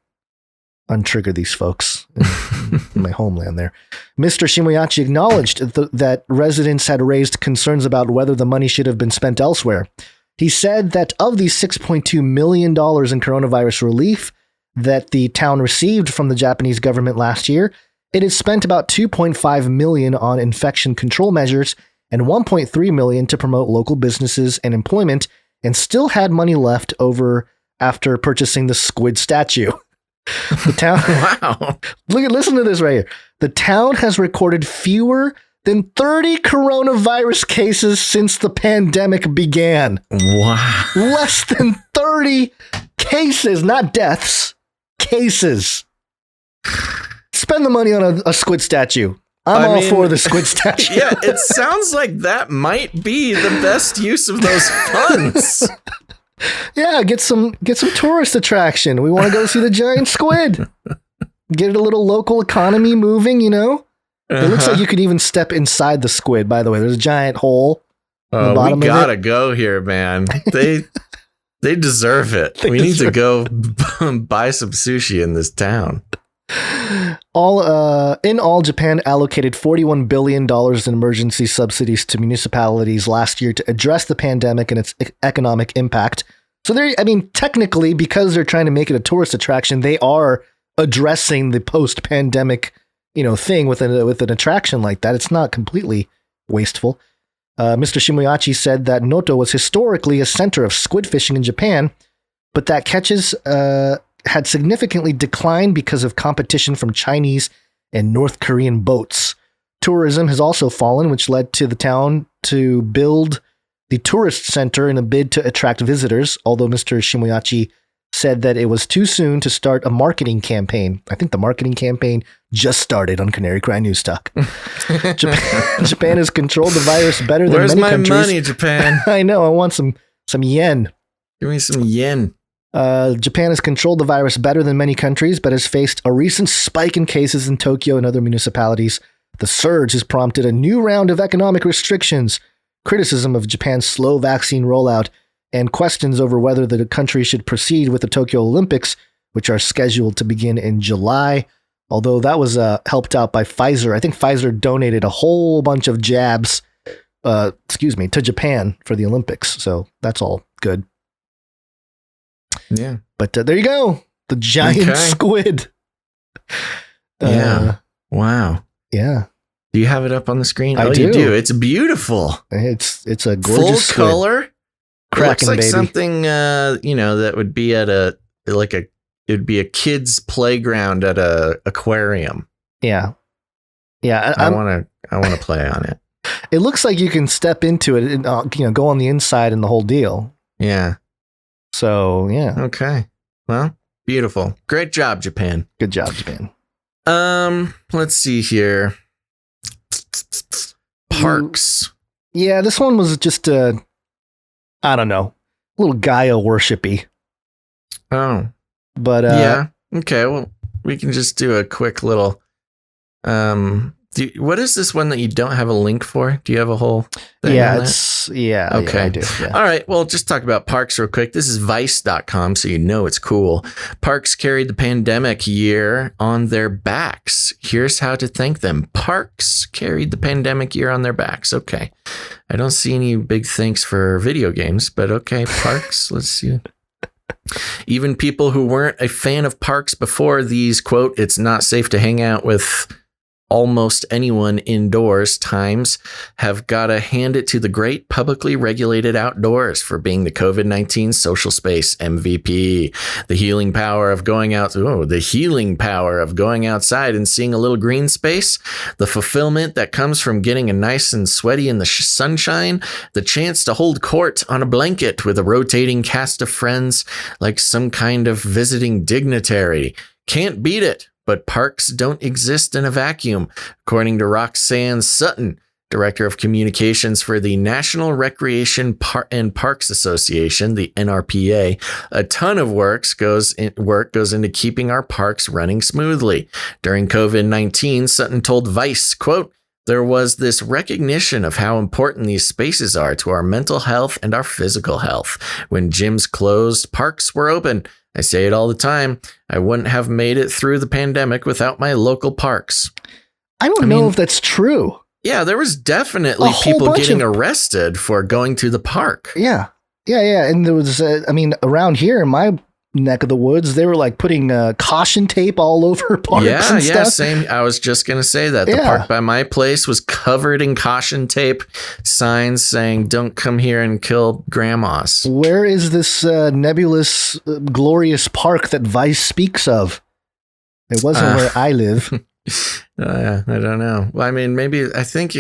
untrigger these folks in my homeland there. Mr. Shimoyachi acknowledged that residents had raised concerns about whether the money should have been spent elsewhere. He said that of the $6.2 million in coronavirus relief that the town received from the Japanese government last year, it had spent about $2.5 million on infection control measures and $1.3 million to promote local businesses and employment, and still had money left over after purchasing the squid statue. The town. Wow. Listen to this right here. The town has recorded fewer than 30 coronavirus cases since the pandemic began. Wow. Less than 30 cases, not deaths, cases. Spend the money on a squid statue. I'm all for the squid statue. Yeah, it sounds like that might be the best use of those funds. Yeah, get some tourist attraction. We want to go see the giant squid. Get a little local economy moving, you know? It looks like you could even step inside the squid, by the way. There's a giant hole in the bottom of it. We gotta go here, man. They deserve it. We need to go buy some sushi in this town. In all, Japan allocated $41 billion in emergency subsidies to municipalities last year to address the pandemic and its economic impact. So technically, because they're trying to make it a tourist attraction, they are addressing the post-pandemic, thing with an attraction like that. It's not completely wasteful. Mr. Shimoyachi said that Noto was historically a center of squid fishing in Japan, but that catches had significantly declined because of competition from Chinese and North Korean boats. Tourism has also fallen, which led to the town to build the tourist center in a bid to attract visitors, although Mr. Shimoyachi said that it was too soon to start a marketing campaign. I think the marketing campaign just started on Canary Cry News Talk. Japan has controlled the virus better than many countries. Where's my money, Japan? I know, I want some yen. Give me some yen. Japan has controlled the virus better than many countries, but has faced a recent spike in cases in Tokyo and other municipalities. The surge has prompted a new round of economic restrictions, criticism of Japan's slow vaccine rollout, and questions over whether the country should proceed with the Tokyo Olympics, which are scheduled to begin in July. Although that was helped out by Pfizer. I think Pfizer donated a whole bunch of jabs, to Japan for the Olympics. So that's all good. Yeah. But there you go. The giant squid. Yeah. Wow. Yeah. Do you have it up on the screen? I do. You do. It's beautiful. It's a gorgeous full color. Cracking, it looks like baby. something that would be at it'd be a kid's playground at a aquarium. Yeah. Yeah. I want to play on it. It looks like you can step into it and go on the inside and the whole deal. Yeah. So, yeah. Okay. Well, beautiful. Great job, Japan. Good job, Japan. Let's see here. Parks. Yeah, this one was just I don't know, a little Gaia worshipy. Oh. But yeah. Okay, well, we can just do a quick little what is this one that you don't have a link for? Do you have a whole thing? Yeah, on it's yeah. Okay. Yeah, I do. Yeah. All right. Well, just talk about parks real quick. This is vice.com, so you know it's cool. Parks carried the pandemic year on their backs. Here's how to thank them. Parks carried the pandemic year on their backs. Okay. I don't see any big thanks for video games, but okay, parks. Let's see. Even people who weren't a fan of parks before these, quote, it's not safe to hang out with almost anyone indoors times, have got to hand it to the great publicly regulated outdoors for being the COVID-19 social space MVP. The healing power of going outside and seeing a little green space, the fulfillment that comes from getting a nice and sweaty in the sunshine, the chance to hold court on a blanket with a rotating cast of friends like some kind of visiting dignitary. Can't beat it. But parks don't exist in a vacuum, according to Roxanne Sutton, Director of Communications for the National Recreation and Parks Association, the NRPA. A ton of work goes into keeping our parks running smoothly. During COVID-19, Sutton told Vice, quote, there was this recognition of how important these spaces are to our mental health and our physical health. When gyms closed, parks were open. I say it all the time. I wouldn't have made it through the pandemic without my local parks. I don't know if that's true. Yeah, there was definitely people getting arrested for going to the park. Yeah. And there was, around here in my neck of the woods, they were like putting caution tape all over parks and stuff. Yeah, same. I was just going to say that. The park by my place was covered in caution tape, signs saying, don't come here and kill grandmas. Where is this nebulous, glorious park that Vice speaks of? It wasn't where I live. I don't know. Well, I think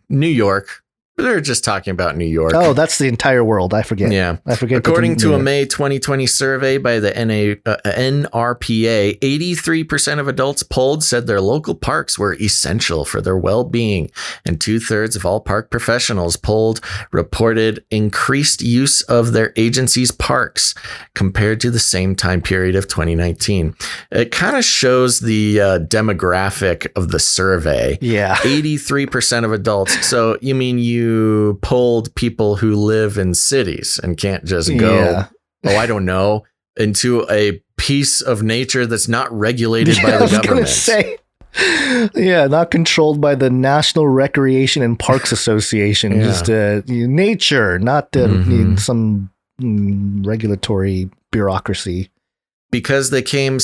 New York. They're just talking about New York. Oh, that's the entire world. I forget. Yeah. I forget. According to a May 2020 survey by the NRPA, 83% of adults polled said their local parks were essential for their well-being, and 2/3 of all park professionals polled reported increased use of their agency's parks compared to the same time period of 2019. It kind of shows the demographic of the survey. Yeah. 83% of adults. So you mean you polled people who live in cities and can't just go, I don't know, into a piece of nature that's not regulated by the government. Say, not controlled by the National Recreation and Parks Association. Just nature, not some regulatory bureaucracy. Because they became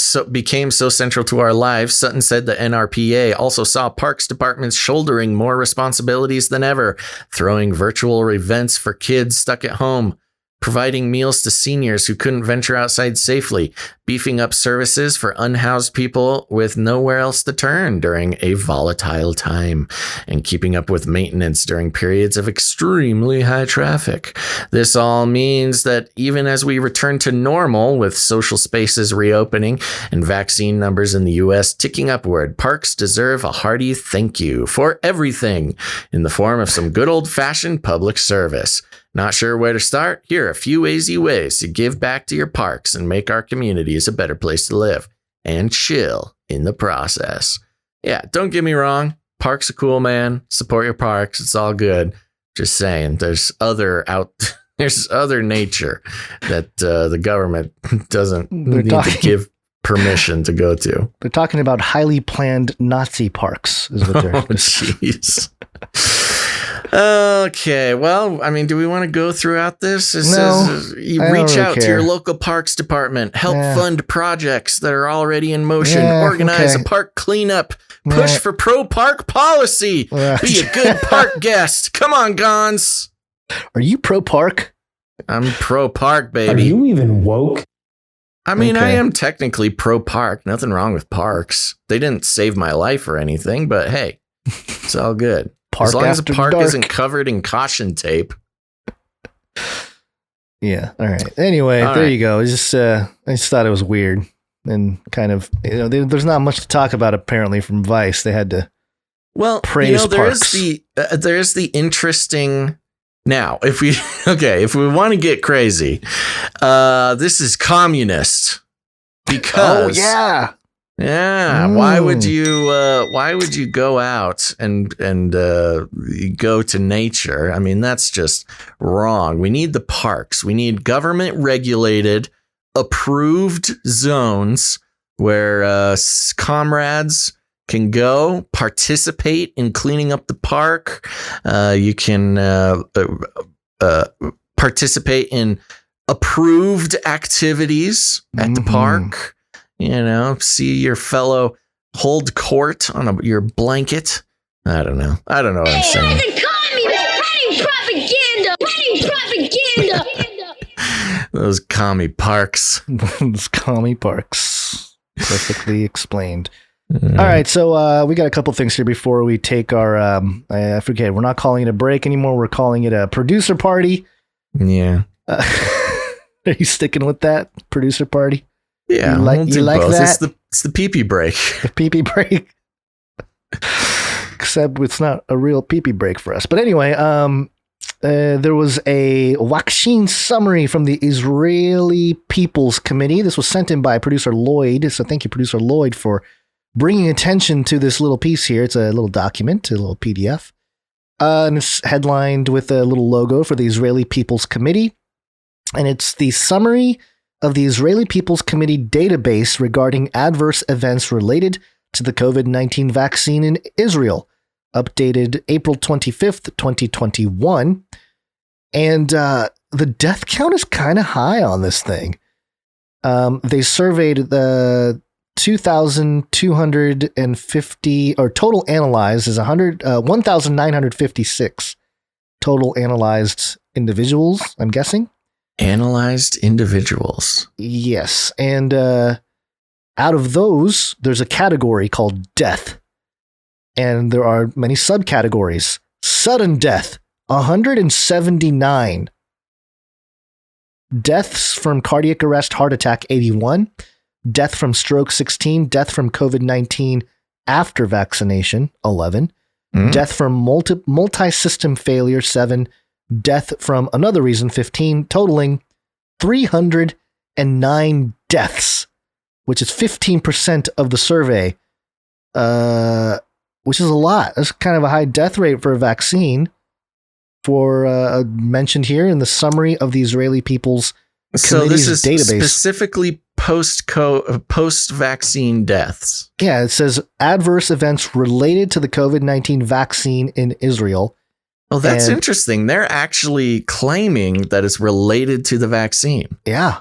so central to our lives, Sutton said the NRPA also saw parks departments shouldering more responsibilities than ever, throwing virtual events for kids stuck at home, providing meals to seniors who couldn't venture outside safely, beefing up services for unhoused people with nowhere else to turn during a volatile time, and keeping up with maintenance during periods of extremely high traffic. This all means that even as we return to normal, with social spaces reopening and vaccine numbers in the U.S. ticking upward, parks deserve a hearty thank you for everything in the form of some good old-fashioned public service. Not sure where to start? Here are a few easy ways to give back to your parks and make our communities a better place to live and chill in the process. Yeah, don't get me wrong. Parks are cool, man. Support your parks. It's all good. Just saying, there's other nature that the government doesn't need to give permission to go to. They're talking about highly planned Nazi parks, is what they're. Oh, jeez. Okay, well, I mean, do we want to go throughout this? It says you reach out to your local parks department, help fund projects that are already in motion, organize a park cleanup, push for pro-park policy, be a good park guest. Come on, Gons. Are you pro-park? I'm pro-park, baby. Are you even woke? I mean, I am technically pro-park. Nothing wrong with parks. They didn't save my life or anything, but hey, it's all good. As long as a park isn't covered in caution tape. Yeah. All right. Anyway, there you go. I just thought it was weird and kind of, there's not much to talk about apparently from Vice. They had to praise parks. There's the interesting. Now, if we want to get crazy, this is communist because why would you go out and go to nature? I mean, that's just wrong. We need the parks. We need government regulated, approved zones where comrades can go participate in cleaning up the park. You can participate in approved activities at the park. See your fellow hold court on your blanket. I don't know what I'm saying. The communist propaganda. Those commie parks. Those commie parks. Perfectly explained. All right, so we got a couple things here before we take our, I forget, we're not calling it a break anymore. We're calling it a producer party. Yeah. Are you sticking with that? Producer party? Yeah, you like both. that? It's the pee-pee break. The pee-pee break. Except it's not a real pee-pee break for us. But anyway, there was a vaccine summary from the Israeli People's Committee. This was sent in by producer Lloyd. So thank you, producer Lloyd, for bringing attention to this little piece here. It's a little document, a little PDF. And it's headlined with a little logo for the Israeli People's Committee. And it's the summary of the Israeli People's Committee database regarding adverse events related to the COVID-19 vaccine in Israel, updated April 25th, 2021. And the death count is kind of high on this thing. They surveyed the 2,250, or total analyzed is 1,956 total analyzed individuals, I'm guessing. Analyzed individuals. Yes. And out of those, there's a category called death. And there are many subcategories. Sudden death, 179. Deaths from cardiac arrest, heart attack, 81. Death from stroke, 16. Death from COVID-19 after vaccination, 11. Death from multi-system failure, 7. Death from another reason, 15, totaling 309 deaths, which is 15% of the survey, which is a lot. That's kind of a high death rate for a vaccine, mentioned here in the summary of the Israeli People's Committee's database. So this is specifically post-vaccine deaths. Yeah, it says adverse events related to the COVID-19 vaccine in Israel. Well, that's interesting. They're actually claiming that it's related to the vaccine. Yeah.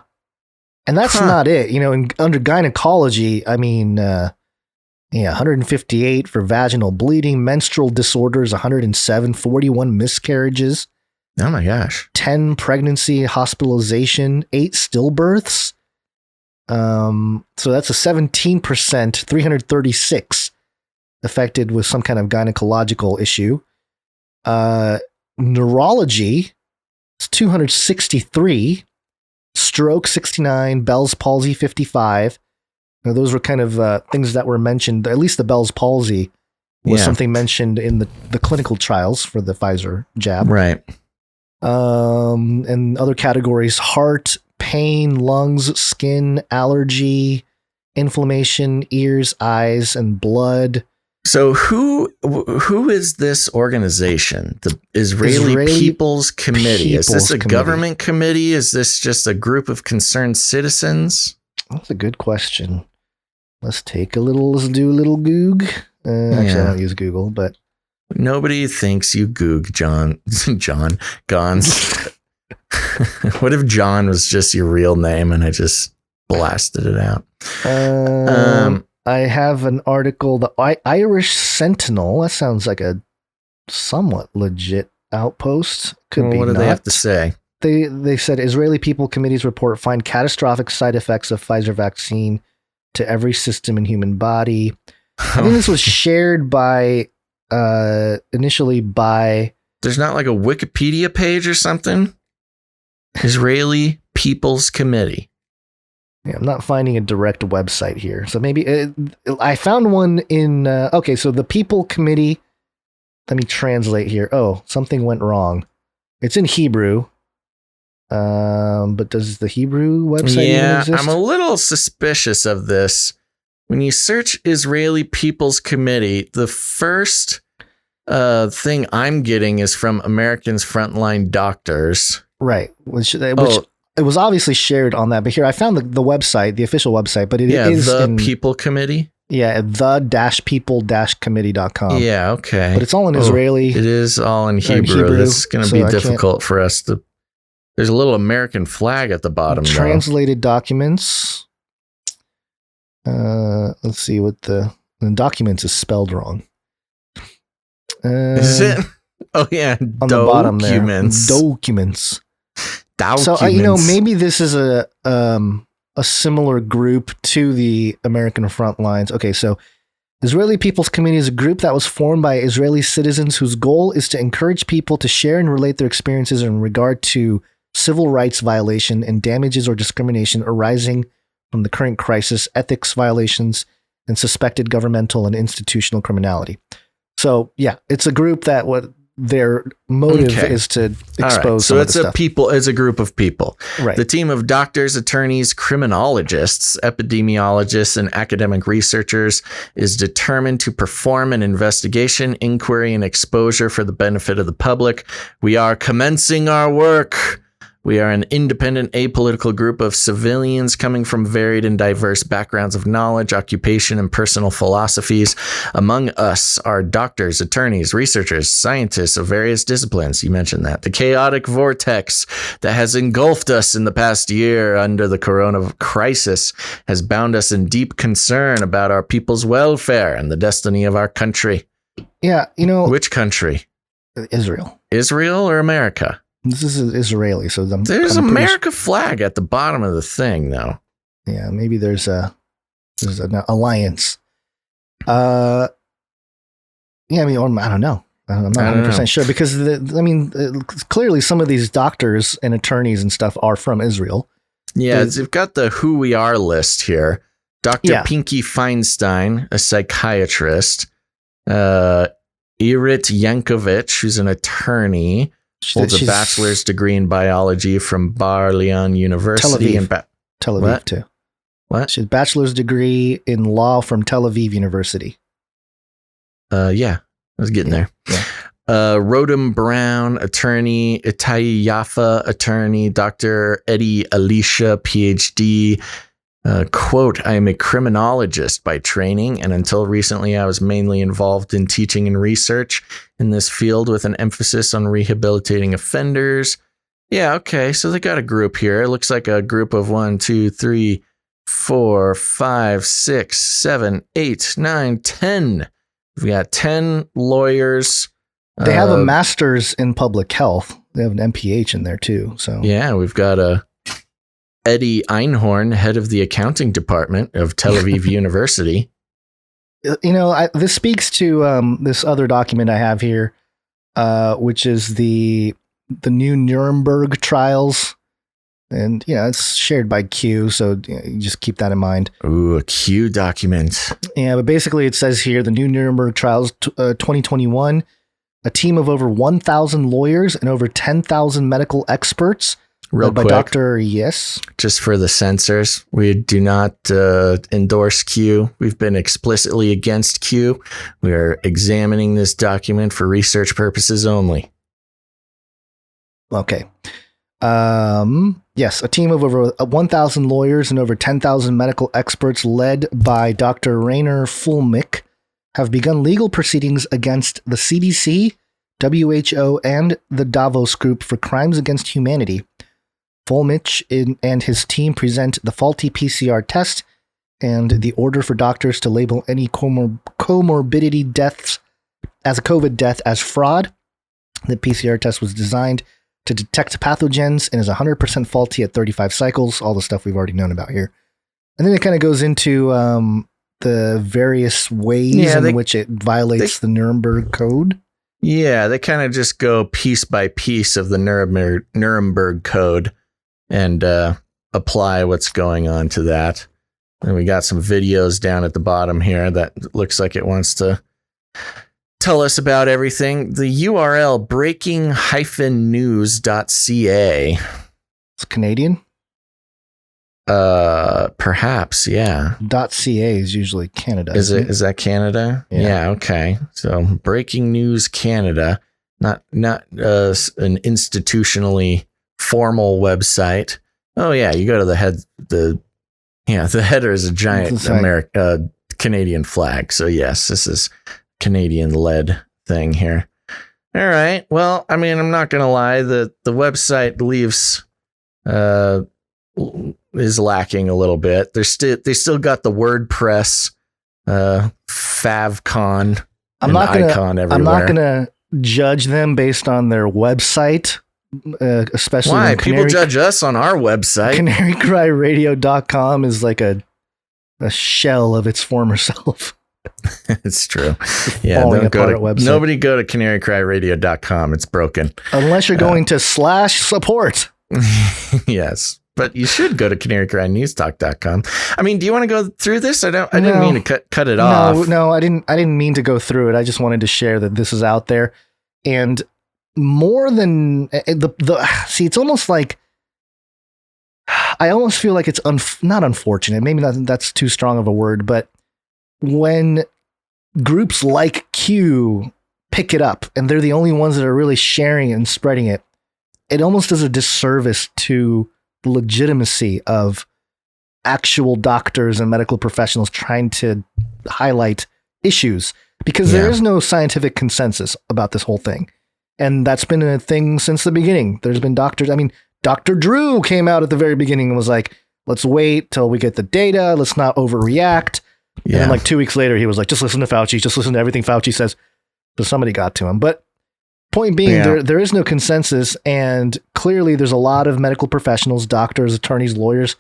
And that's not it. Under gynecology, 158 for vaginal bleeding, menstrual disorders, 107, 41 miscarriages. Oh my gosh. 10 pregnancy hospitalization, 8 stillbirths. So that's a 17%, 336 affected with some kind of gynecological issue. Neurology is 263, stroke 69, Bell's palsy 55. Now, those were kind of things that were mentioned. At least the Bell's palsy was something mentioned in the clinical trials for the Pfizer jab. Right. And other categories: heart, pain, lungs, skin, allergy, inflammation, ears, eyes, and blood. So who is this organization? The Israeli People's Committee. Is this a government committee? Is this just a group of concerned citizens? That's a good question. Let's do a little Goog. Actually, I don't use Google, but nobody thinks you Goog, John. Gons. What if John was just your real name and I just blasted it out? I have an article, the Irish Sentinel. That sounds like a somewhat legit outpost. Could be. What do they have to say? They said Israeli People Committee's report find catastrophic side effects of Pfizer vaccine to every system in human body. I think this was shared by initially by. There's not like a Wikipedia page or something. Israeli People's Committee. Yeah, I'm not finding a direct website here. So maybe I found one in. Okay, so the People Committee. Let me translate here. Oh, something went wrong. It's in Hebrew. But does the Hebrew website even exist? I'm a little suspicious of this. When you search Israeli People's Committee, the first thing I'm getting is from Americans Frontline Doctors. Right. Which it was obviously shared on that. But here, I found the website, the official website, but it is the People Committee. Yeah, the-people-committee.com. Yeah, okay. But it's all in Israeli. It is all in Hebrew. This is going to be difficult for us to... There's a little American flag at the bottom. Translated documents. Let's see what the documents is spelled wrong. Is it? Oh, yeah. On the bottom there. Documents. So, maybe this is a similar group to the American Front Lines. Okay, so Israeli People's Committee is a group that was formed by Israeli citizens whose goal is to encourage people to share and relate their experiences in regard to civil rights violation and damages or discrimination arising from the current crisis, ethics violations, and suspected governmental and institutional criminality. So, yeah, it's a group that their motive is to expose some of the stuff. It's a group of people. Right. The team of doctors, attorneys, criminologists, epidemiologists, and academic researchers is determined to perform an investigation, inquiry, and exposure for the benefit of the public. We are commencing our work. We are an independent, apolitical group of civilians coming from varied and diverse backgrounds of knowledge, occupation, and personal philosophies. Among us are doctors, attorneys, researchers, scientists of various disciplines. You mentioned that. The chaotic vortex that has engulfed us in the past year under the corona crisis has bound us in deep concern about our people's welfare and the destiny of our country. Yeah, Which country? Israel. Israel or America? This is Israeli, so there's an America flag at the bottom of the thing, though. Yeah, maybe there's an alliance. I don't know. I'm not 100% sure because clearly some of these doctors and attorneys and stuff are from Israel. Yeah, they've got the Who We Are list here. Dr. Pinky Feinstein, a psychiatrist. Irit Yankovic, who's an attorney. Holds a bachelor's degree in biology from Bar Leon University. Tel Aviv, too. What? She has a bachelor's degree in law from Tel Aviv University. Yeah, I was getting there. Yeah. Rodham Brown, attorney. Itai Yaffa, attorney. Dr. Eddie Alicia, PhD. Quote, I am a criminologist by training, and until recently I was mainly involved in teaching and research in this field with an emphasis on rehabilitating offenders. Yeah, okay, so they got a group here. It looks like a group of 1, 2, 3, 4, 5, 6, 7, 8, 9, 10. We've got 10 lawyers. They have a master's in public health. They have an MPH in there too. So yeah, we've got Eddie Einhorn, head of the accounting department of Tel Aviv University. This speaks to this other document I have here, which is the new Nuremberg trials. And, it's shared by Q, so you just keep that in mind. Ooh, a Q document. Yeah, but basically it says here, the new Nuremberg trials 2021, a team of over 1,000 lawyers and over 10,000 medical experts. Real by quick, Dr. Yes. Just for the censors, we do not endorse Q. We've been explicitly against Q. We are examining this document for research purposes only. Okay. Yes, a team of over 1,000 lawyers and over 10,000 medical experts led by Dr. Rainer Fulmick have begun legal proceedings against the CDC, WHO, and the Davos Group for crimes against humanity. Fulmick and his team present the faulty PCR test and the order for doctors to label any comorbidity deaths as a COVID death as fraud. The PCR test was designed to detect pathogens and is 100% faulty at 35 cycles, all the stuff we've already known about here. And then it kind of goes into the various ways in which it violates the Nuremberg Code. Yeah, they kind of just go piece by piece of the Nuremberg Code and apply what's going on to that. And we got some videos down at the bottom here that looks like it wants to tell us about everything. The URL breaking-news.ca. It's Canadian? Perhaps, yeah. .ca is usually Canada. Is that Canada? Yeah, okay. So Breaking News Canada, not an institutionally formal website. Oh yeah, you go to the header is a giant Canadian flag. So yes, this is Canadian-led thing here. All right. Well, I mean, I'm not going to lie. The website leaves is lacking a little bit. They still got the WordPress favcon icon everywhere. I'm not going to judge them based on their website, especially why people judge us on our website. CanaryCryRadio.com is like a shell of its former self. It's true. Yeah, nobody go to canarycryradio.com. It's broken. Unless you're going to /support. Yes, but you should go to canarycrynewstalk.com. I mean, do you want to go through this? I didn't mean to cut it off. No, I didn't mean to go through it. I just wanted to share that this is out there. And more than see, it's almost like I almost feel like it's not unfortunate. Maybe that's too strong of a word, but when groups like Q pick it up and they're the only ones that are really sharing it and spreading it, it almost does a disservice to the legitimacy of actual doctors and medical professionals trying to highlight issues, because there is no scientific consensus about this whole thing. And that's been a thing since the beginning. There's been doctors. I mean, Dr. Drew came out at the very beginning and was like, let's wait till we get the data. Let's not overreact. Yeah. And then like 2 weeks later, he was like, just listen to Fauci. Just listen to everything Fauci says. So somebody got to him. But point being, there is no consensus. And clearly there's a lot of medical professionals, doctors, attorneys, lawyers,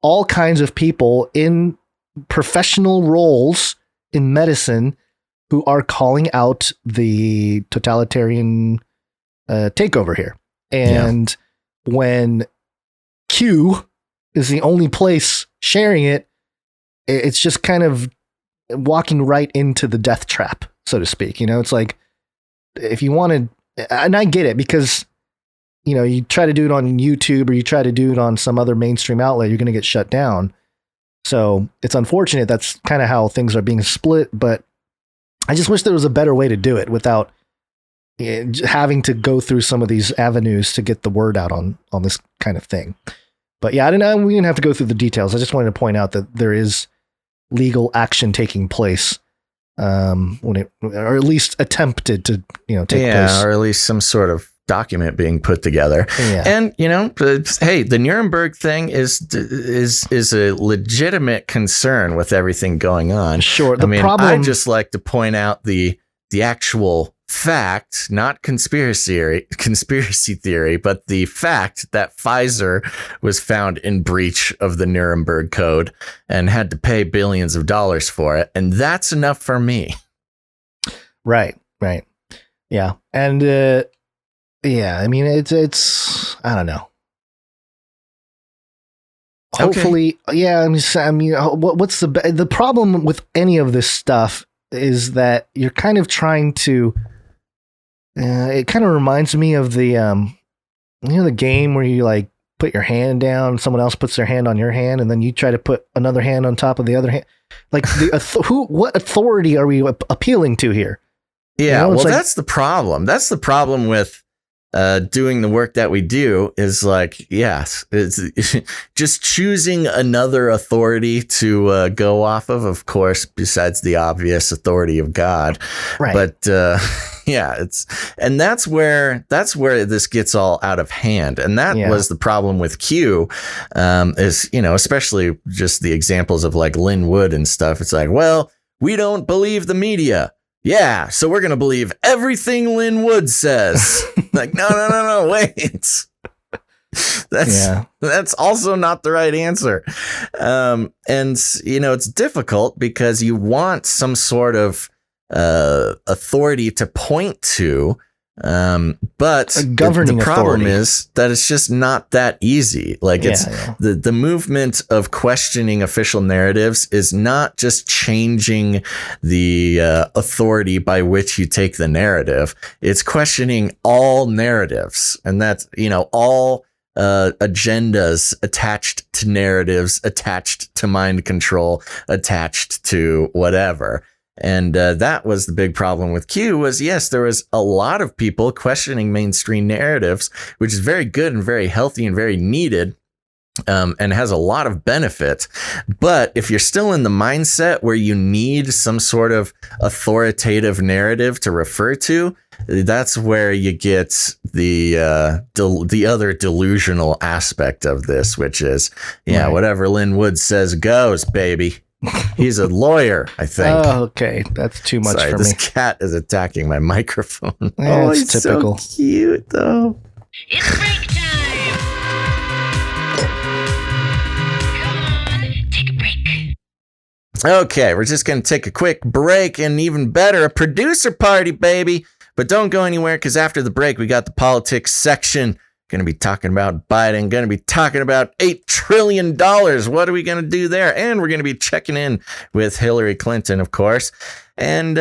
all kinds of people in professional roles in medicine who are calling out the totalitarian takeover here. And when Q is the only place sharing it, it's just kind of walking right into the death trap, so to speak. You know, it's like, if you wanted, and I get it, because, you know, you try to do it on YouTube or you try to do it on some other mainstream outlet, you're going to get shut down. So it's unfortunate. That's kind of how things are being split, but I just wish there was a better way to do it without having to go through some of these avenues to get the word out on this kind of thing. But yeah, we didn't have to go through the details. I just wanted to point out that there is legal action taking place, when it, or at least attempted to, take place. Or at least some sort of document being put together. Yeah. And, hey, the Nuremberg thing is a legitimate concern with everything going on. Sure. I just like to point out the actual fact, not conspiracy theory, but the fact that Pfizer was found in breach of the Nuremberg Code and had to pay billions of dollars for it. And that's enough for me. Right. Yeah. And, I mean, it's, I don't know. Hopefully, what's the problem with any of this stuff is that you're kind of trying to, it kind of reminds me of the, the game where you like put your hand down, someone else puts their hand on your hand, and then you try to put another hand on top of the other hand. Like, what authority are we appealing to here? Yeah, that's the problem. That's the problem with doing the work that we do is like, yes, it's just choosing another authority to go off of course, besides the obvious authority of God. Right. But that's where this gets all out of hand. And that was the problem with Q, is, especially just the examples of like Lynn Wood and stuff. It's like, well, we don't believe the media. Yeah, so we're going to believe everything Lynn Wood says. Like, no, wait. That's also not the right answer. And, it's difficult because you want some sort of authority to point to. But a governing the problem authority is that it's just not that easy. Like the movement of questioning official narratives is not just changing the authority by which you take the narrative. It's questioning all narratives, and that's all agendas attached to narratives, attached to mind control, attached to whatever. And that was the big problem with Q was, yes, there was a lot of people questioning mainstream narratives, which is very good and very healthy and very needed, and has a lot of benefit. But if you're still in the mindset where you need some sort of authoritative narrative to refer to, that's where you get the other delusional aspect of this, which is, whatever Lynn Wood says goes, baby. He's a lawyer, I think. Oh, okay. That's too much for me. This cat is attacking my microphone. Yeah, it's typical. So cute, though. It's break time. Come on, take a break. Okay, we're just going to take a quick break, and even better, a producer party, baby. But don't go anywhere, because after the break, we got the politics section. Going to be talking about Biden, going to be talking about $8 trillion. What are we going to do there? And we're going to be checking in with Hillary Clinton, of course. And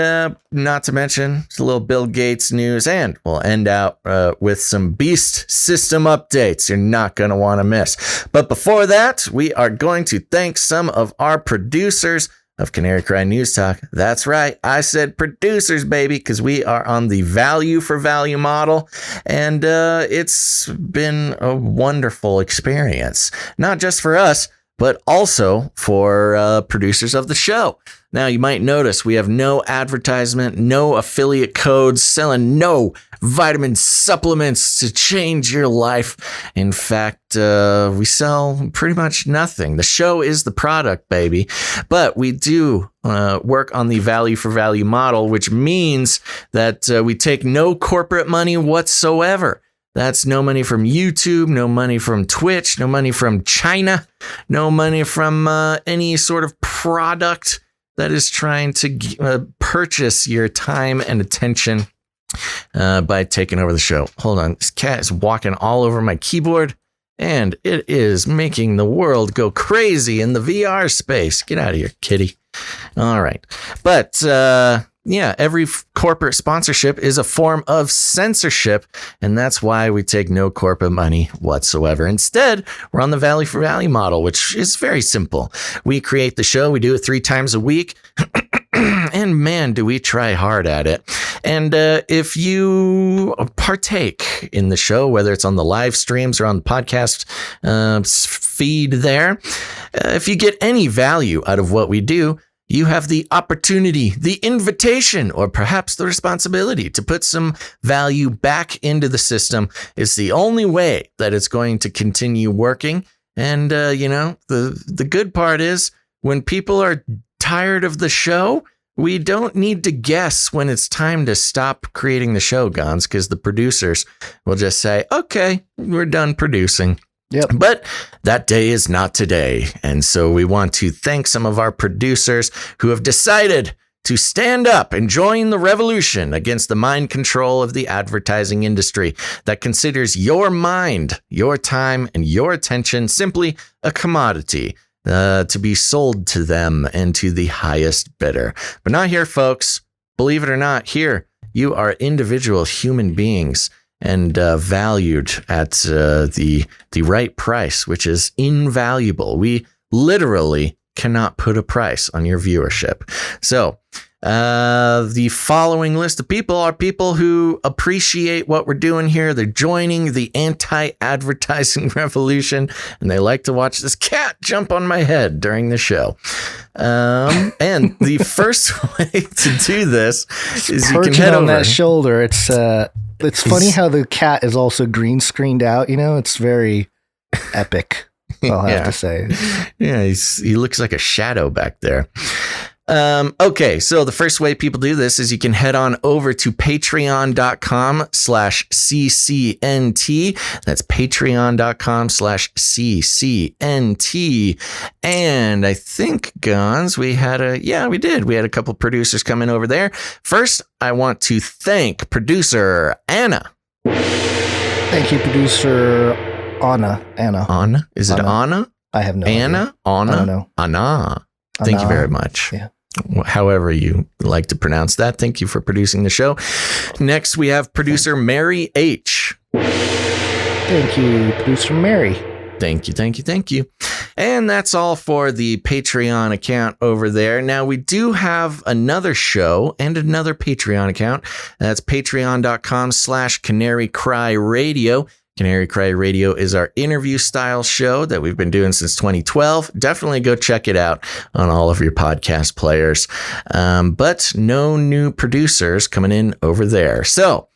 not to mention a little Bill Gates news. And we'll end out with some Beast System updates you're not going to want to miss. But before that, we are going to thank some of our producers of Canary Cry News Talk. That's right. I said producers, baby, because we are on the value for value model. And it's been a wonderful experience, not just for us, but also for producers of the show. Now, you might notice we have no advertisement, no affiliate codes, selling no vitamin supplements to change your life. In fact, we sell pretty much nothing. The show is the product, baby. But we do work on the value for value model, which means that we take no corporate money whatsoever. That's no money from YouTube, no money from Twitch, no money from China, no money from any sort of product that is trying to purchase your time and attention by taking over the show. Hold on. This cat is walking all over my keyboard, and it is making the world go crazy in the VR space. Get out of here, kitty. All right. But every corporate sponsorship is a form of censorship, and that's why we take no corporate money whatsoever. Instead, we're on the value for value model, which is very simple. We create the show, we do it 3 times a week, and man, do we try hard at it. And if you partake in the show, whether it's on the live streams or on the podcast feed there, if you get any value out of what we do, you have the opportunity, the invitation, or perhaps the responsibility to put some value back into the system. It's the only way that it's going to continue working. And, the good part is when people are tired of the show, we don't need to guess when it's time to stop creating the show, Gons, because the producers will just say, okay, we're done producing. Yep. But that day is not today. And so we want to thank some of our producers who have decided to stand up and join the revolution against the mind control of the advertising industry that considers your mind, your time, and your attention simply a commodity to be sold to them and to the highest bidder. But not here, folks. Believe it or not, here you are individual human beings and valued at the right price, which is invaluable. We literally cannot put a price on your viewership. So The following list of people are people who appreciate what we're doing here. They're joining the anti-advertising revolution, and they like to watch this cat jump on my head during the show. And the first way to do this is you can head on over that shoulder. It's funny how the cat is also green screened out. You know, it's very epic. I'll have to say. Yeah, he looks like a shadow back there. Okay, so the first way people do this is you can head on over to patreon.com/CCNT. That's patreon.com/CCNT. And I think, Gons, we had a couple producers come in over there. First, I want to thank producer Anna. Thank you, producer Anna. Anna? Is it Anna? I have no Anna? idea. Anna? I don't know. Anna. Thank you very much. Yeah. However you like to pronounce that. Thank you for producing the show. Next, we have producer Mary H. Thank you, producer Mary. Thank you. And that's all for the Patreon account over there. Now, we do have another show and another Patreon account. That's patreon.com/Canary Cry Radio. Canary Cry Radio is our interview style show that we've been doing since 2012. Definitely go check it out on all of your podcast players. But no new producers coming in over there. So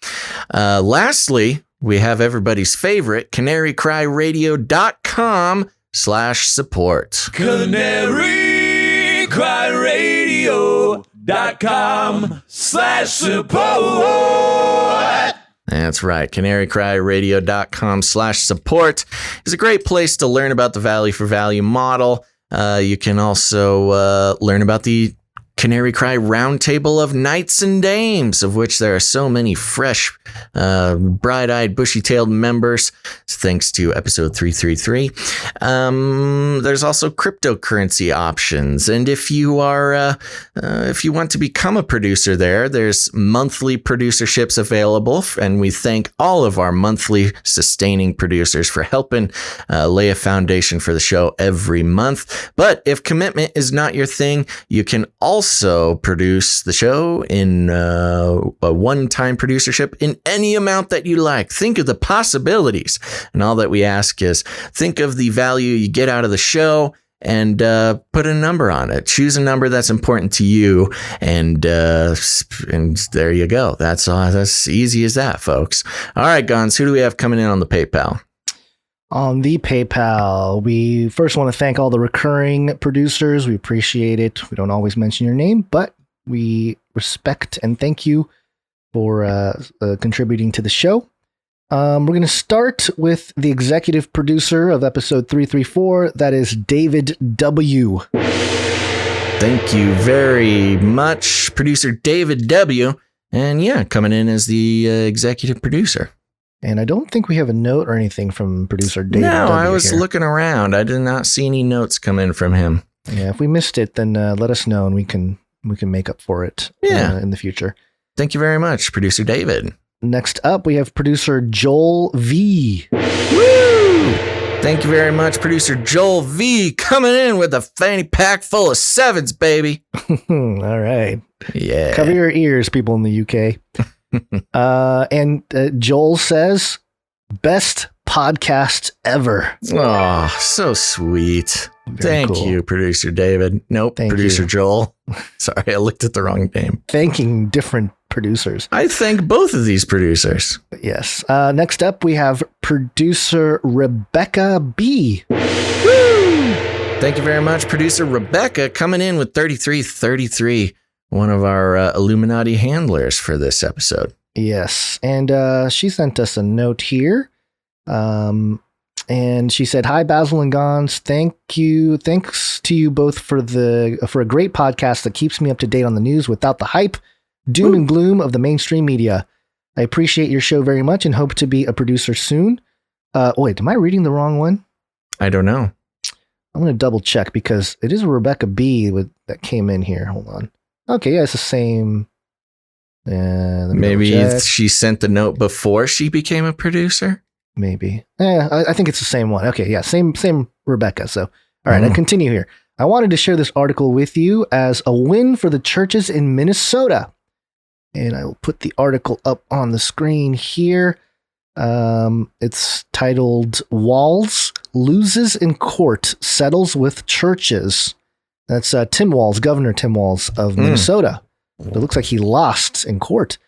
lastly, we have everybody's favorite canarycryradio.com/support. canarycryradio.com/support. That's right. canarycryradio.com/support is a great place to learn about the value for value model. You can also learn about the Canary Cry Roundtable of Knights and Dames, of which there are so many fresh, bright-eyed, bushy-tailed members, thanks to episode 333. There's also cryptocurrency options, and if you want to become a producer there's monthly producerships available, and we thank all of our monthly sustaining producers for helping lay a foundation for the show every month. But if commitment is not your thing, you can also produce the show in a one-time producership in any amount that you like. Think of the possibilities. And all that we ask is think of the value you get out of the show and put a number on it. Choose a number that's important to you. And there you go. That's easy as that, folks. All right, Gons, who do we have coming in on the PayPal? On the PayPal, we first want to thank all the recurring producers. We appreciate it. We don't always mention your name, but we respect and thank you for contributing to the show. We're going to start with the executive producer of episode 334. That is David W. Thank you very much, producer David W. And coming in as the executive producer. And I don't think we have a note or anything from producer David. No, W I was here. looking around. I did not see any notes come in from him. Yeah, if we missed it, then let us know and we can make up for it in the future. Thank you very much, producer David. Next up, we have producer Joel V. Woo! Thank you very much, producer Joel V, coming in with a fanny pack full of sevens, baby. All right. Yeah. Cover your ears, people in the UK. And Joel says, best podcast ever. Oh, so sweet. Very Thank cool. you, producer David. Nope, Thank producer you. Joel. Sorry, I looked at the wrong name. Thanking different producers. I thank both of these producers. Yes. Next up, we have producer Rebekah B. Woo! Thank you very much, producer Rebekah, coming in with 3333. One of our Illuminati handlers for this episode. Yes. And she sent us a note here. And she said, "Hi, Basil and Gons. Thanks to you both for a great podcast that keeps me up to date on the news without the hype, doom and gloom of the mainstream media. I appreciate your show very much and hope to be a producer soon." Wait, am I reading the wrong one? I don't know. I'm going to double check because it is a Rebekah B that came in here. Hold on. Okay, yeah, it's the same. Maybe she sent the note before she became a producer? Maybe. I think it's the same one. Okay, yeah, same Rebekah. So, all right, I continue here. I wanted to share this article with you as a win for the churches in Minnesota. And I will put the article up on the screen here. It's titled Walz Loses in Court, Settles with Churches. That's Tim Walz, Governor Tim Walz of Minnesota. It looks like he lost in court.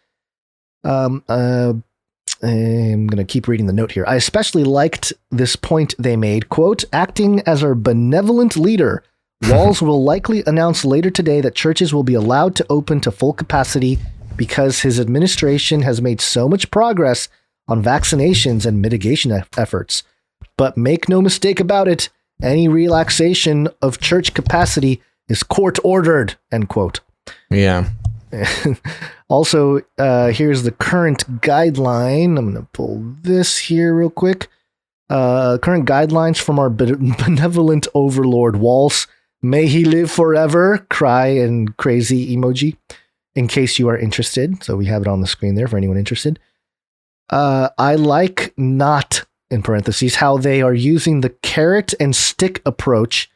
I'm going to keep reading the note here. I especially liked this point they made. Quote, acting as our benevolent leader, Walz will likely announce later today that churches will be allowed to open to full capacity because his administration has made so much progress on vaccinations and mitigation efforts. But make no mistake about it, any relaxation of church capacity is court-ordered, end quote. Yeah. Also, here's the current guideline. I'm going to pull this here real quick. Current guidelines from our benevolent overlord, Walz. May he live forever, cry and crazy emoji, in case you are interested. So we have it on the screen there for anyone interested. I like not, in parentheses, how they are using the carrot and stick approach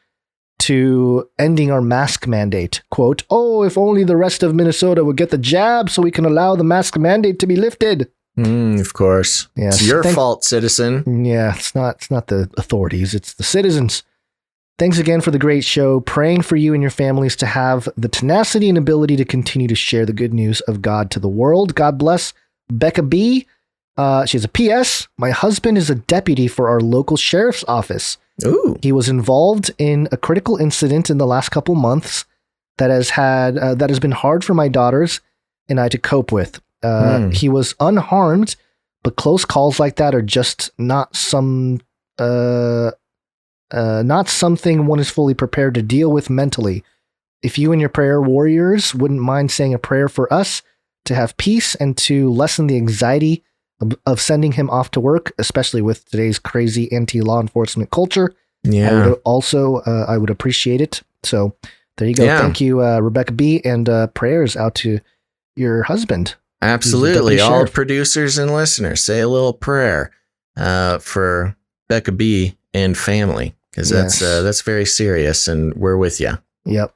to ending our mask mandate. Quote, oh, if only the rest of Minnesota would get the jab so we can allow the mask mandate to be lifted. Of course. Yes. It's your fault, citizen. Yeah, it's not the authorities, it's the citizens. Thanks again for the great show. Praying for you and your families to have the tenacity and ability to continue to share the good news of God to the world. God bless Rebekah B. She has a P.S. My husband is a deputy for our local sheriff's office. Ooh. He was involved in a critical incident in the last couple months that has been hard for my daughters and I to cope with. He was unharmed, but close calls like that are just not something one is fully prepared to deal with mentally. If you and your prayer warriors wouldn't mind saying a prayer for us to have peace and to lessen the anxiety of sending him off to work, especially with today's crazy anti-law enforcement culture. Yeah. I would appreciate it. So there you go. Yeah. Thank you, Rebekah B. And prayers out to your husband. Absolutely. All producers and listeners, say a little prayer for Rebekah B. and family, because that's very serious, and we're with you. Yep.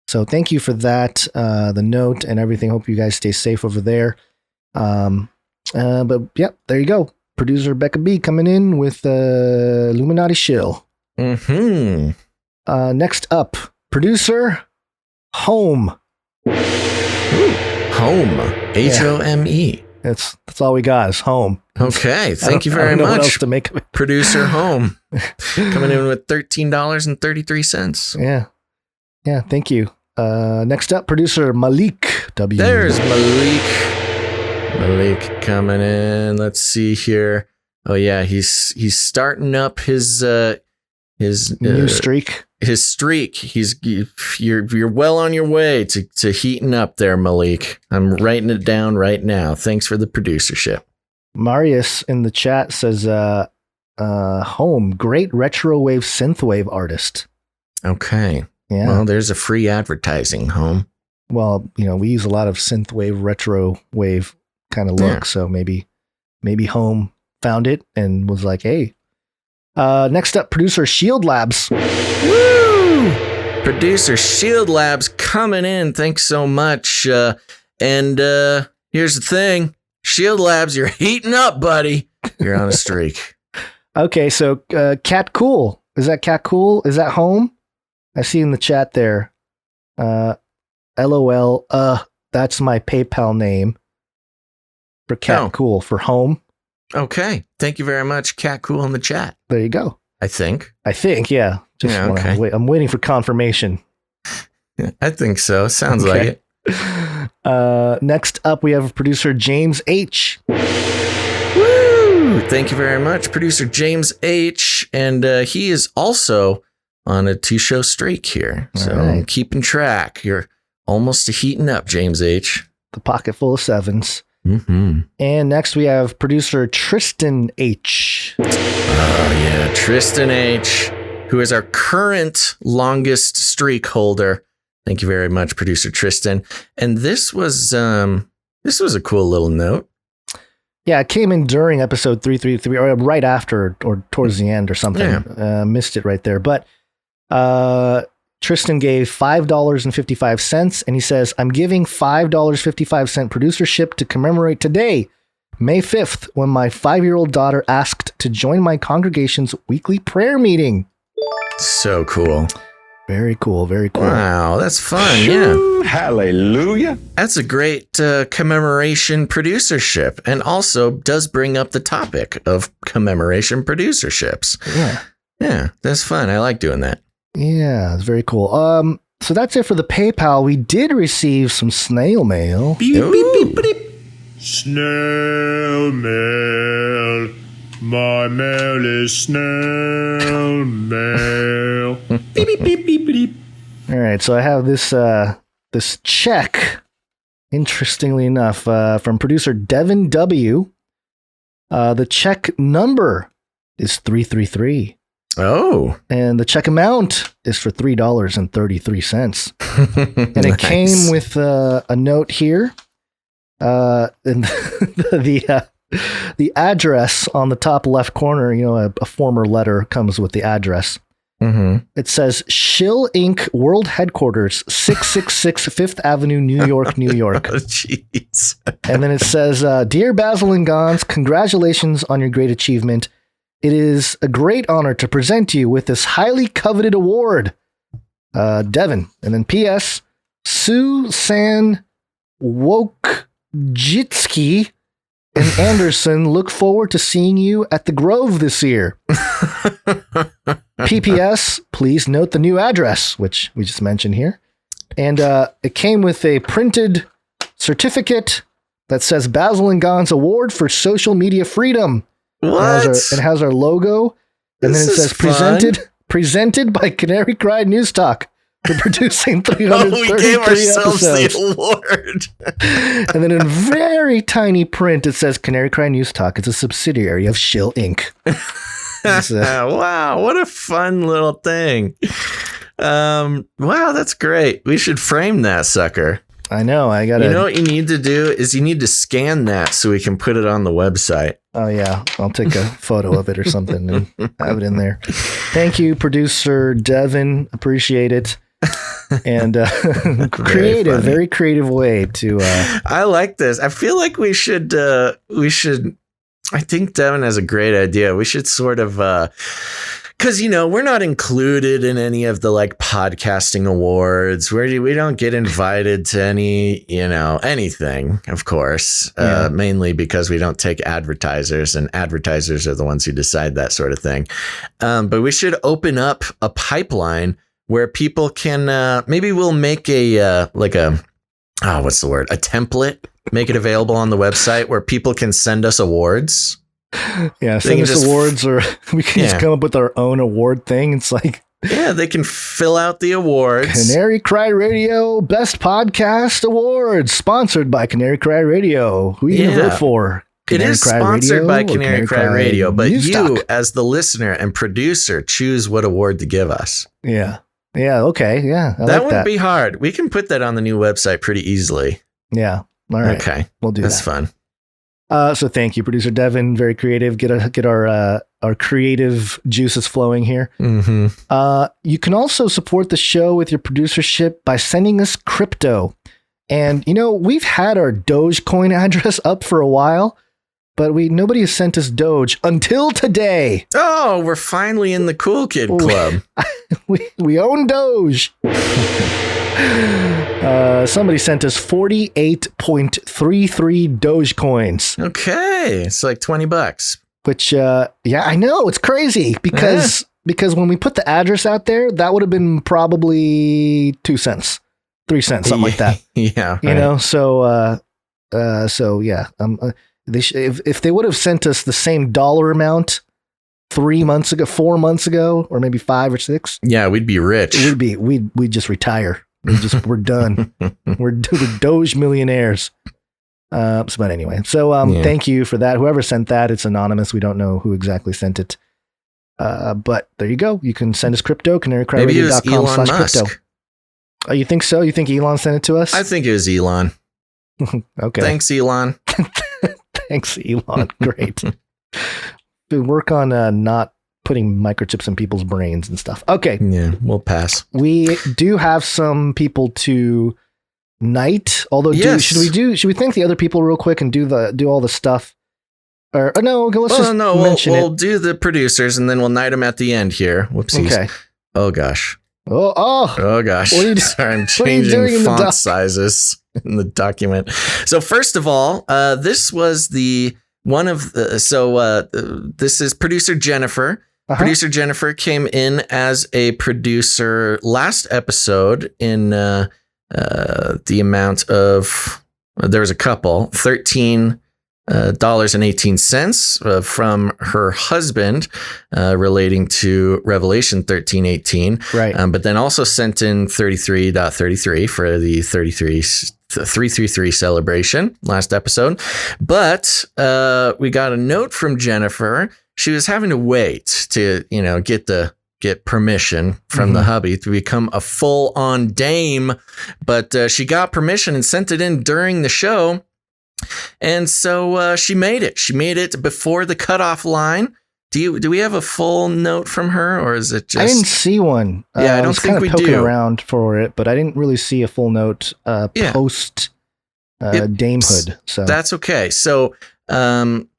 So thank you for that, the note and everything. Hope you guys stay safe over there. But yep, there you go. Producer Rebekah B coming in with Illuminati shill. Next up, producer Home. Home. H-O-M-E. That's all we got is Home. Okay, thank you very I don't know much. what else to make of it. Producer Home coming in with $13.33. Yeah, thank you. Next up, producer Malik W. There's Malik coming in. Let's see here. Oh yeah, he's starting up his new streak. His streak. You're well on your way to heating up there, Malik. I'm writing it down right now. Thanks for the producership. Marius in the chat says, Home, great retro wave synthwave artist. Okay. Yeah. Well, there's a free advertising, Home. Well, we use a lot of synthwave, retro wave kind of look. So maybe Home found it and was like, hey. Next up, producer Shield Labs. Woo! Producer Shield Labs coming in. Thanks so much. And here's the thing. Shield Labs, you're heating up, buddy. You're on a streak. Okay, so Cat Cool. Is that Cat Cool? Is that Home? I see in the chat there. LOL. That's my PayPal name for Cat Cool for Home. Okay. Thank you very much, Cat Cool in the chat. There you go. I think, yeah. I'm waiting for confirmation. I think so. Sounds like it. Next up, we have producer James H. Woo! Thank you very much, producer James H. And he is also on a 2-show streak here. So keeping track. You're almost heating up, James H. The pocket full of sevens. Mm-hmm. And next we have producer Tristan H. Oh, yeah. Tristan H., who is our current longest streak holder. Thank you very much, producer Tristan. And this was a cool little note. Yeah, it came in during episode 333, or right after, or towards the end or something. Yeah. Missed it right there. But Tristan gave $5.55, and he says, I'm giving $5.55 producership to commemorate today, May 5th, when my 5-year-old daughter asked to join my congregation's weekly prayer meeting. So cool. Very cool. Very cool. Wow, that's fun. Yeah. Hallelujah. That's a great commemoration producership, and also does bring up the topic of commemoration producerships. Yeah. Yeah, that's fun. I like doing that. Yeah, it's very cool. So that's it for the PayPal. We did receive some snail mail. Beep, beep, beep, beep. Snail mail. My mail is snail mail. Beep, beep, beep, beep, beep. All right, so I have this check, interestingly enough, from producer Devin W. The check number is 333. Oh. And the check amount is for $3.33. And it Nice. came with a note here. And the address on the top left corner, a former letter comes with the address. Mm-hmm. It says Shill Inc. World Headquarters, 666 Fifth Avenue, New York, New York. Oh, jeez. And then it says, Dear Basil and Gons, congratulations on your great achievement. It is a great honor to present to you with this highly coveted award. Devin. And then P.S. Susan Wojcicki and Anderson look forward to seeing you at the Grove this year. PPS, please note the new address, which we just mentioned here. And it came with a printed certificate that says Basil and Gons Award for Social Media Freedom. What? It has our logo, and This then it is says fun. presented by Canary Cry News Talk for producing 333 we gave ourselves episodes. the award. And then in very tiny print, it says Canary Cry News Talk is a subsidiary of Shill Inc. Wow, what a fun little thing. Wow, that's great. We should frame that sucker. I know. I got to. You know what you need to do is you need to scan that so we can put it on the website. Oh, yeah. I'll take a photo of it or something and have it in there. Thank you, producer Devin. Appreciate it. And very creative way to. I like this. I feel like we should. I think Devin has a great idea. We should sort of. Because, we're not included in any of the podcasting awards where we don't get invited to any, anything, of course, mainly because we don't take advertisers, and advertisers are the ones who decide that sort of thing. But we should open up a pipeline where people can maybe we'll make a what's the word? A template, make it available on the website where people can send us awards. Yeah, send us awards, or we can just come up with our own award thing. It's like, they can fill out the awards. Canary Cry Radio Best Podcast Awards, sponsored by Canary Cry Radio. Who are you going to vote for? It is sponsored by Canary Cry Radio, but News you, Talk? as the listener and producer, choose what award to give us. Yeah. Yeah. Okay. Yeah. That wouldn't be hard. We can put that on the new website pretty easily. Yeah. All right. Okay. We'll do That's that. fun. So thank you, producer Devin. Very creative. Get our creative juices flowing here. Mm-hmm. You can also support the show with your producership by sending us crypto. And we've had our Dogecoin address up for a while, but nobody has sent us Doge until today. Oh, we're finally in the cool kid club. We own Doge. Somebody sent us 48.33 Dogecoins. Okay, it's like $20. Which, I know, it's crazy because when we put the address out there, that would have been probably 2 cents, 3 cents, something like that. Yeah, if they would have sent us the same dollar amount 4 months ago, or maybe 5 or 6, we'd be rich. We'd just retire. We're done. We're Doge millionaires. But anyway, thank you for that. Whoever sent that, it's anonymous. We don't know who exactly sent it. But there you go. You can send us crypto, canarycryradio.com/crypto. Oh, you think so? You think Elon sent it to us? I think it was Elon. Okay. Thanks, Elon. Thanks, Elon. Great. Work on not putting microchips in people's brains and stuff. Okay. Yeah, we'll pass. We do have some people to knight. Although, Yes. should we thank the other people real quick and do all the stuff? Or no, let's just mention we'll it. do the producers and then we'll knight them at the end here. Whoopsies. Okay. Oh gosh. Oh gosh. What are you Sorry, I'm what are you doing changing in the font doc? sizes in the document. So first of all, this was the one of the, this is producer Jenaffer. Producer Jenaffer came in as a producer last episode in the amount of, there was a couple, $13.18 from her husband relating to Revelation 13:18. Right. But then also sent in 33.33 for the 333 celebration last episode. But we got a note from Jenaffer. She was having to wait to, get permission from the hubby to become a full-on dame. But she got permission and sent it in during the show. And so she made it. She made it before the cutoff line. Do we have a full note from her, or is it just? I didn't see one. Yeah, I don't was think we poking do. around for it, but I didn't really see a full note post damehood. So that's okay. So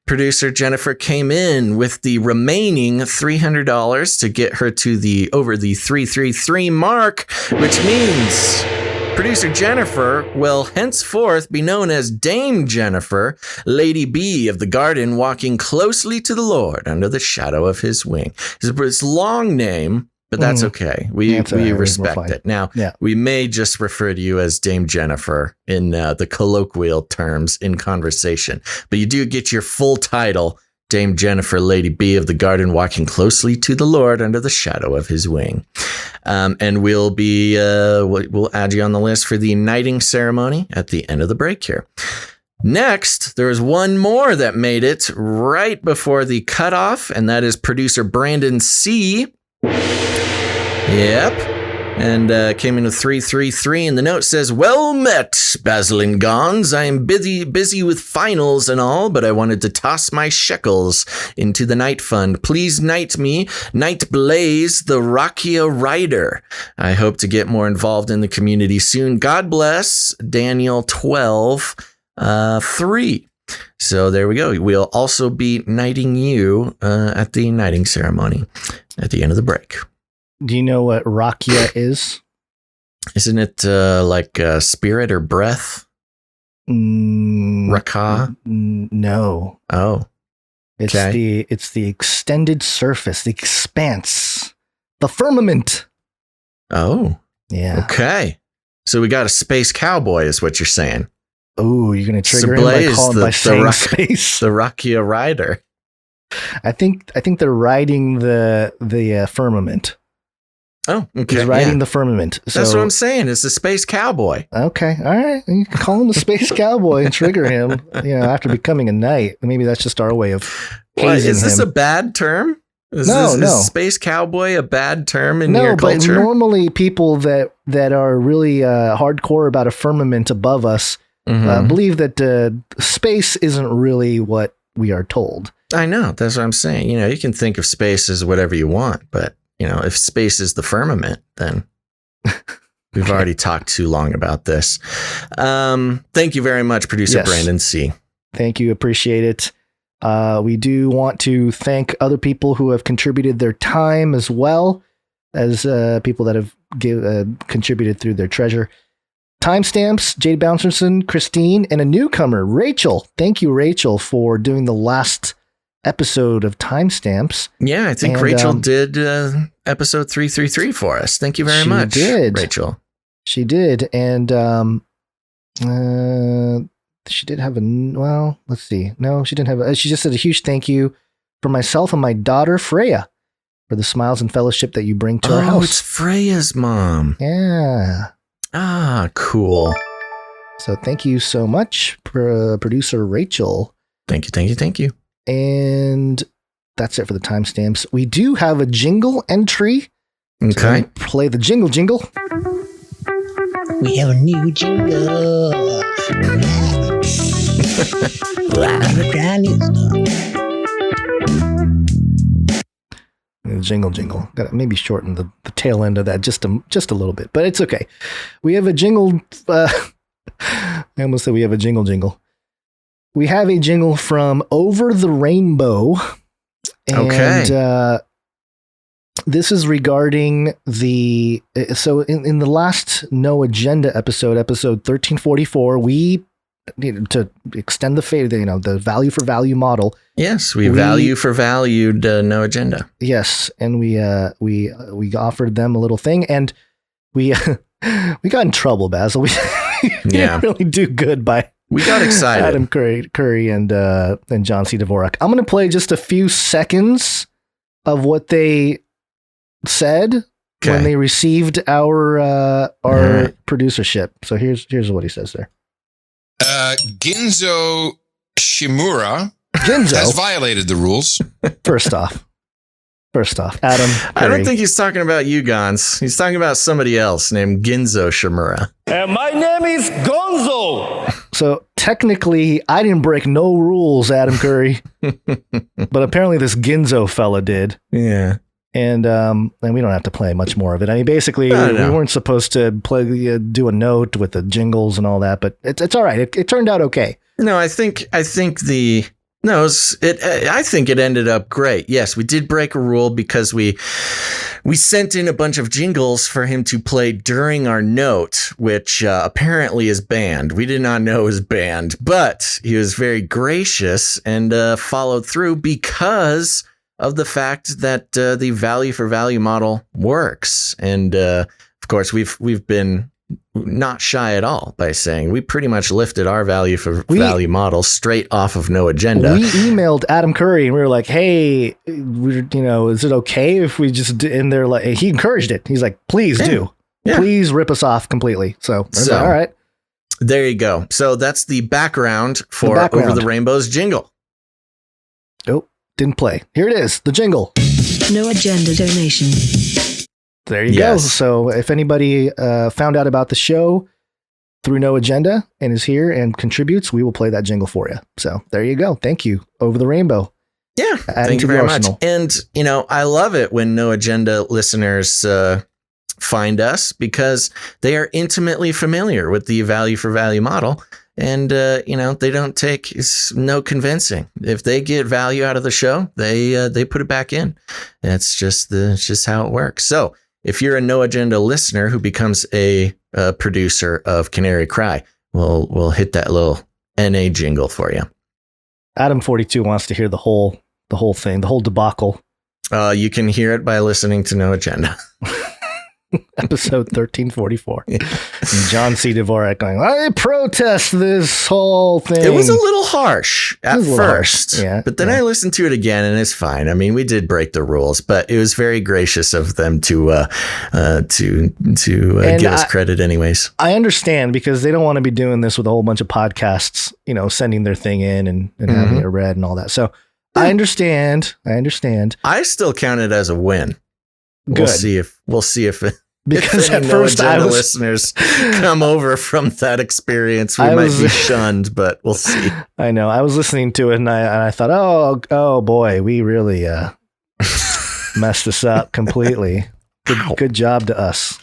producer Jenaffer came in with the remaining $300 to get her to over the 333 mark, which means producer Jenaffer will henceforth be known as Dame Jenaffer, Lady B of the garden, walking closely to the Lord under the shadow of his wing. It's a long name, but that's okay. We respect it. Now, we may just refer to you as Dame Jenaffer in the colloquial terms in conversation, but you do get your full title, Dame Jenaffer, Lady B of the garden, walking closely to the Lord under the shadow of his wing. And we'll add you on the list for the knighting ceremony at the end of the break here. Next, there's one more that made it right before the cutoff, and that is producer Brandon C. Yep. And came in with 333, and the note says, "Well met, Basil and Gons. I am busy with finals and all, but I wanted to toss my shekels into the night fund. Please knight me, knight Blaise, the Raqia rider. I hope to get more involved in the community soon. God bless, Daniel 12:3. So there we go. We'll also be knighting you at the knighting ceremony at the end of the break. Do you know what Raqia is? Isn't it like spirit or breath? Raqia? No. Oh. It's the extended surface, the expanse, the firmament. Oh. Yeah. Okay. So we got a space cowboy is what you're saying. Oh, you're going to trigger him by saying space. The Raqia rider. I think they're riding the firmament. Oh, okay. He's riding the firmament. So, that's what I'm saying. It's the space cowboy. Okay. All right. You can call him the space cowboy and trigger him, after becoming a knight. Maybe that's just our way of hazing Is this him. a bad term? Is space cowboy a bad term in your culture? No, but normally people that are really hardcore about a firmament above us believe that space isn't really what we are told. I know. That's what I'm saying. You can think of space as whatever you want, but if space is the firmament, then we've already talked too long about this. Thank you very much, producer Brandon C. Thank you. Appreciate it. We do want to thank other people who have contributed their time as well as people that have contributed through their treasure. Timestamps, Jade Bouncerson, Christine, and a newcomer, Rachel. Thank you, Rachel, for doing the last episode of Timestamps. Yeah, I think Rachel did episode 333 for us. Thank you very much, Rachel. She did, and she did have let's see. No, she didn't have she just said a huge thank you for myself and my daughter, Freya, for the smiles and fellowship that you bring to our house. Oh, it's Freya's mom. Yeah. Ah, cool. So thank you so much, producer Rachel. Thank you. And that's it for the timestamps. We do have a jingle entry. Okay. So play the jingle. We have a new jingle. Jingle. Got to maybe shorten the tail end of that just a little bit, but it's okay. We have a jingle. I almost said we have a jingle. We have a jingle from Over the Rainbow. And, this is regarding so in the last No Agenda episode 1344, we to extend the value for value model. Yes, we value for valued No Agenda. Yes, and we offered them a little thing, and we got in trouble, Basil. We didn't really do good by. We got excited. Adam Curry and John C. Dvorak. I'm going to play just a few seconds of what they said when they received our producership. So here's what he says there. Ginzo Shimura has violated the rules. First off, Adam Curry. I don't think he's talking about you, Gons. He's talking about somebody else named Ginzo Shimura. My name is Gonzo. So technically, I didn't break no rules, Adam Curry. But apparently this Ginzo fella did. Yeah. And we don't have to play much more of it. I mean, basically, we weren't supposed to do a note with the jingles and all that, but it's all right. It turned out okay. No, I think it ended up great. Yes, we did break a rule because we sent in a bunch of jingles for him to play during our note, which apparently is banned. We did not know it was banned, but he was very gracious and followed through because of the fact that the value for value model works. And of course, we've been not shy at all by saying we pretty much lifted our value for value model straight off of No Agenda. We emailed Adam Curry and we were like, hey, is it okay if we just in there? Like, he encouraged it. He's like, please do. Yeah. Please rip us off completely. So all right. There you go. So that's the background for Over the Rainbow's jingle. Nope. Didn't play. Here it is. The jingle. No Agenda donation. There you go. So if anybody found out about the show through No Agenda and is here and contributes, we will play that jingle for you. So there you go. Thank you. Over the Rainbow. Yeah. Thank you very much. And, I love it when No Agenda listeners find us because they are intimately familiar with the value for value model. And, they don't take no convincing. If they get value out of the show, they put it back in. It's just how it works. So if you're a No Agenda listener who becomes a producer of Canary Cry, we'll hit that little NA jingle for you. Adam 42 wants to hear the whole thing, the whole debacle. You can hear it by listening to No Agenda. Episode 1344. John C. Dvorak going, I protest this whole thing. It was a little harsh at first, yeah, but then I listened to it again and it's fine. I mean, we did break the rules, but it was very gracious of them to give us credit anyways. I understand because they don't want to be doing this with a whole bunch of podcasts, sending their thing in and having it read and all that. So I understand. I still count it as a win. Good. We'll see if because at first listeners come over from that experience, we might be shunned, but we'll see. I know. I was listening to it and I thought, oh boy, we really messed this up completely. Good job to us.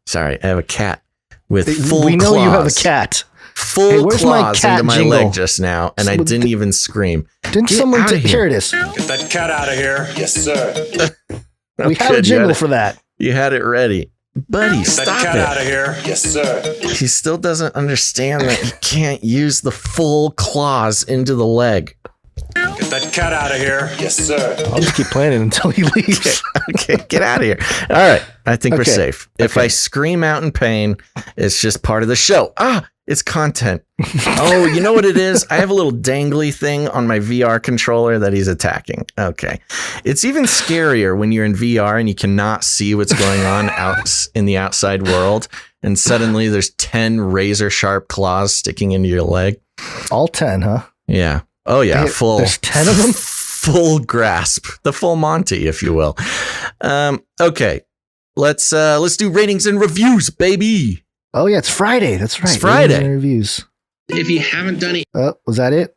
Sorry, I have a cat with full claws. We know you have a cat. Full claws into my leg just now, and I didn't even scream. Didn't someone here it is. Get that cat out of here. Yes, sir. We have a jingle for that. You had it ready. Buddy, stop it. Get that cat out of here. Yes, sir. He still doesn't understand that he can't use the full claws into the leg. Get that cat out of here. Yes, sir. I'll just keep playing it until he leaves. Okay, get out of here. All right, I think we're safe. If I scream out in pain, it's just part of the show. It's content. Oh, you know what it is? I have a little dangly thing on my VR controller that he's attacking. Okay. It's even scarier when you're in VR and you cannot see what's going on out in the outside world. And suddenly there's 10 razor sharp claws sticking into your leg. All 10, huh? Yeah. Oh, yeah. There's 10 of them? Full grasp. The full Monty, if you will. Okay. Let's do ratings and reviews, baby. Oh, yeah, it's Friday. That's right. It's Friday. Reviews. If you haven't done it. Oh, was that it?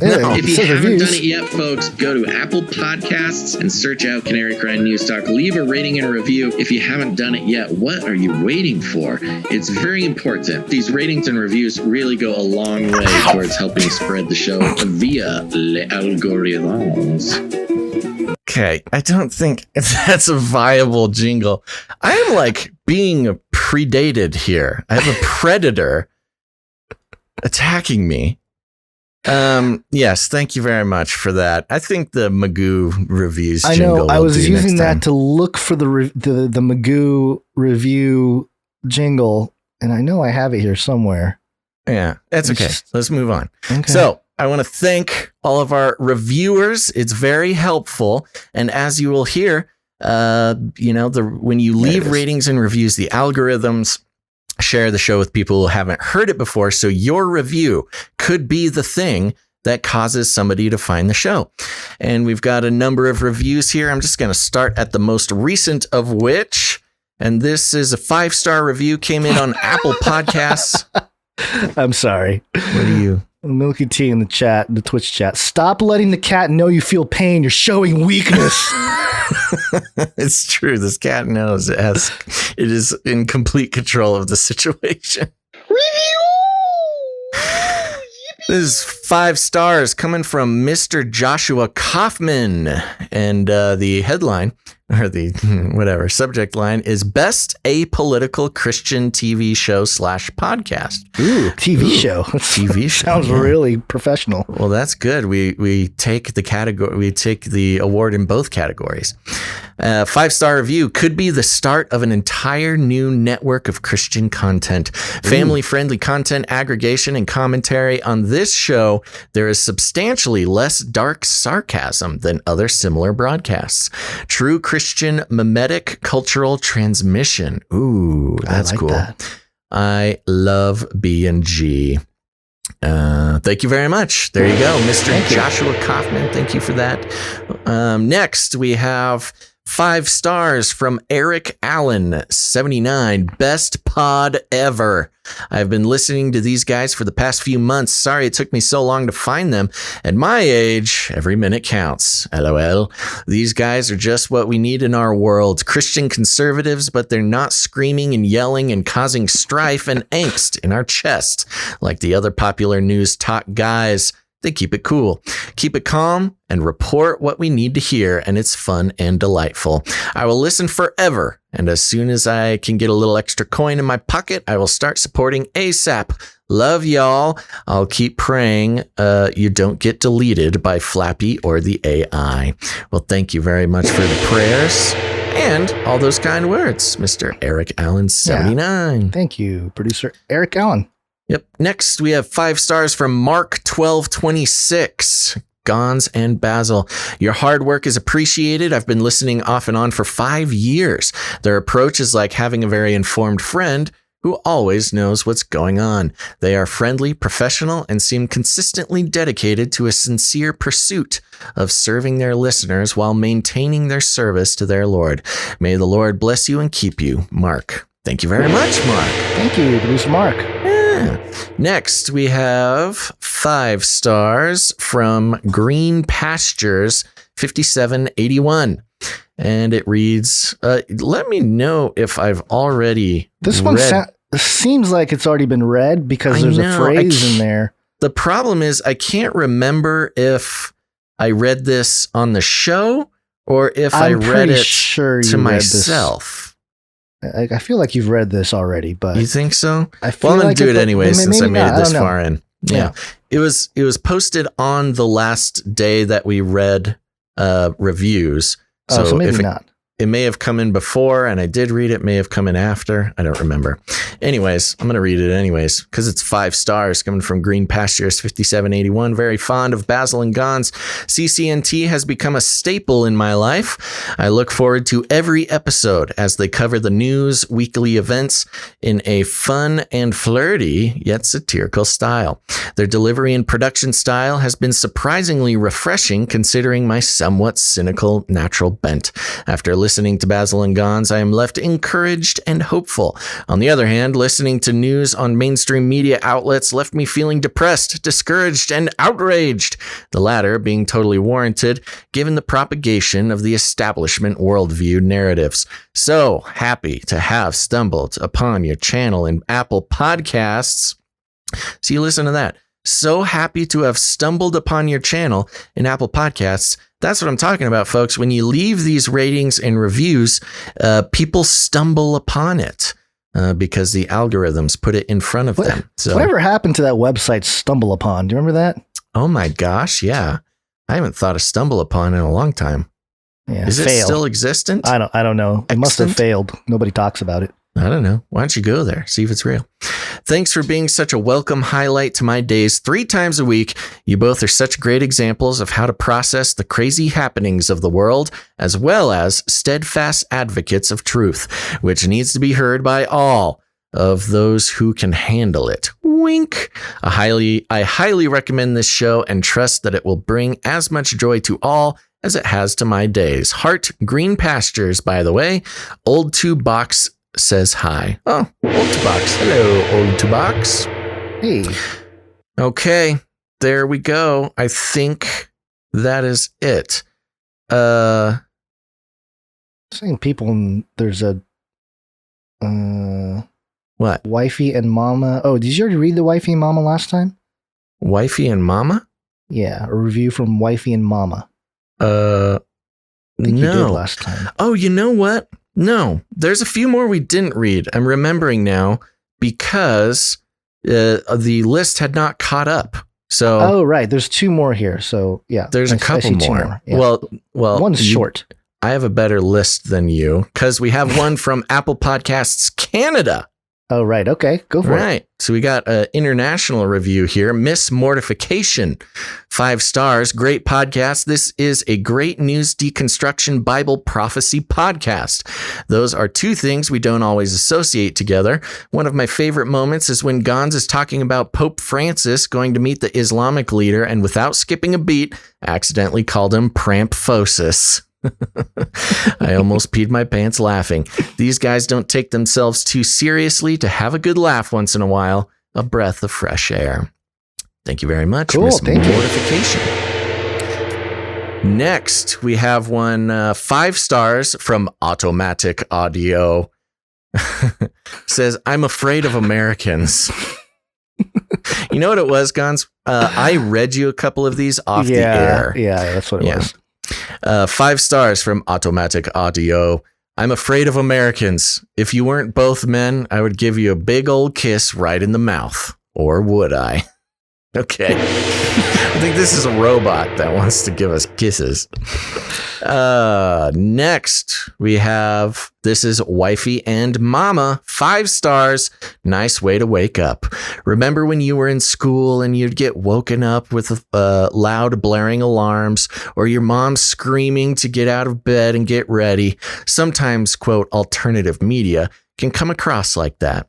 Yeah, If you says haven't reviews. done it yet, folks, go to Apple Podcasts and search out Canary Cry News Talk. Leave a rating and a review. If you haven't done it yet, what are you waiting for? It's very important. These ratings and reviews really go a long way towards helping spread the show via the algorithms. Okay, I don't think that's a viable jingle. I am like being predated here. I have a predator attacking me. Yes, thank you very much for that. I think the Magoo reviews I jingle. know. I was using that time. to look for the Magoo review jingle, and I know I have it here somewhere. Yeah, that's okay. Let's move on. Okay. So I want to thank all of our reviewers. It's very helpful. And as you will hear, when you leave ratings and reviews, the algorithms share the show with people who haven't heard it before. So your review could be the thing that causes somebody to find the show. And we've got a number of reviews here. I'm just going to start at the most recent of which, and this is a 5-star review, came in on Apple Podcasts. I'm sorry. What do you? Milky T in the chat, the Twitch chat. Stop letting the cat know you feel pain. You're showing weakness. It's true. This cat knows it is in complete control of the situation. This is 5 stars coming from Mr. Joshua Kaufman. And the headline, or the whatever subject line, is Best Apolitical Christian TV Show / Podcast. Ooh, TV show. TV show. Sounds really professional. Well, that's good. We take the category. We take the award in both categories. 5-star review could be the start of an entire new network of Christian content, family-friendly content aggregation and commentary. On this show, there is substantially less dark sarcasm than other similar broadcasts. True Christian mimetic cultural transmission. Ooh, that's I like cool. that. I love B&G. Thank you very much. There you go, Mr. Joshua Kaufman. Thank you for that. Next, we have 5 stars from Eric Allen, 79. Best pod ever. I've been listening to these guys for the past few months. Sorry it took me so long to find them. At my age, every minute counts. LOL. These guys are just what we need in our world. Christian conservatives, but they're not screaming and yelling and causing strife and angst in our chest like the other popular news talk guys. They keep it cool, keep it calm, and report what we need to hear, and it's fun and delightful. I will listen forever, and as soon as I can get a little extra coin in my pocket, I will start supporting ASAP. Love y'all. I'll keep praying you don't get deleted by Flappy or the AI. Well, thank you very much for the prayers and all those kind words, Mr. Eric Allen, 79. Yeah. Thank you, producer Eric Allen. Yep. Next, we have 5 stars from Mark 1226. Gons and Basil. Your hard work is appreciated. I've been listening off and on for 5 years. Their approach is like having a very informed friend who always knows what's going on. They are friendly, professional, and seem consistently dedicated to a sincere pursuit of serving their listeners while maintaining their service to their Lord. May the Lord bless you and keep you, Mark. Thank you very much, Mark. Thank you, producer Mark. Next, we have 5 stars from Green Pastures 5781. And it reads, let me know if I've already This one seems like it's already been read because there's a phrase in there. The problem is I can't remember if I read this on the show or if I read it to myself. I feel like you've read this already, but you think so? I feel I'm gonna like do it anyway since I made it this far in. Yeah. It was posted on the last day that we read reviews. So maybe not. It may have come in before, and I did read it. May have come in after. I don't remember. Anyways, I'm going to read it anyways because it's 5 stars coming from Green Pastures 5781. Very fond of Basil and Gons. CCNT has become a staple in my life. I look forward to every episode as they cover the news, weekly events in a fun and flirty yet satirical style. Their delivery and production style has been surprisingly refreshing considering my somewhat cynical natural bent. After listening to Basil and Gons, I am left encouraged and hopeful. On the other hand, listening to news on mainstream media outlets left me feeling depressed, discouraged, and outraged. The latter being totally warranted, given the propagation of the establishment worldview narratives. So happy to have stumbled upon your channel in Apple Podcasts. So you listen to that. So happy to have stumbled upon your channel in Apple Podcasts. That's what I'm talking about, folks. When you leave these ratings and reviews, people stumble upon it because the algorithms put it in front of them. So, whatever happened to that website, Stumble Upon? Do you remember that? Oh my gosh, yeah. I haven't thought of Stumble Upon in a long time. Yeah, Is it still existent? I don't know. It must have failed. Nobody talks about it. I don't know. Why don't you go there? See if it's real. Thanks for being such a welcome highlight to my days 3 times a week. You both are such great examples of how to process the crazy happenings of the world, as well as steadfast advocates of truth, which needs to be heard by all of those who can handle it. Wink. I highly recommend this show and trust that it will bring as much joy to all as it has to my days. Heart Green Pastures, by the way. Old 2 Box says hi. Oh, Old 2 Box. Hello, Old 2 Box. Hey. Okay, there we go. I think that is it. Saying people, there's a what? Wifey and Mama. Oh, did you already read the Wifey and Mama last time? Wifey and Mama? Yeah, a review from Wifey and Mama. I think you did last time. Oh, you know what? No, there's a few more we didn't read. I'm remembering now because the list had not caught up. So, oh, right. There's 2 more here. So, yeah. There's a couple more. Yeah. Well, one's short. I have a better list than you because we have one from Apple Podcasts Canada. Oh, right. Okay. Go for it. Right. So we got an international review here. Miss Mortification, 5 stars. Great podcast. This is a great news deconstruction Bible prophecy podcast. Those are 2 things we don't always associate together. One of my favorite moments is when Gons is talking about Pope Francis going to meet the Islamic leader and without skipping a beat, accidentally called him Prampfosis. I almost peed my pants laughing. These guys don't take themselves too seriously to have a good laugh once in a while. A breath of fresh air. Thank you very much, cool, Miss thank Mortification. Next, we have one 5 stars from Automatic Audio. Says, I'm afraid of Americans. You know what it was, Gons? I read you a couple of these off the air. Yeah, that's what it was. 5 stars from Automatic Audio. I'm afraid of Americans. If you weren't both men, I would give you a big old kiss right in the mouth. Or would I? Okay. I think this is a robot that wants to give us kisses. Next, we have, this is Wifey and Mama, 5 stars. Nice way to wake up. Remember when you were in school and you'd get woken up with loud blaring alarms or your mom screaming to get out of bed and get ready? Sometimes, quote, alternative media can come across like that.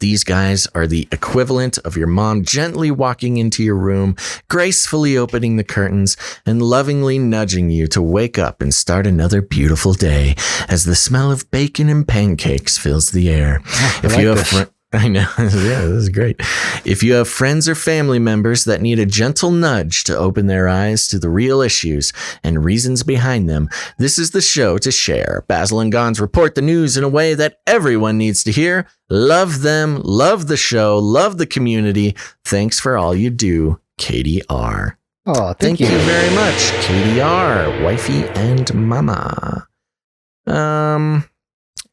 These guys are the equivalent of your mom gently walking into your room, gracefully opening the curtains, and lovingly nudging you to wake up and start another beautiful day as the smell of bacon and pancakes fills the air. I know. Yeah, this is great. If you have friends or family members that need a gentle nudge to open their eyes to the real issues and reasons behind them, this is the show to share. Basil and Gons report the news in a way that everyone needs to hear. Love them, love the show, love the community. Thanks for all you do, KDR. Oh, thank you very much, KDR, Wifey and Mama.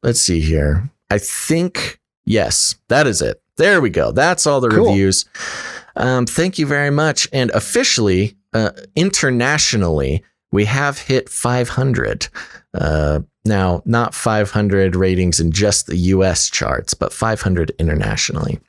Let's see here. I think... Yes, that is it. There we go. That's all the reviews. Thank you very much. And officially, internationally, we have hit 500. Now, not 500 ratings in just the US charts, but 500 internationally.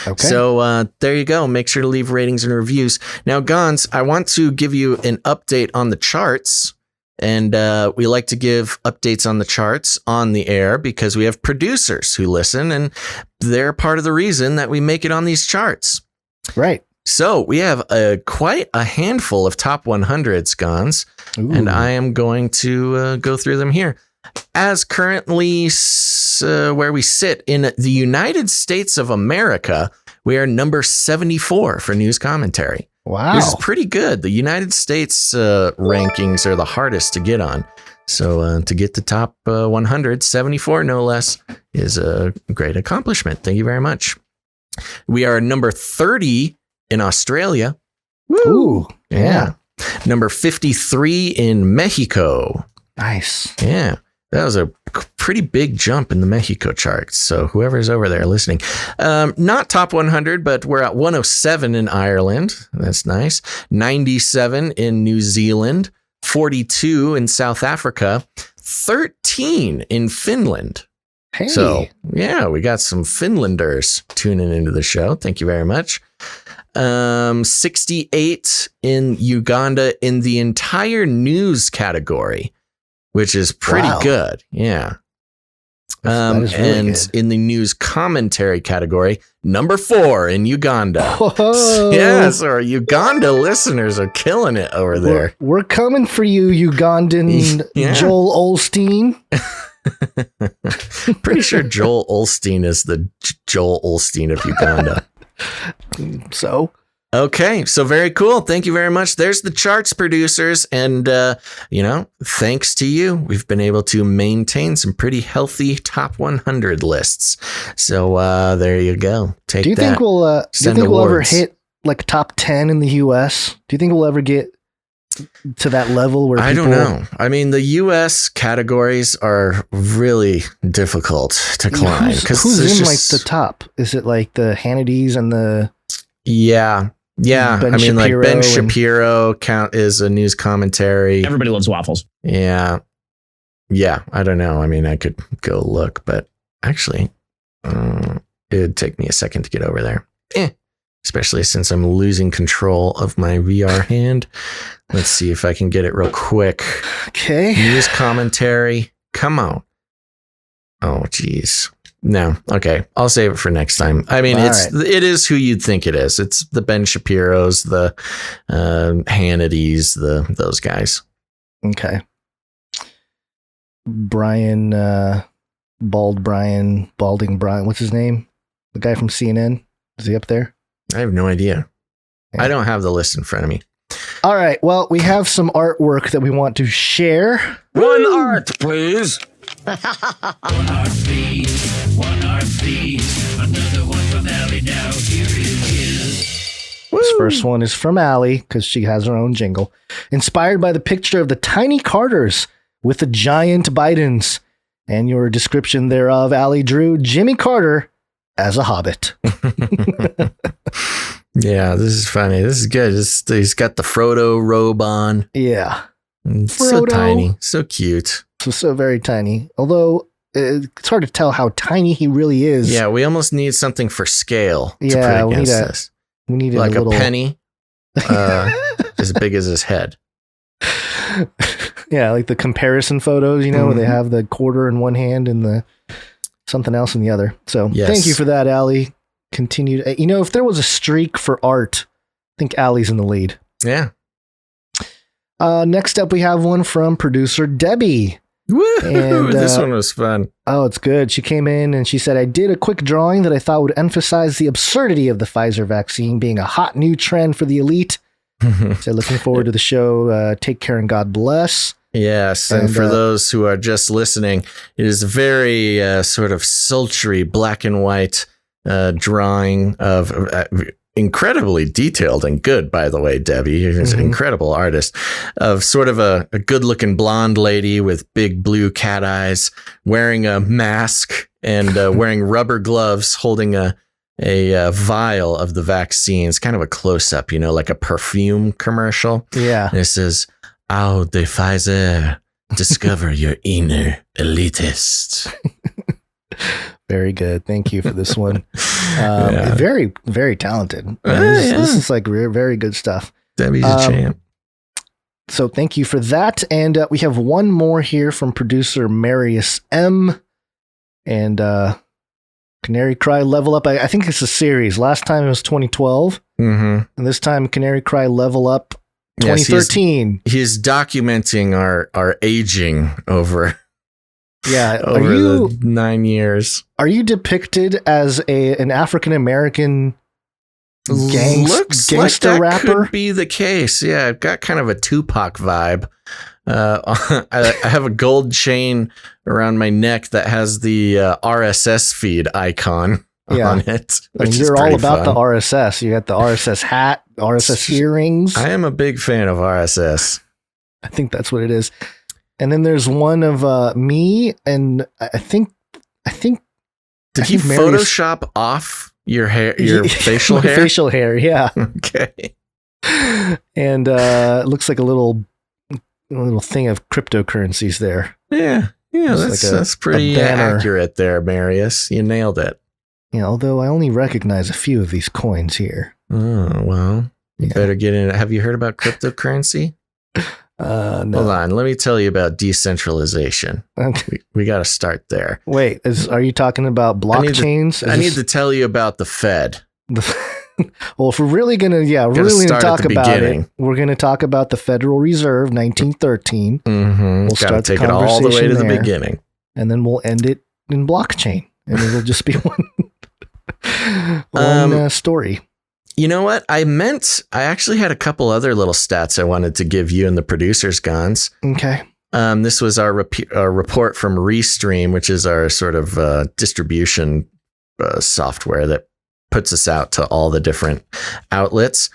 Okay. So there you go. Make sure to leave ratings and reviews. Now, Gons, I want to give you an update on the charts. And we like to give updates on the charts on the air because we have producers who listen, and they're part of the reason that we make it on these charts. Right. So we have quite a handful of top 100s, Gons, and I am going to go through them here. as currently where we sit in the United States of America, we are number 74 for news commentary. Wow. Which is pretty good. The United States rankings are the hardest to get on. So to get the top 100, 74 no less, is a great accomplishment. Thank you very much. We are number 30 in Australia. Woo! Ooh, yeah. Number 53 in Mexico. Nice. Yeah. That was a pretty big jump in the Mexico charts. So whoever's over there listening, not top 100, but we're at 107 in Ireland. That's nice. 97 in New Zealand, 42 in South Africa, 13 in Finland. Hey. So yeah, we got some Finlanders tuning into the show. Thank you very much. 68 in Uganda in the entire news category, which is pretty good. Yeah. That is really and good. in the news commentary category, number 4 in Uganda. Whoa. Yeah, so our Uganda listeners are killing it over there. We're coming for you, Ugandan Yeah. Joel Olstein. Pretty sure Joel Olstein is the Joel Olstein of Uganda. So, okay, so very cool. Thank you very much. There's the charts producers. And, thanks to you, we've been able to maintain some pretty healthy top 100 lists. So there you go. Take do you that. think we'll Send ever awards. hit like top 10 in the US? Do you think we'll ever get to that level where I people... don't know. I mean, the U.S. categories are really difficult to climb. Who's in like the top? Is it like the Hannitys and the... Yeah. Ben I mean, like Shapiro Ben and- Shapiro count is a news commentary. Everybody loves waffles. Yeah. I don't know. I mean, I could go look, but actually, it'd take me a second to get over there. Especially since I'm losing control of my VR hand. Let's see if I can get it real quick. Okay. News commentary. Come on. Oh, geez. No. Okay. I'll save it for next time. I mean, it is who you'd think it is. It's the Ben Shapiros, the Hannitys, those guys. Okay. Balding Brian. What's his name? The guy from CNN? Is he up there? I have no idea. Yeah. I don't have the list in front of me. All right. Well, we have some artwork that we want to share. One art, please. One art, please. Another one from Allie now. Here it is. This first one is from Allie because she has her own jingle. Inspired by the picture of the tiny Carters with the giant Bidens. And your description thereof, Allie drew Jimmy Carter as a hobbit. Yeah, this is funny. This is good. He's got the Frodo robe on. Yeah. So tiny. So cute. So very tiny. Although it's hard to tell how tiny he really is. Yeah, we almost need something for scale to Yeah, put against this. We need like a little penny as big as his head. Yeah, like the comparison photos, where they have the quarter in one hand and the something else in the other. So Thank you for that, Allie. Continued. If there was a streak for art, I think Allie's in the lead. Yeah. Next up, we have one from producer Debi. Woo! And, this one was fun. Oh, it's good. She came in and she said, I did a quick drawing that I thought would emphasize the absurdity of the Pfizer vaccine being a hot new trend for the elite. So looking forward to the show. Take care and God bless. Yes, and for those who are just listening, it is a very sort of sultry black and white drawing of incredibly detailed and good, by the way, Debi. She's an incredible artist of sort of a good-looking blonde lady with big blue cat eyes, wearing a mask and wearing rubber gloves, holding a vial of the vaccine. It's kind of a close-up, like a perfume commercial. Yeah. And it says, "Oh, the Pfizer, discover your inner elitist." Very good. Thank you for this one. Very, very talented. This is like very good stuff. Debi's a champ. So thank you for that. And we have one more here from producer Marius M. And Canary Cry Level Up. I think it's a series. Last time it was 2012. And this time Canary Cry Level Up 2013. Yes, he's documenting our aging over Yeah. over the 9 years. Are you depicted as an African American Looks gangster like that rapper? could be the case. Yeah, I've got kind of a Tupac vibe. I have a gold chain around my neck that has the RSS feed icon on it. And you're all about the RSS. You got the RSS hat, RSS earrings. I am a big fan of RSS. I think that's what it is. And then there's one of me, and I think. Did you Photoshop off your hair, your facial hair? Facial hair, yeah. Okay. And it looks like a little thing of cryptocurrencies there. Yeah, that's pretty accurate there, Marius. You nailed it. Yeah, although I only recognize a few of these coins here. Oh, well, you better get in. Have you heard about cryptocurrency? No. Hold on. Let me tell you about decentralization. Okay. We got to start there. Wait, are you talking about blockchains? I need to tell you about the Fed. Well, if we're really going to talk about it, we're going to talk about the Federal Reserve, 1913. Mm-hmm. We'll start take it all the way to the beginning. And then we'll end it in blockchain. And it'll just be one story. You know what? I actually had a couple other little stats I wanted to give you and the producers, Gons. Okay. This was our report from Restream, which is our sort of distribution software that puts us out to all the different outlets.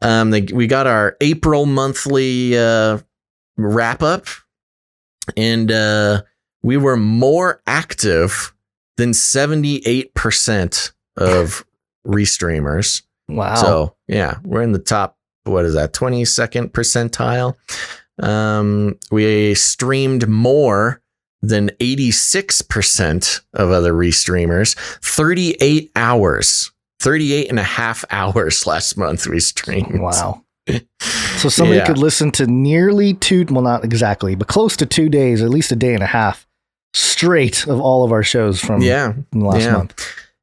We got our April monthly wrap up, and we were more active than 78% of Restreamers. Wow. So yeah, we're in the top, 22nd percentile. We streamed more than 86% of other Restreamers. 38 and a half hours last month we streamed. Wow. So somebody could listen to nearly not exactly, but close to 2 days, at least a day and a half straight of all of our shows from last month.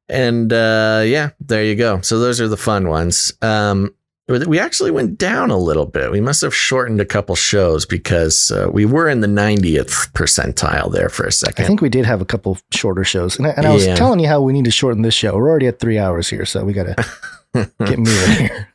And there you go. So those are the fun ones. We actually went down a little bit. We must have shortened a couple shows because we were in the 90th percentile there for a second. I think we did have a couple shorter shows. And I was telling you how we need to shorten this show. We're already at 3 hours here, so we got to get moving here.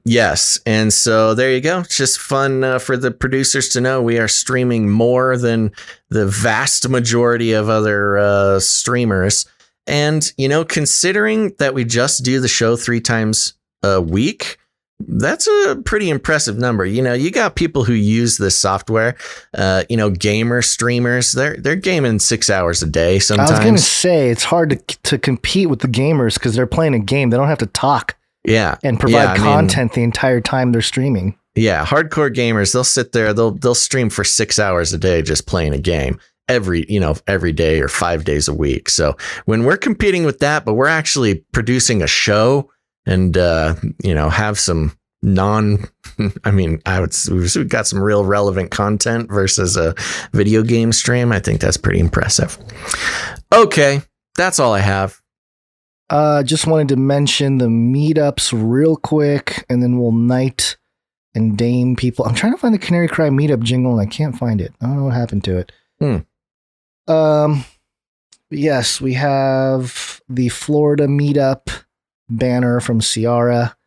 Yes. And so there you go. It's just fun for the producers to know we are streaming more than the vast majority of other streamers. And, considering that we just do the show 3 times a week, that's a pretty impressive number. You got people who use this software, gamer streamers, they're gaming 6 hours a day sometimes. I was going to say, it's hard to compete with the gamers because they're playing a game. They don't have to talk and provide content the entire time they're streaming. Yeah, hardcore gamers, they'll sit there, they'll stream for 6 hours a day just playing a game. Every day or 5 days a week. So when we're competing with that, but we're actually producing a show and, have some we've got some real relevant content versus a video game stream. I think that's pretty impressive. Okay. That's all I have. Just wanted to mention the meetups real quick, and then we'll knight and dame people. I'm trying to find the Canary Cry meetup jingle and I can't find it. I don't know what happened to it. Yes, we have the Florida meetup banner from Ciara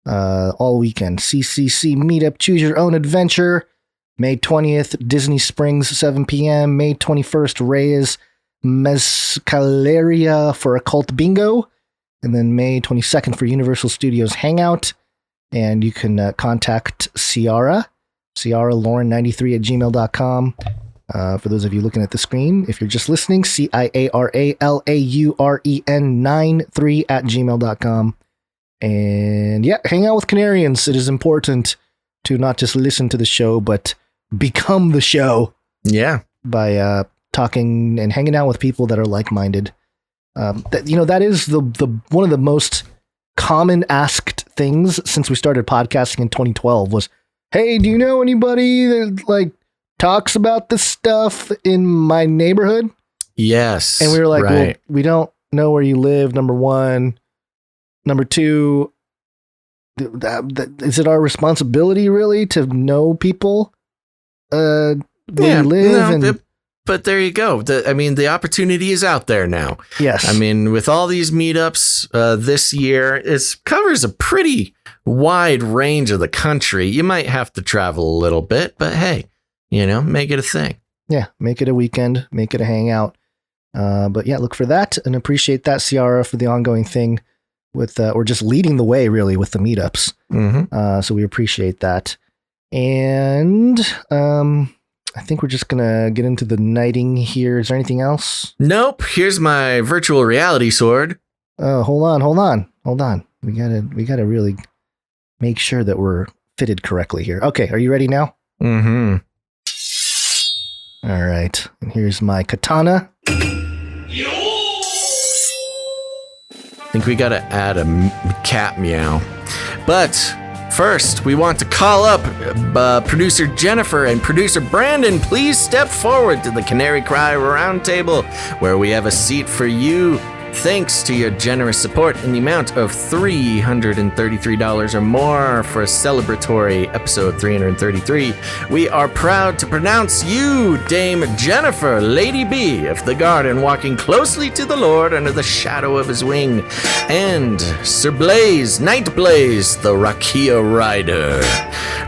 all weekend. CCC meetup, choose your own adventure. May 20th, Disney Springs, 7 p.m. May 21st, Reyes Mezcaleria for Occult Bingo. And then May 22nd for Universal Studios Hangout. And you can contact Ciara Lauren93@gmail.com. For those of you looking at the screen, if you're just listening, CIARALAUREN93@gmail.com. And hang out with Canarians. It is important to not just listen to the show, but become the show. Yeah. By talking and hanging out with people that are like-minded. That is the one of the most common asked things since we started podcasting in 2012 was, hey, do you know anybody that talks about this stuff in my neighborhood? Yes. And we were like, well, we don't know where you live, number one. Number two, is it our responsibility really to know people where you live? But there you go. The opportunity is out there now. Yes. I mean, with all these meetups this year, it covers a pretty wide range of the country. You might have to travel a little bit, but hey, make it a thing. Yeah, make it a weekend, make it a hangout. But yeah, look for that and appreciate that, Ciara, for the ongoing thing with, or just leading the way really with the meetups. Mm-hmm. So we appreciate that. And I think we're just going to get into the knighting here. Is there anything else? Nope. Here's my virtual reality sword. Oh, hold on. We gotta really make sure that we're fitted correctly here. Okay. Are you ready now? Mm-hmm. All right. And here's my katana. I think we got to add a cat meow. But first, we want to call up producer Jenaffer and producer Brandon. Please step forward to the Canary Cry Roundtable, where we have a seat for you. Thanks to your generous support in the amount of $333 or more for a celebratory episode 333, we are proud to pronounce you Dame Jenaffer, Lady B of the Garden, walking closely to the Lord under the shadow of his wing, and Sir Blaise, Knight Blaise, the Raqia Rider.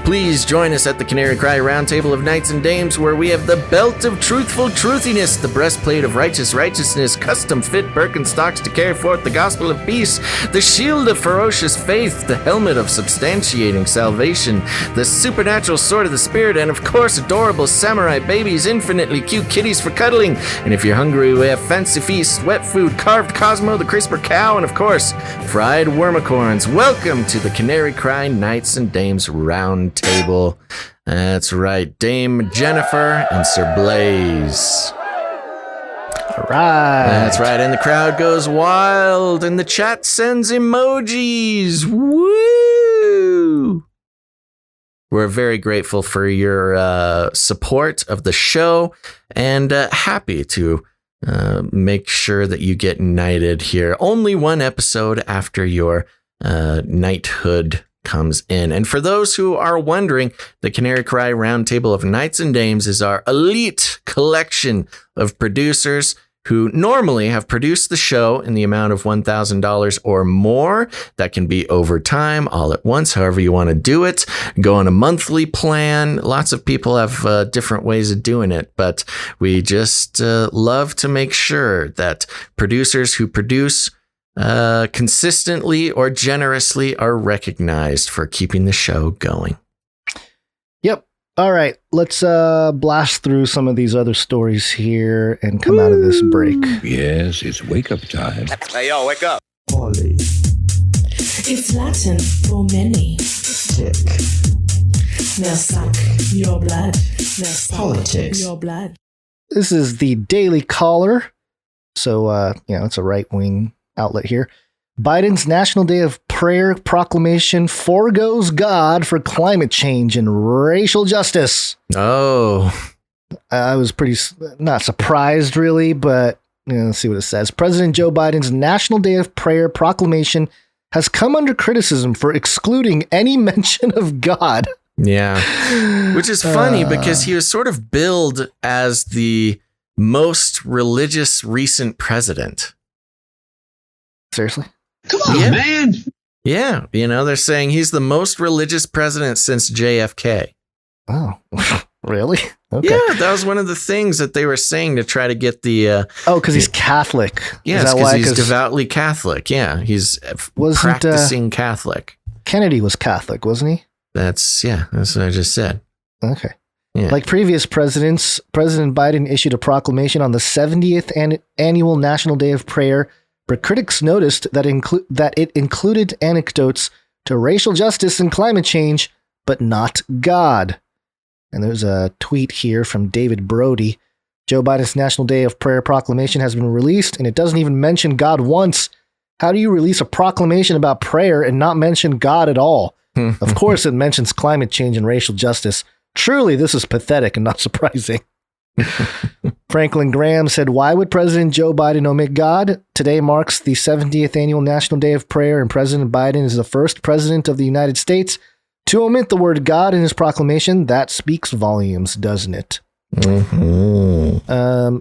Please join us at the Canary Cry Roundtable of Knights and Dames, where we have the belt of truthful truthiness, the breastplate of righteous righteousness, custom-fit Birkenstocks to carry forth the gospel of peace, the shield of ferocious faith, the helmet of substantiating salvation, the supernatural sword of the spirit, and of course adorable samurai babies, infinitely cute kitties for cuddling. And if you're hungry, we have fancy feast, wet food, carved Cosmo, the crisper cow, and of course fried wormicorns. Welcome to the Canary Cry Knights and Dames Roundtable. That's right, Dame Jenaffer and Sir Blaise. All right. That's right. And the crowd goes wild and the chat sends emojis. Woo! We're very grateful for your support of the show and happy to make sure that you get knighted here. Only one episode after your knighthood comes in. And for those who are wondering, the Canary Cry Roundtable of Knights and Dames is our elite collection of producers who normally have produced the show in the amount of $1,000 or more. That can be over time, all at once, however you want to do it. Go on a monthly plan. Lots of people have different ways of doing it, but we just love to make sure that producers who produce consistently or generously are recognized for keeping the show going. Yep. All right. Let's blast through some of these other stories here and come out of this break. Yes, it's wake up time. Hey, yo, wake up. Polly. It's Latin for many. Tick. Now suck your blood. Now suck Politics. your blood. This is the Daily Caller. So, it's a right-wing outlet here. Biden's National Day of Prayer proclamation foregoes God for climate change and racial justice. Oh. I was pretty not surprised, really, but let's see what it says. President Joe Biden's National Day of Prayer proclamation has come under criticism for excluding any mention of God. Yeah. Which is funny because he was sort of billed as the most religious recent president. Seriously? Come on, man. Yeah. They're saying he's the most religious president since JFK. Oh, really? Okay. Yeah, that was one of the things that they were saying to try to get the... because he's Catholic. Yes, because he's devoutly Catholic. Yeah, he's practicing Catholic. Kennedy was Catholic, wasn't he? That's what I just said. Okay. Yeah. Like previous presidents, President Biden issued a proclamation on the 70th annual National Day of Prayer, but critics noticed that it included anecdotes to racial justice and climate change, but not God. And there's a tweet here from David Brody. Joe Biden's National Day of Prayer proclamation has been released, and it doesn't even mention God once. How do you release a proclamation about prayer and not mention God at all? Of course, it mentions climate change and racial justice. Truly, this is pathetic and not surprising. Franklin Graham said, why would President Joe Biden omit God? Today marks the 70th annual National Day of Prayer, and President Biden is the first president of the United States to omit the word God in his proclamation. That speaks volumes, doesn't it? Mm-hmm.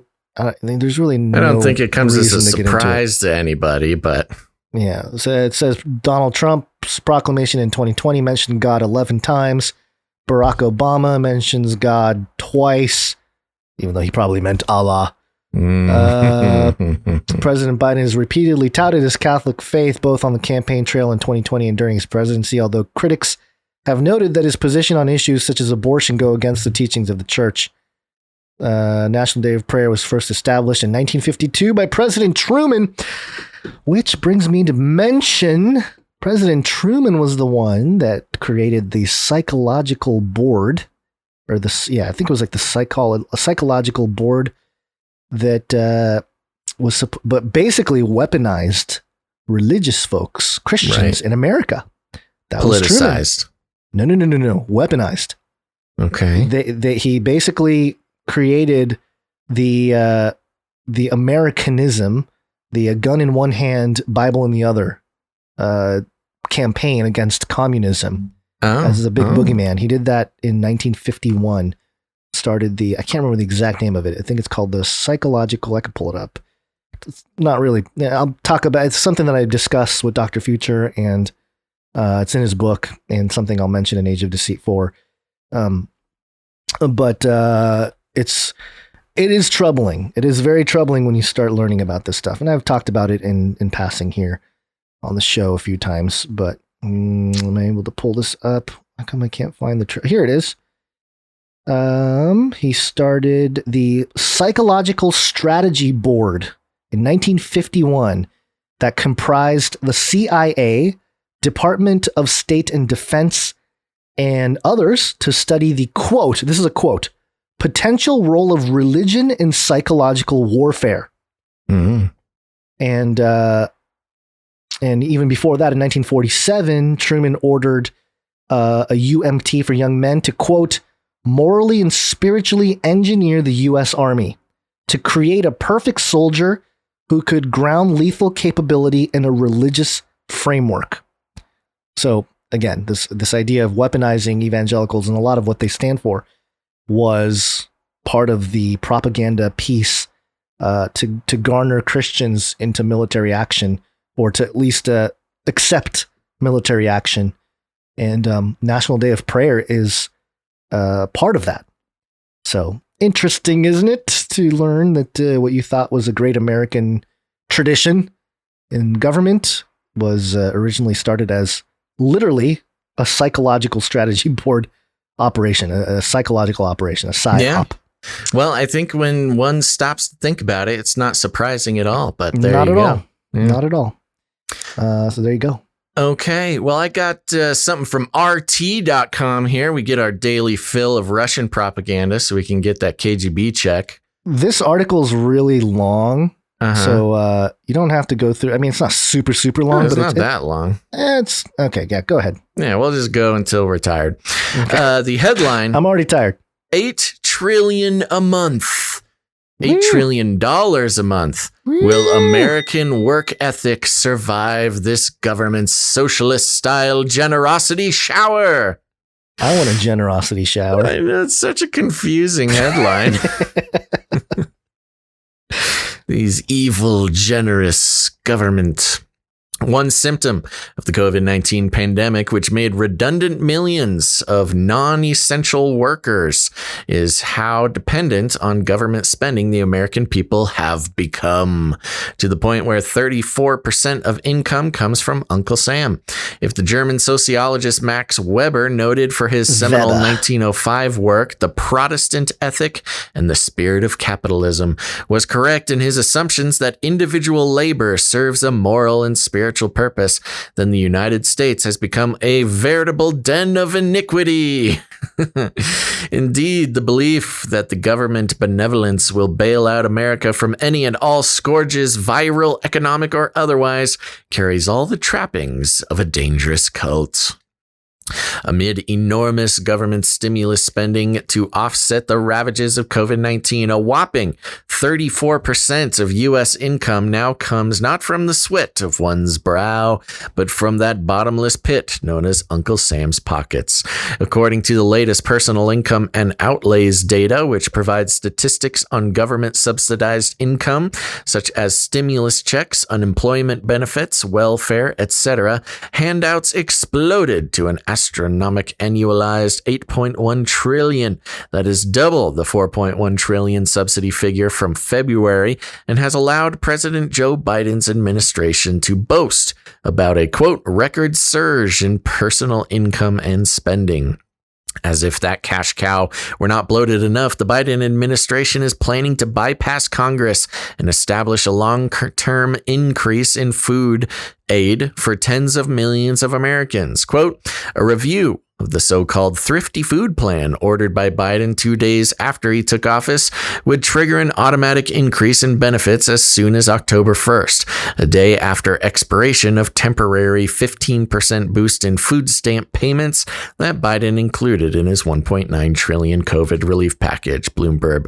There's really no. I don't think it comes as a reason to get into it. surprise to anybody, but Yeah. So it says Donald Trump's proclamation in 2020 mentioned God 11 times. Barack Obama mentions God twice, even though he probably meant Allah. President Biden has repeatedly touted his Catholic faith both on the campaign trail in 2020 and during his presidency, although critics have noted that his position on issues such as abortion go against the teachings of the church. National Day of Prayer was first established in 1952 by President Truman, which brings me to mention President Truman was the one that created the psychological board, or I think it was like the psychological board that but basically weaponized religious folks, Christians in America. That politicized. Was Truman. No. Weaponized. Okay. He basically created the Americanism, the gun in one hand, Bible in the other, campaign against communism as a big boogeyman. He did that in 1951. Started I can't remember the exact name of it. I think it's called the psychological. I could pull it up. It's not really. I'll talk about. It's something that I discuss with Dr. Future, and it's in his book, and something I'll mention in Age of Deceit 4. But it is troubling. It is very troubling when you start learning about this stuff, and I've talked about it in passing here on the show a few times. But am I able to pull this up? How come I can't find here it is. He started the Psychological Strategy Board in 1951 that comprised the CIA, Department of State and Defense, and others to study the quote, this is a quote, potential role of religion in psychological warfare. Mm-hmm. And even before that, in 1947, Truman ordered a UMT for young men to, quote, morally and spiritually engineer the U.S. Army to create a perfect soldier who could ground lethal capability in a religious framework. So again, this idea of weaponizing evangelicals and a lot of what they stand for was part of the propaganda piece to garner Christians into military action, or to at least accept military action. And National Day of Prayer is part of that. So interesting, isn't it, to learn that what you thought was a great American tradition in government was originally started as literally a psychological strategy board operation, a psychological operation, a psyop. Yeah. Well, I think when one stops to think about it, it's not surprising at all. But there not you at go. all. Yeah. Not at all. So there you go. Okay, well, I got something from RT.com here. We get our daily fill of Russian propaganda so we can get that KGB check. This article is really long, so you don't have to go through. I mean, it's not super long, It's but not that long. It's okay. Yeah, go ahead. Yeah, we'll just go until we're tired. Okay. The headline: I'm already tired. $8 trillion a month. $8 trillion a month. Will American work ethic survive this government's socialist-style generosity shower? I want a generosity shower. I know, it's such a confusing headline. These evil, generous government. One symptom of the COVID-19 pandemic, which made redundant millions of non-essential workers, is how dependent on government spending the American people have become, to the point where 34% of income comes from Uncle Sam. If the German sociologist Max Weber noted for his seminal 1905 work, The Protestant Ethic and the Spirit of Capitalism, was correct in his assumptions that individual labor serves a moral and spiritual purpose, then the United States has become a veritable den of iniquity. Indeed, the belief that the government benevolence will bail out America from any and all scourges, viral, economic, or otherwise, carries all the trappings of a dangerous cult. Amid enormous government stimulus spending to offset the ravages of COVID-19, a whopping 34% of U.S. income now comes not from the sweat of one's brow, but from that bottomless pit known as Uncle Sam's pockets. According to the latest personal income and outlays data, which provides statistics on government subsidized income, such as stimulus checks, unemployment benefits, welfare, etc., handouts exploded to an astronomic annualized 8.1 trillion. That is double the 4.1 trillion subsidy figure from February, and has allowed President Joe Biden's administration to boast about a, quote, record surge in personal income and spending. As if that cash cow were not bloated enough, the Biden administration is planning to bypass Congress and establish a long-term increase in food aid for tens of millions of Americans. Quote, a review of the so-called thrifty food plan ordered by Biden 2 days after he took office would trigger an automatic increase in benefits as soon as October 1st, a day after expiration of temporary 15% boost in food stamp payments that Biden included in his $1.9 trillion COVID relief package, Bloomberg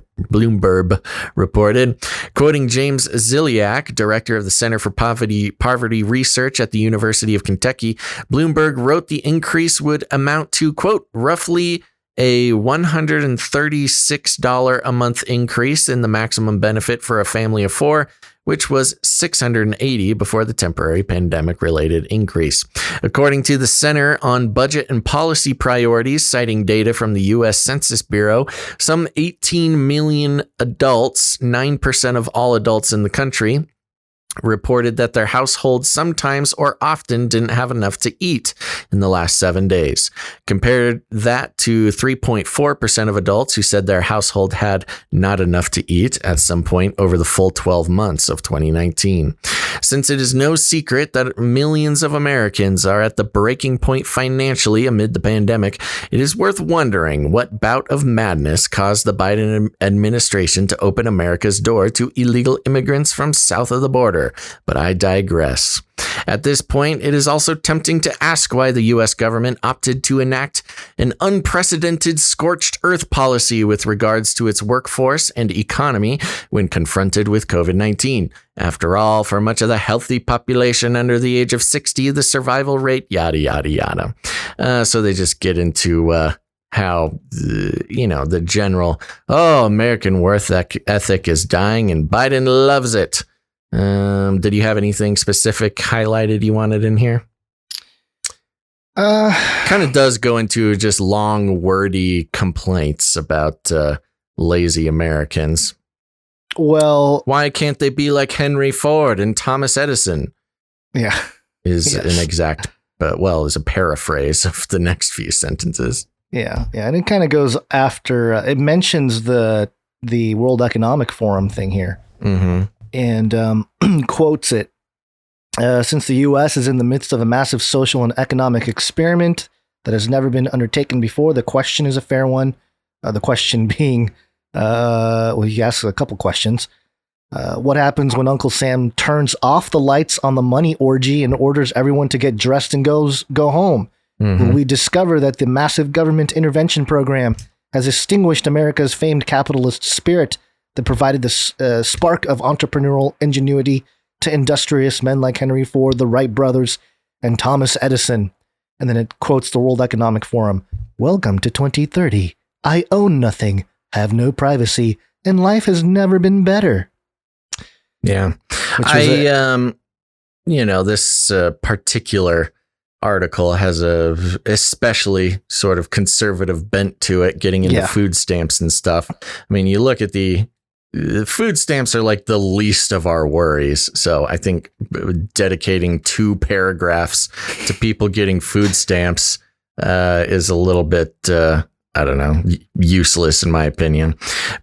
reported. Quoting James Ziliak, director of the Center for Poverty Research at the University of Kentucky, Bloomberg wrote the increase would amount to, quote, roughly a $136 a month increase in the maximum benefit for a family of four, which was $680 before the temporary pandemic-related increase. According to the Center on Budget and Policy Priorities, citing data from the U.S. Census Bureau, some 18 million adults, 9% of all adults in the country, reported that their households sometimes or often didn't have enough to eat in the last 7 days. Compared that to 3.4% of adults who said their household had not enough to eat at some point over the full 12 months of 2019. Since it is no secret that millions of Americans are at the breaking point financially amid the pandemic, it is worth wondering what bout of madness caused the Biden administration to open America's door to illegal immigrants from south of the border. But I digress. At this point, it is also tempting to ask why the U.S. government opted to enact an unprecedented scorched earth policy with regards to its workforce and economy when confronted with COVID-19. After all, for much of the healthy population under the age of 60, the survival rate, yada, yada, yada. So they just get into how, the general, American work ethic is dying and Biden loves it. Did you have anything specific highlighted you wanted in here? Kind of does go into just long, wordy complaints about lazy Americans. Well, why can't they be like Henry Ford and Thomas Edison? Yeah, is an exact, is a paraphrase of the next few sentences. Yeah, and it kind of goes after. It mentions the World Economic Forum thing here. Mm-hmm. And quotes it. Since the U.S. is in the midst of a massive social and economic experiment that has never been undertaken before, the question is a fair one. The question being, he asks a couple questions. What happens when Uncle Sam turns off the lights on the money orgy and orders everyone to get dressed and go home? Mm-hmm. Will we discover that the massive government intervention program has extinguished America's famed capitalist spirit that provided the spark of entrepreneurial ingenuity to industrious men like Henry Ford, the Wright brothers, and Thomas Edison? And then it quotes the World Economic Forum. Welcome to 2030. I own nothing, have no privacy, and life has never been better. Yeah. This particular article has a especially sort of conservative bent to it, getting into food stamps and stuff. I mean, you look at the food stamps are like the least of our worries. So I think dedicating 2 paragraphs to people getting food stamps is a little bit, useless in my opinion.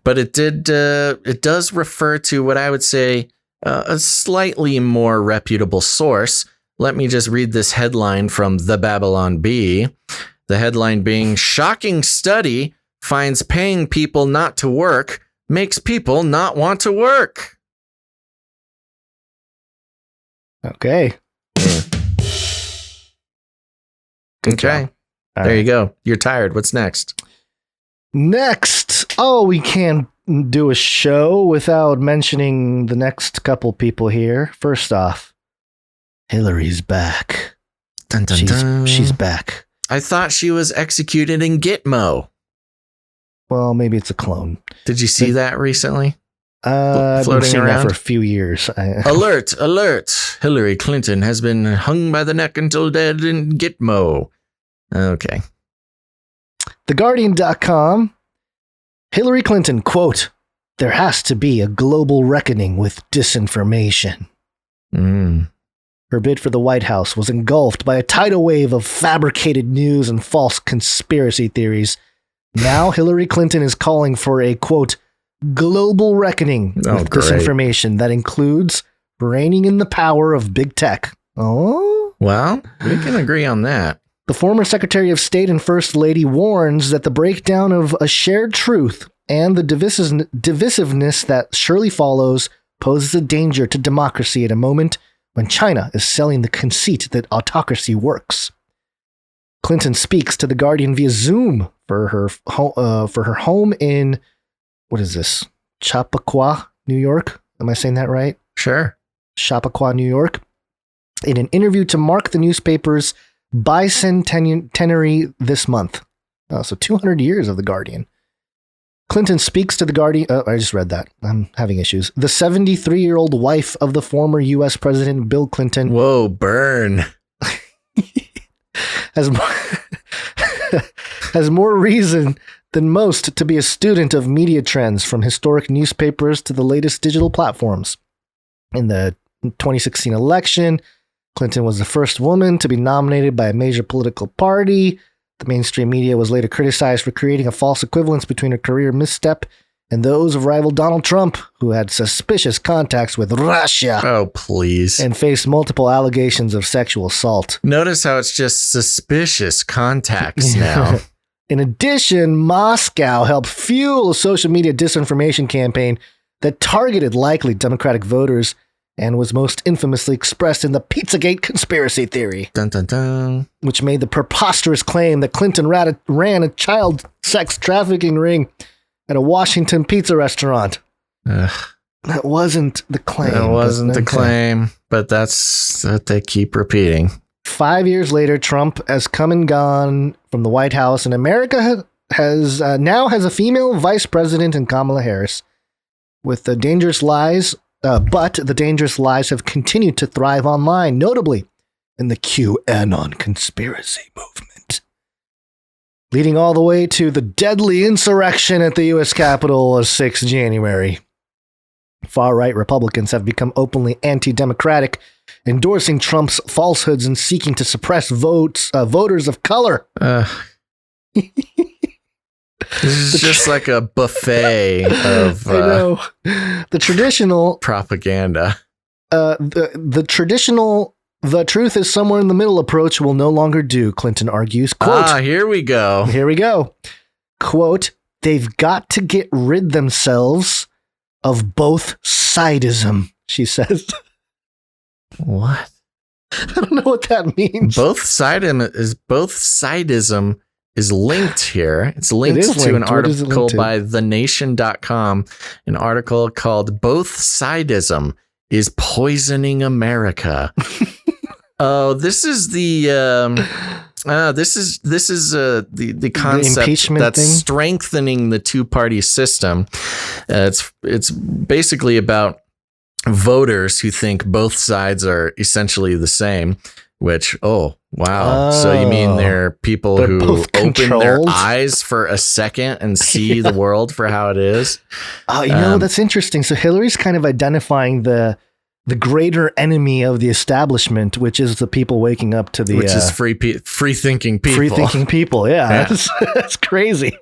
But it does refer to what I would say a slightly more reputable source. Let me just read this headline from the Babylon Bee. The headline being, shocking study finds paying people not to work makes people not want to work. Okay. Okay. There you go. You're tired. What's next? Next. Oh, we can't do a show without mentioning the next couple people here. First off, Hillary's back. Dun, dun, dun. She's back. I thought she was executed in Gitmo. Well, maybe it's a clone. Did you see that recently? I've been seeing that for a few years. Alert, alert. Hillary Clinton has been hung by the neck until dead in Gitmo. Okay. TheGuardian.com. Hillary Clinton, quote, "There has to be a global reckoning with disinformation." Her bid for the White House was engulfed by a tidal wave of fabricated news and false conspiracy theories. Now Hillary Clinton is calling for a, quote, global reckoning with disinformation that includes reining in the power of big tech. Oh? Well, we can agree on that. The former Secretary of State and First Lady warns that the breakdown of a shared truth and the divisiveness that surely follows poses a danger to democracy at a moment when China is selling the conceit that autocracy works. Clinton speaks to The Guardian via Zoom for her home in, what is this, Chappaqua, New York? Am I saying that right? Sure. Chappaqua, New York. In an interview to mark the newspaper's bicentenary this month. So 200 years of The Guardian. Clinton speaks to The Guardian. I just read that. I'm having issues. The 73-year-old wife of the former U.S. President Bill Clinton. Whoa, burn. has more reason than most to be a student of media trends, from historic newspapers to the latest digital platforms. In the 2016 election, Clinton was the first woman to be nominated by a major political party. The mainstream media was later criticized for creating a false equivalence between her career misstep and those of rival Donald Trump, who had suspicious contacts with Russia. Oh, please. And faced multiple allegations of sexual assault. Notice how it's just suspicious contacts now. In addition, Moscow helped fuel a social media disinformation campaign that targeted likely Democratic voters and was most infamously expressed in the Pizzagate conspiracy theory. Dun, dun, dun. Which made the preposterous claim that Clinton ran a child sex trafficking ring at a Washington pizza restaurant. Ugh. That wasn't the claim. That wasn't the claim, but that's what they keep repeating. 5 years later, Trump has come and gone from the White House, and America now has a female vice president in Kamala Harris. With the dangerous lies, but the dangerous lies have continued to thrive online, notably in the QAnon conspiracy movement, leading all the way to the deadly insurrection at the U.S. Capitol of 6 January. Far-right Republicans have become openly anti-democratic, endorsing Trump's falsehoods and seeking to suppress voters of color. This is just like a buffet of I know. The traditional propaganda. The traditional "the truth is somewhere in the middle" approach will no longer do, Clinton argues. Quote, here we go. Here we go. Quote, "They've got to get rid themselves of both sidism," she says. What? I don't know what that means. Both sidism is linked here. It's linked to an article by thenation.com, an article called "Both Sidism is Poisoning America." Oh, this is the the concept that's thing? strengthening the two-party system. It's basically about voters who think both sides are essentially the same, which, oh, wow. So you mean they're people who open their eyes for a second and see the world for how it is? That's interesting. So Hillary's kind of identifying the greater enemy of the establishment, which is the people waking up to the... Which is free-thinking people. Free-thinking people, yeah. That's crazy.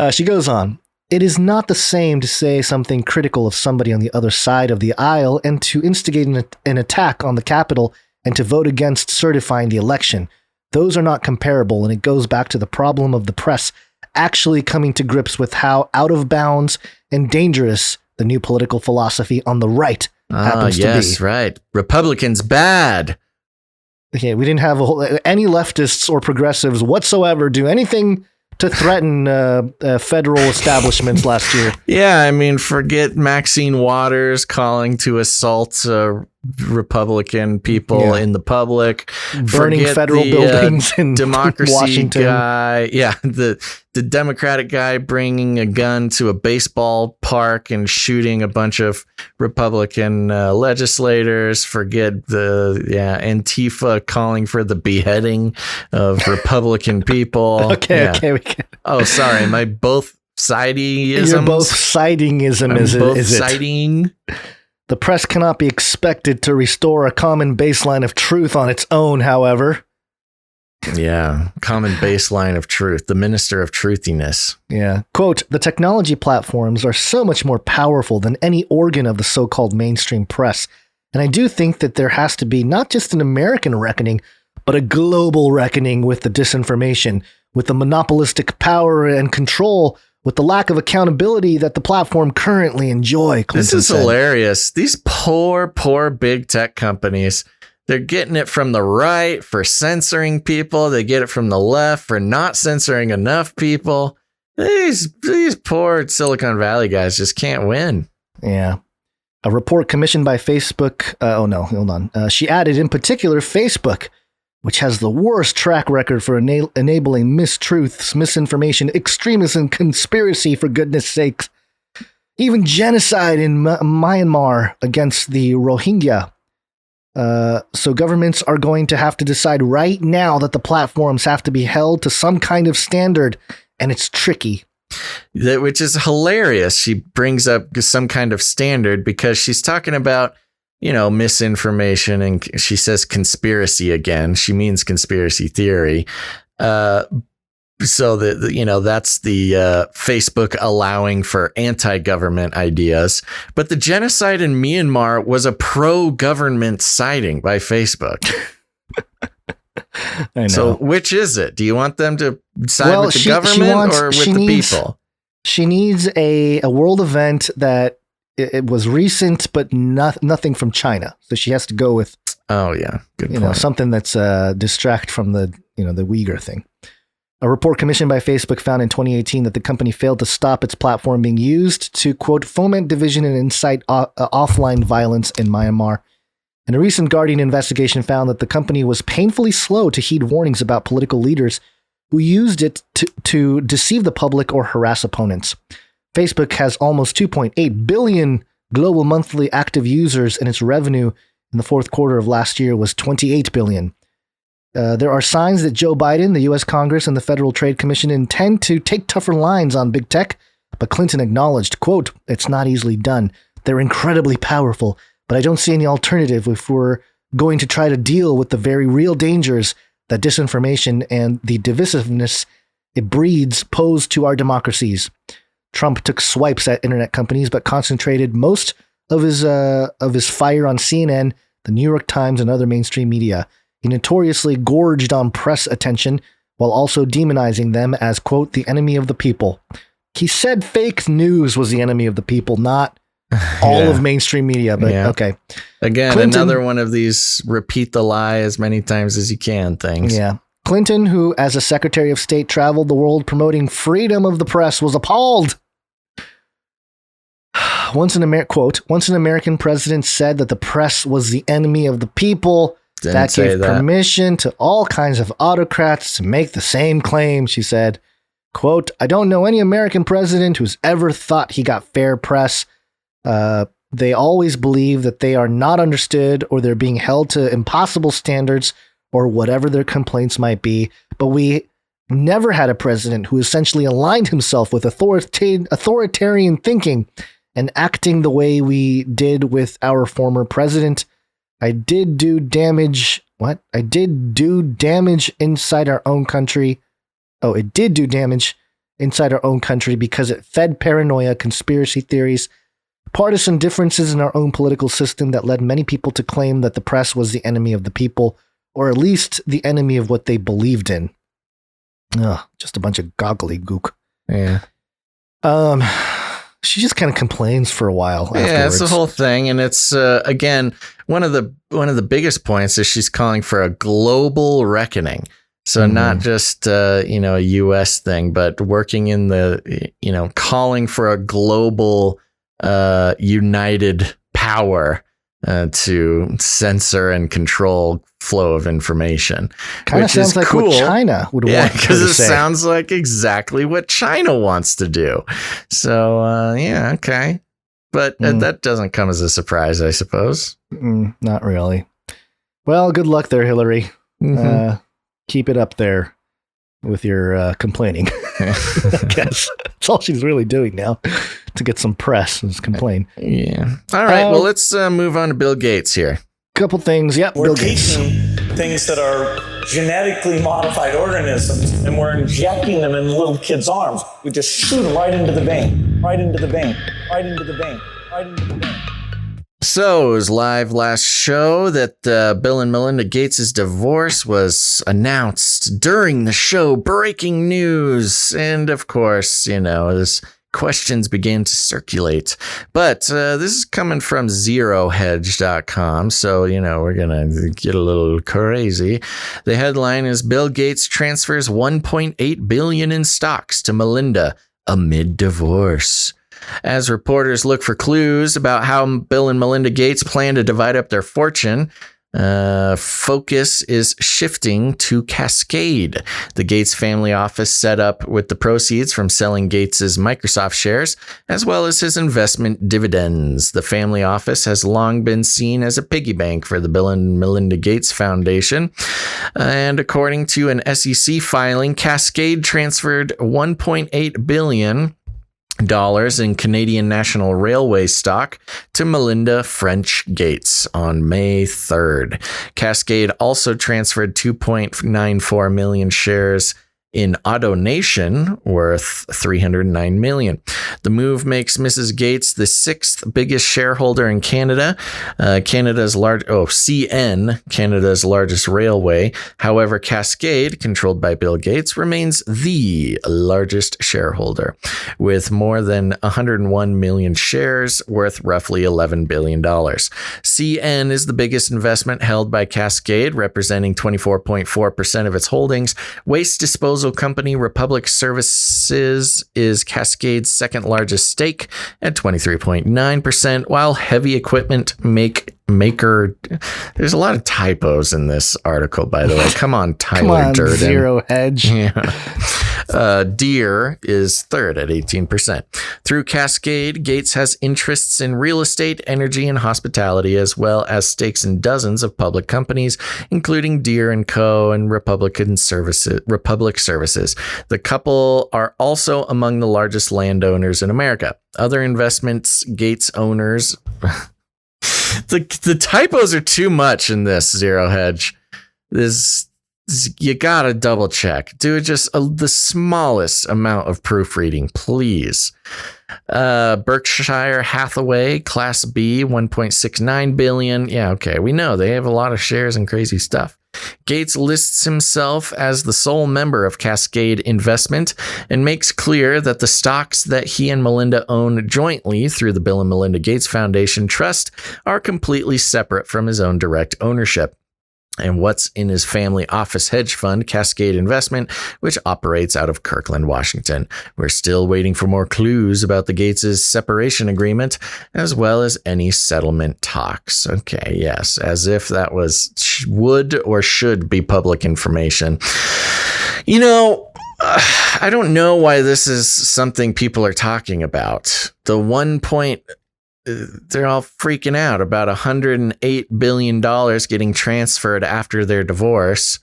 She goes on. "It is not the same to say something critical of somebody on the other side of the aisle and to instigate an attack on the Capitol and to vote against certifying the election. Those are not comparable, and it goes back to the problem of the press actually coming to grips with how out of bounds and dangerous the new political philosophy on the right happens to be." Yes, right. Republicans bad. Okay, we didn't have any leftists or progressives whatsoever do anything to threaten federal establishments last year. Yeah, I mean, forget Maxine Waters calling to assault Republican people in the public, burning federal buildings in democracy Washington. Guy, the Democratic guy bringing a gun to a baseball park and shooting a bunch of Republican legislators. Forget Antifa calling for the beheading of Republican people. Okay. Oh, sorry, am I both siding-isms? You're both siding-ism. Is it? Siding. The press cannot be expected to restore a common baseline of truth on its own, however. Yeah, common baseline of truth, the minister of truthiness. Yeah. Quote, the technology platforms are so much more powerful than any organ of the so-called mainstream press. And I do think that there has to be not just an American reckoning, but a global reckoning with the disinformation, with the monopolistic power and control, with the lack of accountability that the platform currently enjoy. This is hilarious. These poor big tech companies, they're getting it from the right for censoring people. They get it from the left for not censoring enough people. These poor Silicon Valley guys just can't win. Yeah. A report commissioned by Facebook. Hold on. She added, in particular, Facebook, which has the worst track record for enabling mistruths, misinformation, extremism, conspiracy, for goodness sakes. Even genocide in Myanmar against the Rohingya. So governments are going to have to decide right now that the platforms have to be held to some kind of standard, and it's tricky. Which is hilarious. She brings up some kind of standard because she's talking about, misinformation, and she says conspiracy again. She means conspiracy theory. So that's the Facebook allowing for anti-government ideas. But the genocide in Myanmar was a pro-government sighting by Facebook. I know. So which is it? Do you want them to side with the government or with the people? She needs a world event that it was recent, but nothing from China. So she has to go with, good point. Something that's distract from the Uyghur thing. A report commissioned by Facebook found in 2018 that the company failed to stop its platform being used to, quote, foment division and incite offline violence in Myanmar. And a recent Guardian investigation found that the company was painfully slow to heed warnings about political leaders who used it to deceive the public or harass opponents. Facebook has almost 2.8 billion global monthly active users, and its revenue in the fourth quarter of last year was 28 billion. There are signs that Joe Biden, the U.S. Congress, and the Federal Trade Commission intend to take tougher lines on big tech, but Clinton acknowledged, quote, it's not easily done. They're incredibly powerful, but I don't see any alternative if we're going to try to deal with the very real dangers that disinformation and the divisiveness it breeds pose to our democracies. Trump took swipes at internet companies, but concentrated most of his fire on CNN, the New York Times, and other mainstream media. He notoriously gorged on press attention while also demonizing them as, quote, the enemy of the people. He said fake news was the enemy of the people, not all of mainstream media, but okay. Again, Clinton, another one of these repeat the lie as many times as you can things. Yeah. Clinton, who as a Secretary of State traveled the world promoting freedom of the press, was appalled. Once an American president said that the press was the enemy of the people. That gave permission to all kinds of autocrats to make the same claim, she said. Quote, I don't know any American president who's ever thought he got fair press. They always believe that they are not understood or they're being held to impossible standards or whatever their complaints might be. But we never had a president who essentially aligned himself with authoritarian thinking and acting the way we did with our former president. I did do damage. What? I did do damage inside our own country. Oh, it did do damage inside our own country because it fed paranoia, conspiracy theories, partisan differences in our own political system that led many people to claim that the press was the enemy of the people, or at least the enemy of what they believed in. Ugh, just a bunch of goggly gook. Yeah. She just kind of complains for a while. Yeah, afterwards. it's the whole thing, and it's again one of the biggest points is she's calling for a global reckoning. So not just a U.S. thing, but working in the calling for a global united power to censor and control flow of information. Kind of sounds like cool. what China would want. Yeah, because it sounds like exactly what China wants to do. So okay, but that doesn't come as a surprise, I suppose. Not really. Well, good luck there, Hillary. Keep it up there with your complaining. I guess that's all she's really doing now to get some press is complain. Yeah. All right. Well, let's move on to Bill Gates here. Couple things. Yep. We're Bill Gates. taking things that are genetically modified organisms and we're injecting them in little kids' arms. We just shoot them right into the vein, right into the vein, right into the vein, right into the vein. So it was live last show that Bill and Melinda Gates' divorce was announced during the show. Breaking news. And of course, this questions began to circulate. But this is coming from ZeroHedge.com. So, we're going to get a little crazy. The headline is Bill Gates transfers $1.8 billion in stocks to Melinda amid divorce. As reporters look for clues about how Bill and Melinda Gates plan to divide up their fortune, focus is shifting to Cascade, the Gates family office set up with the proceeds from selling Gates's Microsoft shares, as well as his investment dividends. The family office has long been seen as a piggy bank for the Bill and Melinda Gates Foundation. And according to an SEC filing, Cascade transferred $1.8 billion in Canadian National Railway stock to Melinda French Gates on May 3rd. Cascade also transferred 2.94 million shares in AutoNation, worth $309 million. The move makes Mrs. Gates the sixth biggest shareholder in Canada, Canada's largest railway. However, Cascade, controlled by Bill Gates, remains the largest shareholder, with more than 101 million shares, worth roughly $11 billion. CN is the biggest investment held by Cascade, representing 24.4% of its holdings. Waste disposal company Republic Services is Cascade's second largest stake at 23.9%, while heavy equipment maker. There's a lot of typos in this article, by the way. Come on, Tyler Durden. Zero Hedge. Yeah. Deere is third at 18%. Through Cascade, Gates has interests in real estate, energy, and hospitality, as well as stakes in dozens of public companies, including Deere & Co. and Republic Services. The couple are also among the largest landowners in America. Other investments Gates owners... The typos are too much in this, Zero Hedge. You gotta double check. Do just the smallest amount of proofreading, please. Berkshire Hathaway, Class B, $1.69 billion. Yeah, okay, we know they have a lot of shares and crazy stuff. Gates lists himself as the sole member of Cascade Investment and makes clear that the stocks that he and Melinda own jointly through the Bill and Melinda Gates Foundation Trust are completely separate from his own direct ownership. And what's in his family office hedge fund, Cascade Investment, which operates out of Kirkland, Washington. We're still waiting for more clues about the Gates' separation agreement, as well as any settlement talks. Okay, yes, as if that would or should be public information. I don't know why this is something people are talking about. They're all freaking out about $108 billion getting transferred after their divorce.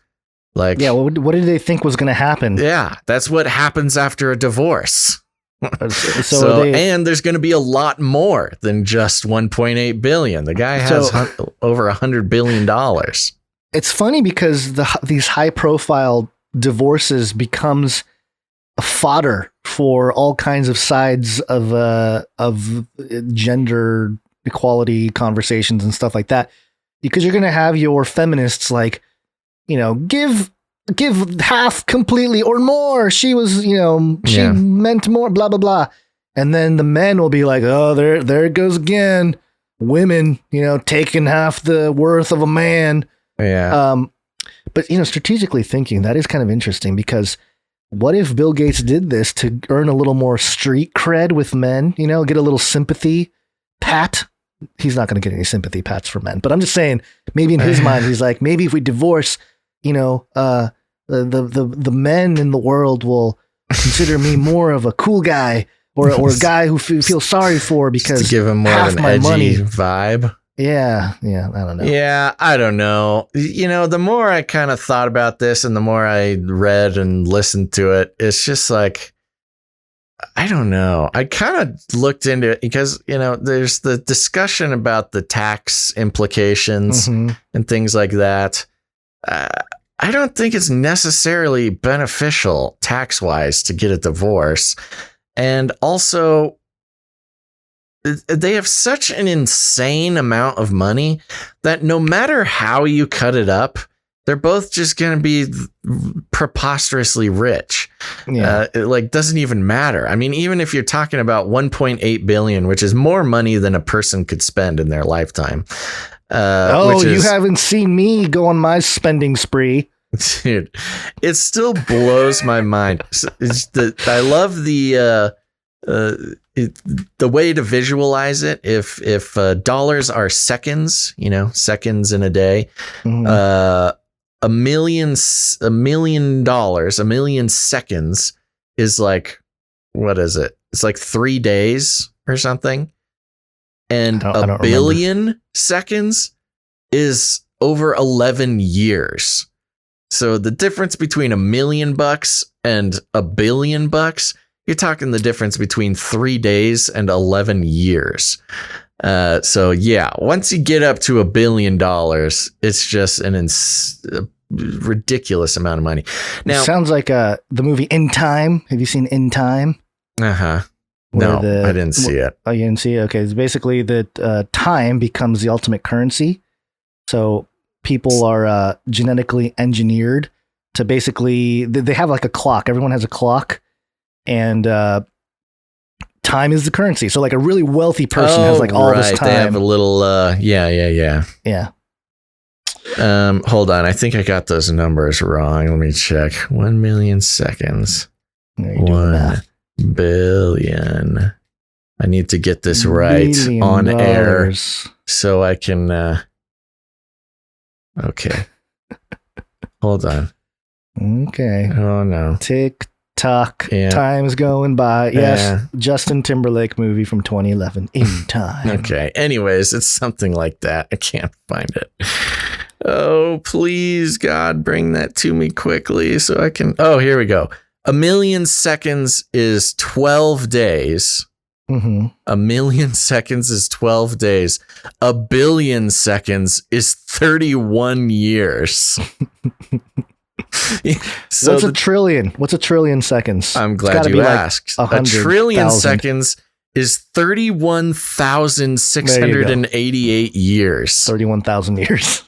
What did they think was going to happen? Yeah, that's what happens after a divorce. And there's going to be a lot more than just $1.8 billion. The guy has over $100 billion. It's funny because these high-profile divorces becomes fodder for all kinds of sides of gender equality conversations and stuff like that, because you're going to have your feminists give half completely or more. She was, she meant more, blah, blah, blah. And then the men will be like, oh, there it goes again. Women, taking half the worth of a man. Yeah. But, strategically thinking, that is kind of interesting because what if Bill Gates did this to earn a little more street cred with men, get a little sympathy pat? He's not going to get any sympathy pats for men, but I'm just saying maybe in his mind, he's like, maybe if we divorce, the men in the world will consider me more of a cool guy or a guy who feel sorry for because just to give him more of an edgy vibe. Yeah. I don't know. Yeah, I don't know. The more I kind of thought about this and the more I read and listened to it, it's just like, I don't know. I kind of looked into it because, there's the discussion about the tax implications and things like that. I don't think it's necessarily beneficial tax-wise to get a divorce. And also, they have such an insane amount of money that no matter how you cut it up, they're both just going to be preposterously rich. Yeah. It doesn't even matter. I mean, even if you're talking about 1.8 billion, which is more money than a person could spend in their lifetime. You haven't seen me go on my spending spree. Dude, it still blows my mind. I love the way to visualize it. If dollars are seconds, seconds in a day, a million seconds is like, what is it? It's like 3 days or something. And a billion seconds is over 11 years. So the difference between $1 million and $1 billion, you're talking the difference between 3 days and 11 years. So yeah, once you get up to $1 billion, it's just a ridiculous amount of money. Now, it sounds like the movie In Time. Have you seen In Time? No, I didn't see it. Oh, you didn't see it? Okay, it's basically that time becomes the ultimate currency. So people are genetically engineered to basically, they have like a clock. Everyone has a clock, and time is the currency. So like a really wealthy person has like all this time. They have a little, yeah. Hold on. I think I got those numbers wrong. Let me check. 1 million seconds. 1 billion. I need to get this right on air so I can, okay. Hold on. Okay. Oh no. Tick tock. Yeah. Time's going by. Yes. Justin Timberlake movie from 2011. In Time. Okay. Anyways, it's something like that. I can't find it. Oh, please, God, bring that to me quickly so I can. Oh, here we go. 1 million seconds is 12 days. 1 million seconds is 12 days. 1 billion seconds is 31 years. So what's a trillion? What's a trillion seconds? I'm glad you asked. A trillion seconds is 31,688 years. 31,000 years.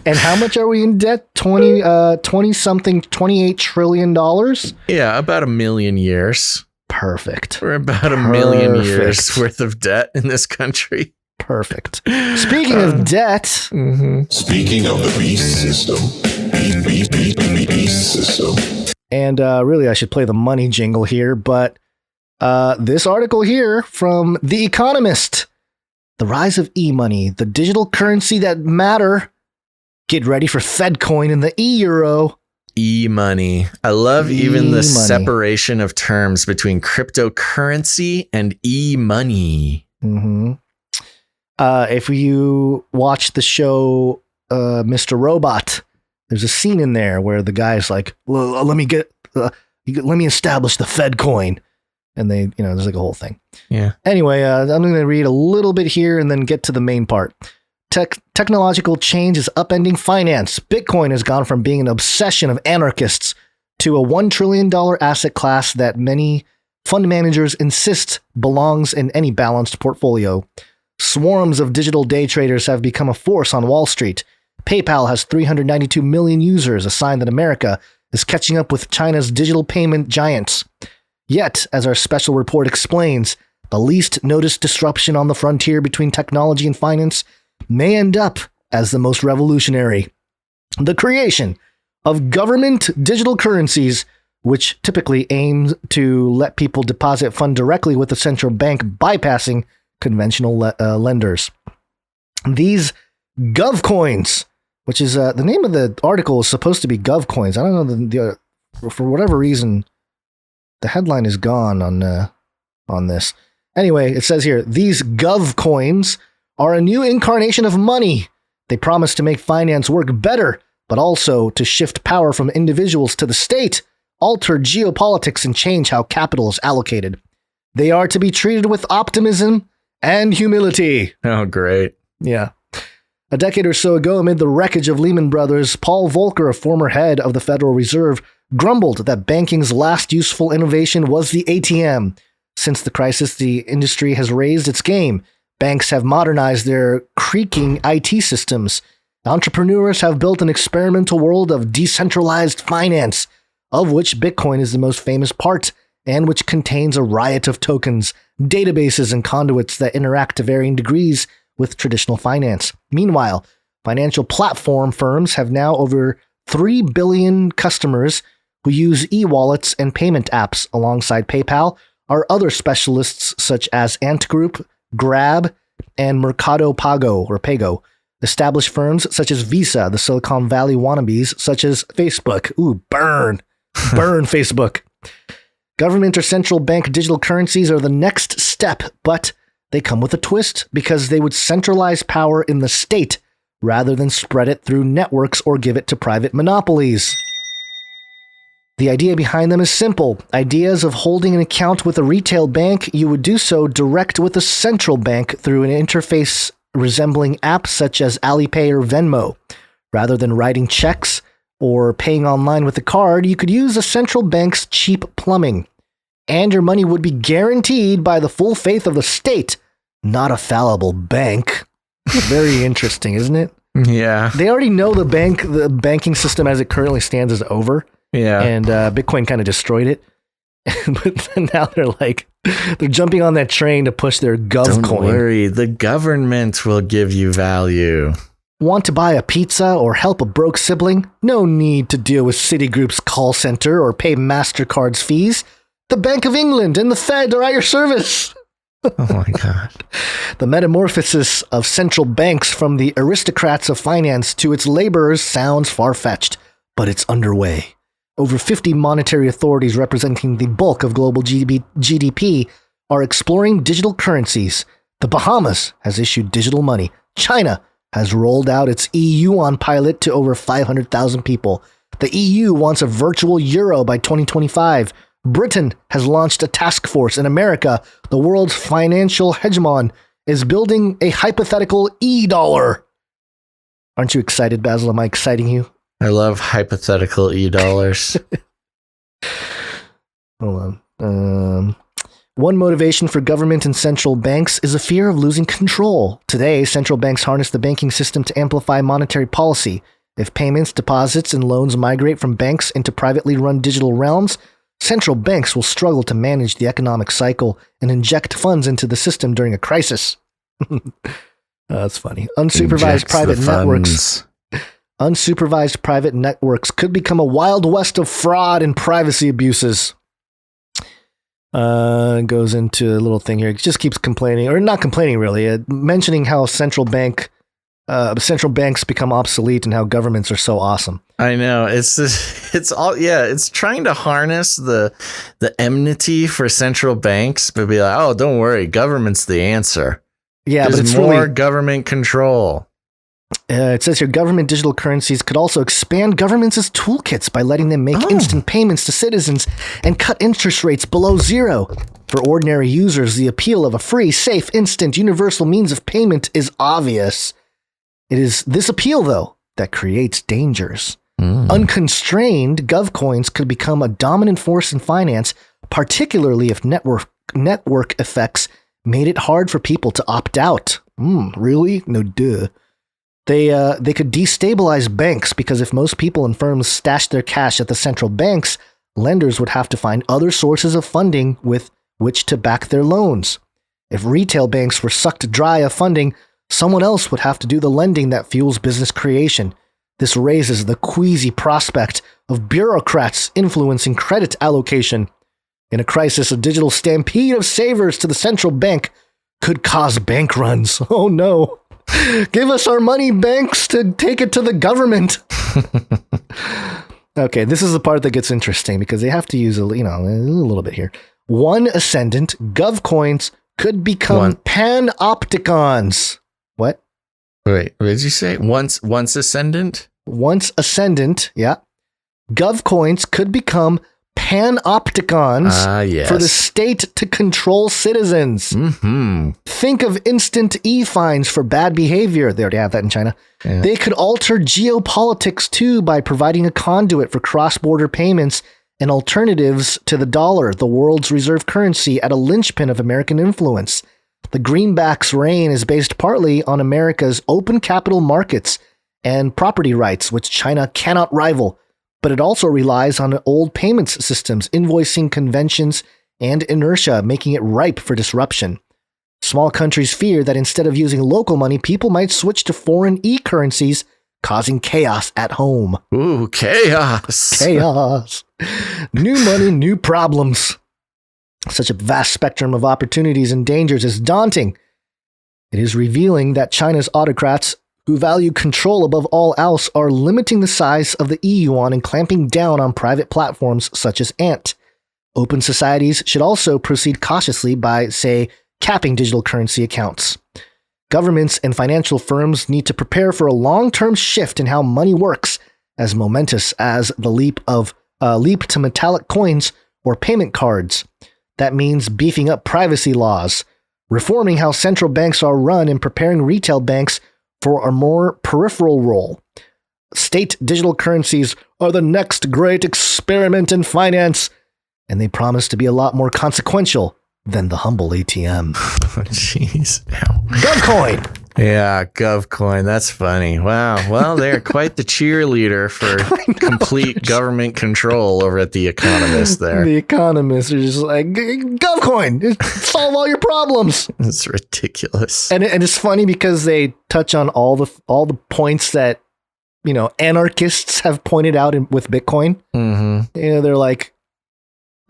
And how much are we in debt? 28 trillion dollars? Yeah, about 1 million years. Perfect. We're about 1 million years worth of debt in this country. Perfect. Speaking of debt. Speaking of the beast system. Beast system. And really, I should play the money jingle here, but this article here from The Economist. The rise of e-money, the digital currency that matter. Get ready for FedCoin and the e-euro. E-money. I love even the separation of terms between cryptocurrency and e-money. If you watch the show Mr. Robot, there's a scene in there where the guy's like, well, let me establish the FedCoin. And they, there's like a whole thing. Yeah. Anyway, I'm going to read a little bit here and then get to the main part. Technological change is upending finance. Bitcoin has gone from being an obsession of anarchists to a $1 trillion asset class that many fund managers insist belongs in any balanced portfolio. Swarms of digital day traders have become a force on Wall Street. PayPal has 392 million users, a sign that America is catching up with China's digital payment giants. Yet, as our special report explains, the least noticed disruption on the frontier between technology and finance may end up as the most revolutionary. The creation of government digital currencies, which typically aims to let people deposit fund directly with the central bank, bypassing conventional lenders. These gov coins, which is the name of the article, is supposed to be gov coins. I don't know, for whatever reason, the headline is gone on this. Anyway, it says here, these gov coins are a new incarnation of money. They promise to make finance work better, but also to shift power from individuals to the state, alter geopolitics, and change how capital is allocated. They are to be treated with optimism and humility. Oh, great. Yeah. A decade or so ago, amid the wreckage of Lehman Brothers, Paul Volcker, a former head of the Federal Reserve, grumbled that banking's last useful innovation was the ATM. Since the crisis, the industry has raised its game. Banks have modernized their creaking IT systems. Entrepreneurs have built an experimental world of decentralized finance, of which Bitcoin is the most famous part, and which contains a riot of tokens, databases, and conduits that interact to varying degrees with traditional finance. Meanwhile, financial platform firms have now over 3 billion customers who use e-wallets and payment apps. Alongside PayPal are other specialists such as Ant Group, Grab, and Mercado Pago or Pago. Established firms such as Visa, the Silicon Valley wannabes such as Facebook. Ooh, burn Facebook. Government or central bank digital currencies are the next step, but they come with a twist because they would centralize power in the state rather than spread it through networks or give it to private monopolies. The idea behind them is simple. Ideas of holding an account with a retail bank, you would do so direct with a central bank through an interface resembling apps such as Alipay or Venmo. Rather than writing checks or paying online with a card, you could use a central bank's cheap plumbing. And your money would be guaranteed by the full faith of the state, not a fallible bank. Very interesting, isn't it? Yeah. They already know the banking system as it currently stands is over. Yeah. And Bitcoin kind of destroyed it. But now they're jumping on that train to push their gov coin. Don't worry, the government will give you value. Want to buy a pizza or help a broke sibling? No need to deal with Citigroup's call center or pay MasterCard's fees. The Bank of England and the Fed are at your service. Oh my God. The metamorphosis of central banks from the aristocrats of finance to its laborers sounds far-fetched, but it's underway. Over 50 monetary authorities representing the bulk of global GDP are exploring digital currencies. The Bahamas has issued digital money. China has rolled out its e-yuan pilot to over 500,000 people. The EU wants a virtual euro by 2025. Britain has launched a task force. In America, the world's financial hegemon is building a hypothetical e-dollar. Aren't you excited, Basil? Am I exciting you? I love hypothetical e-dollars. Hold on. One motivation for government and central banks is a fear of losing control. Today, central banks harness the banking system to amplify monetary policy. If payments, deposits, and loans migrate from banks into privately run digital realms, central banks will struggle to manage the economic cycle and inject funds into the system during a crisis. That's funny. Unsupervised private networks could become a wild west of fraud and privacy abuses. Goes into a little thing here. It just keeps complaining, or not complaining really, mentioning how central banks become obsolete and how governments are so awesome. I know. It's trying to harness the enmity for central banks, but be like, oh, don't worry, government's the answer. Yeah, but it's more really government control. It says here, government digital currencies could also expand governments as toolkits by letting them make instant payments to citizens and cut interest rates below zero. For ordinary users, the appeal of a free, safe, instant, universal means of payment is obvious. It is this appeal, though, that creates dangers. Unconstrained, gov coins could become a dominant force in finance, particularly if network effects made it hard for people to opt out. Really? No, duh. They could destabilize banks because if most people and firms stash their cash at the central banks, lenders would have to find other sources of funding with which to back their loans. If retail banks were sucked dry of funding, someone else would have to do the lending that fuels business creation. This raises the queasy prospect of bureaucrats influencing credit allocation. In a crisis, a digital stampede of savers to the central bank could cause bank runs. Oh no. Give us our money, banks, to take it to the government. Okay, this is the part that gets interesting because they have to use a little bit here. One ascendant, GovCoins could become panopticons. What? Wait, what did you say? Once ascendant? Once ascendant, yeah. GovCoins could become panopticons yes. for the state to control citizens. Mm-hmm. Think of instant e-fines for bad behavior. They already have that in China. Yeah. They could alter geopolitics too by providing a conduit for cross-border payments and alternatives to the dollar, the world's reserve currency, at a linchpin of American influence. The greenback's reign is based partly on America's open capital markets and property rights, which China cannot rival. But it also relies on old payments systems, invoicing conventions, and inertia, making it ripe for disruption. Small countries fear that instead of using local money, people might switch to foreign e-currencies, causing chaos at home. Ooh, chaos. Chaos. New money, new problems. Such a vast spectrum of opportunities and dangers is daunting. It is revealing that China's autocrats, who value control above all else, are limiting the size of the e-yuan and clamping down on private platforms such as Ant. Open societies should also proceed cautiously by, say, capping digital currency accounts. Governments and financial firms need to prepare for a long-term shift in how money works, as momentous as the leap to metallic coins or payment cards. That means beefing up privacy laws, reforming how central banks are run, and preparing retail banks for a more peripheral role. State digital currencies are the next great experiment in finance, and they promise to be a lot more consequential than the humble ATM. Oh, jeez. GovCoin! Yeah, GovCoin. That's funny. Wow. Well, they're quite the cheerleader for complete government control over at The Economist there. The Economist are just like, GovCoin! Solve all your problems! It's ridiculous. And it's funny because they touch on all the points that, anarchists have pointed out with Bitcoin. Mm-hmm. They're like,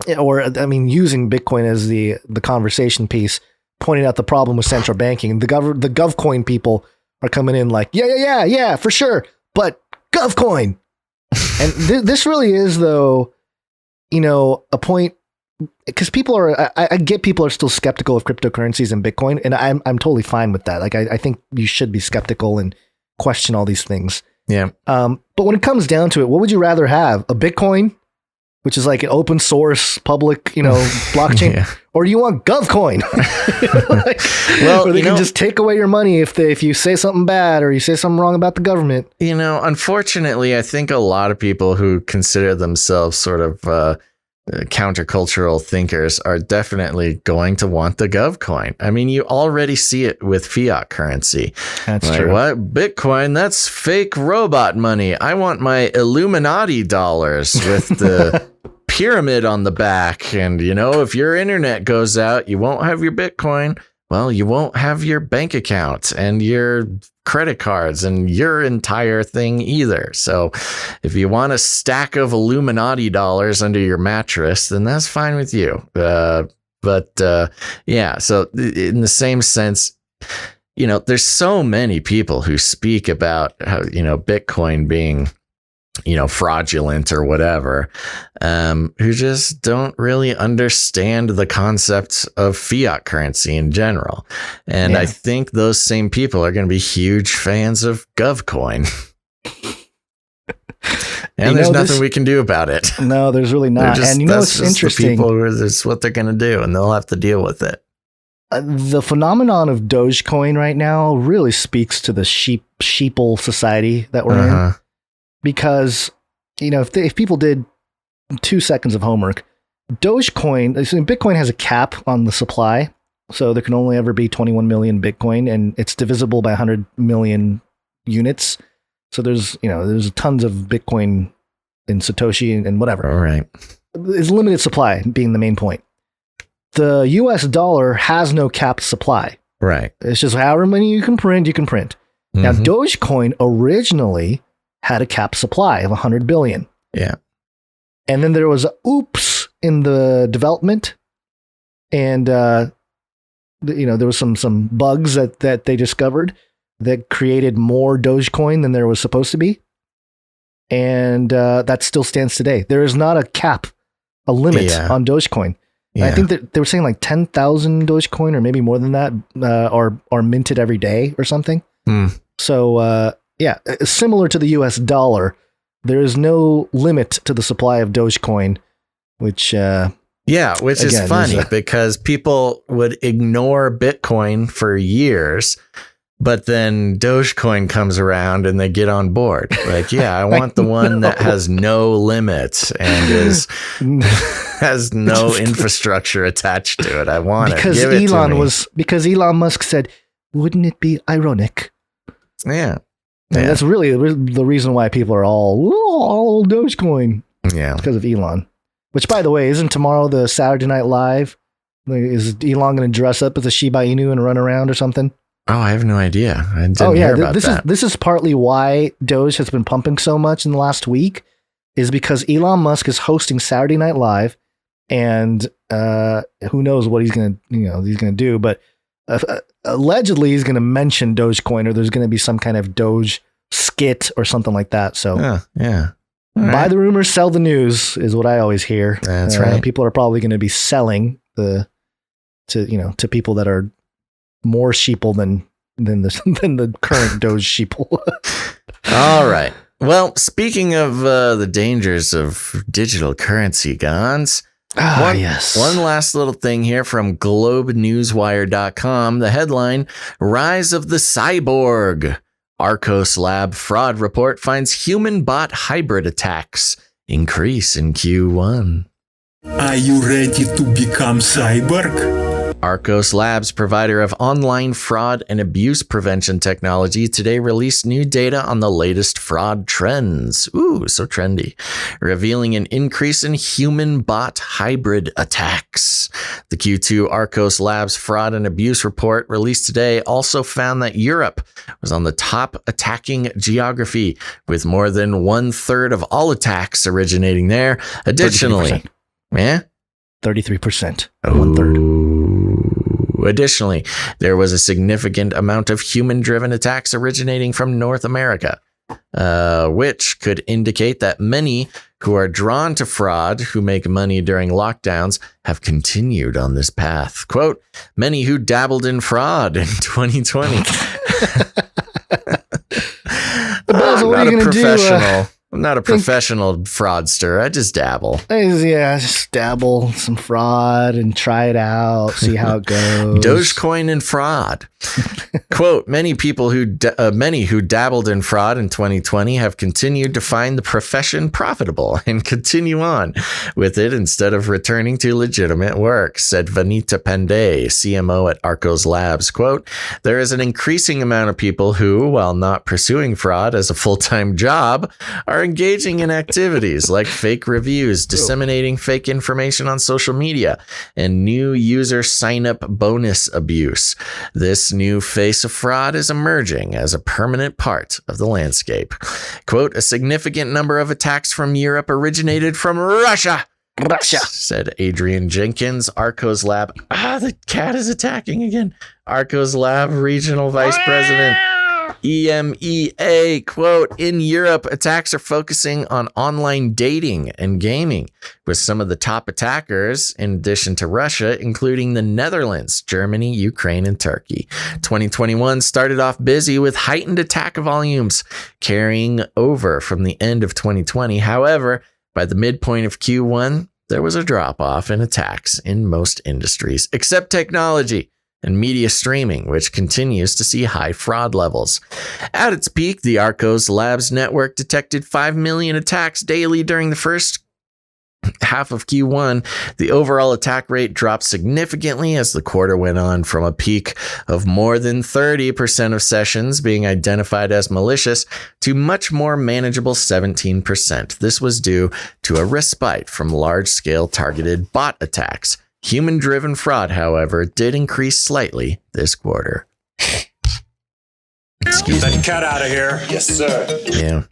using Bitcoin as the conversation piece, pointing out the problem with central banking. The GovCoin people are coming in like, yeah, for sure, but GovCoin. And this really is, though, a point, because I get people are still skeptical of cryptocurrencies and Bitcoin, and I'm totally fine with that. Like, I think you should be skeptical and question all these things. Yeah. But when it comes down to it, what would you rather have? A Bitcoin, which is like an open source public, blockchain, yeah. Or do you want GovCoin? Where they can just take away your money if you say something bad or you say something wrong about the government. Unfortunately, I think a lot of people who consider themselves sort of countercultural thinkers are definitely going to want the GovCoin. I mean, you already see it with fiat currency. That's true. What? Bitcoin? That's fake robot money. I want my Illuminati dollars with the pyramid on the back. And, if your internet goes out, you won't have your Bitcoin. Well, you won't have your bank account and your credit cards and your entire thing either. So if you want a stack of Illuminati dollars under your mattress, then that's fine with you. So in the same sense, there's so many people who speak about how, Bitcoin being, fraudulent or whatever, who just don't really understand the concept of fiat currency in general. And I think those same people are going to be huge fans of GovCoin. And there's nothing we can do about it. No, there's really not. And it's interesting. That's what they're going to do, and they'll have to deal with it. The phenomenon of Dogecoin right now really speaks to the sheeple society that we're in. Because, if people did 2 seconds of homework, Bitcoin has a cap on the supply. So there can only ever be 21 million Bitcoin, and it's divisible by 100 million units. So there's tons of Bitcoin in Satoshi and whatever. All right. is limited supply being the main point. The US dollar has no capped supply. Right. It's just however many you can print, you can print. Mm-hmm. Now, Dogecoin originally had a capped supply of 100 billion. Yeah. And then there was a oops in the development. And, there was some bugs that they discovered that created more Dogecoin than there was supposed to be. And that still stands today. There is not a cap, a limit on Dogecoin. Yeah. I think that they were saying like 10,000 Dogecoin or maybe more than that are minted every day or something. So, similar to the US dollar, there is no limit to the supply of Dogecoin, which... which is funny because people would ignore Bitcoin for years, but then Dogecoin comes around and they get on board. Like, I want the one that has no limits and has no infrastructure attached to it. I want it. Because Elon Musk said, wouldn't it be ironic? Yeah. And that's really the reason why people are all Dogecoin. Yeah. Because of Elon. Which, by the way, isn't tomorrow the Saturday Night Live? Is Elon going to dress up as a Shiba Inu and run around or something? Oh, I have no idea. I didn't hear about that. This is partly why Doge has been pumping so much in the last week, is because Elon Musk is hosting Saturday Night Live, and who knows what he's going to do, but allegedly he's going to mention Dogecoin, or there's going to be some kind of Doge skit or something like that. So buy the rumors, sell the news is what I always hear. That's right. People are probably going to be selling to people that are more sheeple than the current Doge sheeple. All right. Well, speaking of the dangers of digital currency, Gons. One last little thing here from GlobeNewsWire.com. The headline: Rise of the Cyborg. Arcos Lab fraud report finds human bot hybrid attacks increase in Q1. Are you ready to become cyborg? Arcos Labs, provider of online fraud and abuse prevention technology, today released new data on the latest fraud trends. Ooh, so trendy. Revealing an increase in human bot hybrid attacks. The Q2 Arcos Labs fraud and abuse report released today also found that Europe was on the top attacking geography, with more than 1/3 of all attacks originating there. Additionally, 33%. 1/3. Additionally, there was a significant amount of human-driven attacks originating from North America, which could indicate that many who are drawn to fraud, who make money during lockdowns, have continued on this path. Quote, many who dabbled in fraud in 2020. I'm not a professional fraudster. I just dabble. Just dabble some fraud and try it out, see how it goes. Dogecoin and fraud. Quote, many who dabbled in fraud in 2020 have continued to find the profession profitable and continue on with it instead of returning to legitimate work, said Vanita Pandey, CMO at Arcos Labs. Quote, there is an increasing amount of people who, while not pursuing fraud as a full-time job, are engaging in activities like fake reviews, disseminating fake information on social media, and new user sign-up bonus abuse. This new face of fraud is emerging as a permanent part of the landscape. Quote, a significant number of attacks from Europe originated from Russia, said Adrian Jenkins, Arcos Lab. The cat is attacking again. Arcos Lab Regional Vice President. EMEA, quote, in Europe, attacks are focusing on online dating and gaming, with some of the top attackers, in addition to Russia, including the Netherlands, Germany, Ukraine, and Turkey. 2021 started off busy with heightened attack volumes carrying over from the end of 2020. However, by the midpoint of Q1, there was a drop-off in attacks in most industries, except technology and media streaming, which continues to see high fraud levels. At its peak, the Arcos Labs network detected 5 million attacks daily during the first half of Q1, the overall attack rate dropped significantly as the quarter went on, from a peak of more than 30% of sessions being identified as malicious to much more manageable 17%. This was due to a respite from large-scale targeted bot attacks. Human-driven fraud, however, did increase slightly this quarter. Excuse me. Get that cat out of here. Yes, sir. Yeah.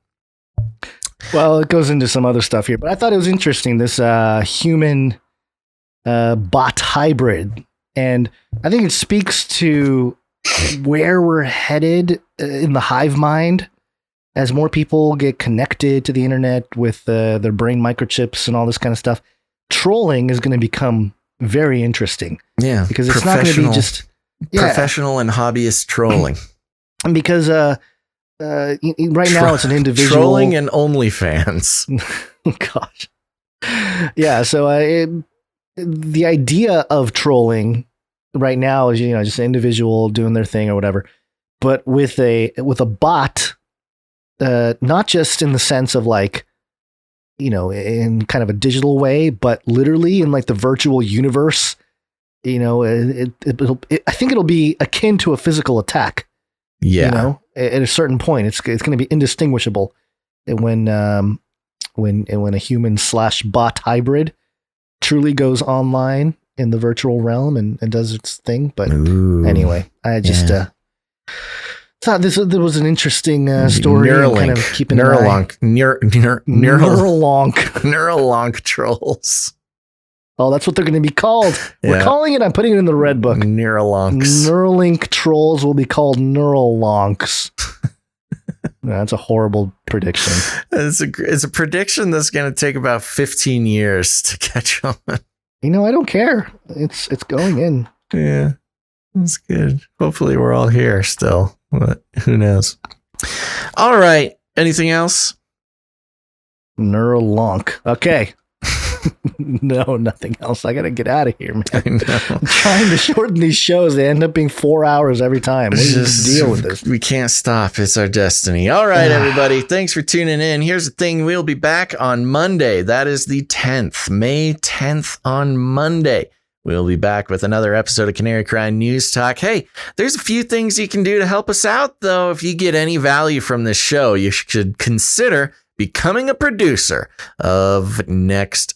Well, it goes into some other stuff here, but I thought it was interesting, this human bot hybrid. And I think it speaks to where we're headed in the hive mind as more people get connected to the internet with their brain microchips and all this kind of stuff. Trolling is going to become very interesting. Yeah. Because it's not going to be just professional and hobbyist trolling. And because right now it's an individual trolling and OnlyFans. Gosh. Yeah. So the idea of trolling right now is, just an individual doing their thing or whatever, but with a bot, not just in the sense of like, in kind of a digital way, but literally in like the virtual universe, I think it'll be akin to a physical attack. Yeah. At a certain point, it's going to be indistinguishable when a human / bot hybrid truly goes online in the virtual realm and does its thing. But anyway, I just thought there was an interesting story. Neuralink, kind of keeping Neuralink trolls. Oh, that's what they're going to be called. We're calling it. I'm putting it in the red book. Neuralonks. Neuralink trolls will be called Neuralonks. That's a horrible prediction. It's a prediction that's going to take about 15 years to catch on. I don't care. It's going in. Yeah, that's good. Hopefully we're all here still, but who knows? All right. Anything else? Neuralonk. Okay. No, nothing else. I got to get out of here, man. I'm trying to shorten these shows. They end up being 4 hours every time. We just deal with this. We can't stop. It's our destiny. All right, everybody. Thanks for tuning in. Here's the thing. We'll be back on Monday. That is the 10th, May 10th on Monday. We'll be back with another episode of Canary Cry News Talk. Hey, there's a few things you can do to help us out, though. If you get any value from this show, you should consider becoming a producer of next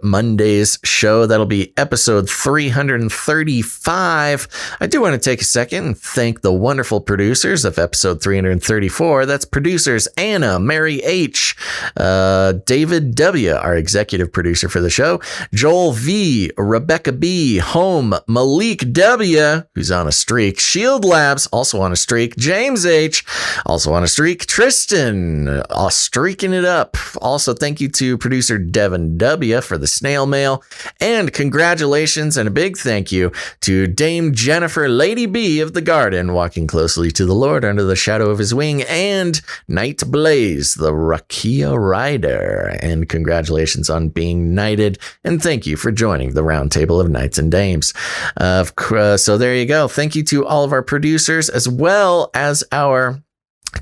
Monday's show. That'll be episode 335. I do want to take a second and thank the wonderful producers of episode 334. That's producers Anna, Mary H, David W, our executive producer for the show, Joel V, Rebekah B, Home, Malik W, who's on a streak, Shield Labs, also on a streak, James H, also on a streak, Tristan, streaking it up. Also, thank you to producer Devin W for the snail mail, and congratulations and a big thank you to Dame Jenaffer, Lady B of the Garden, walking closely to the Lord under the shadow of his wing, and Knight Blaise, the Raqia rider. And congratulations on being knighted, and thank you for joining the round table of knights and dames. So there you go. Thank you to all of our producers as well as our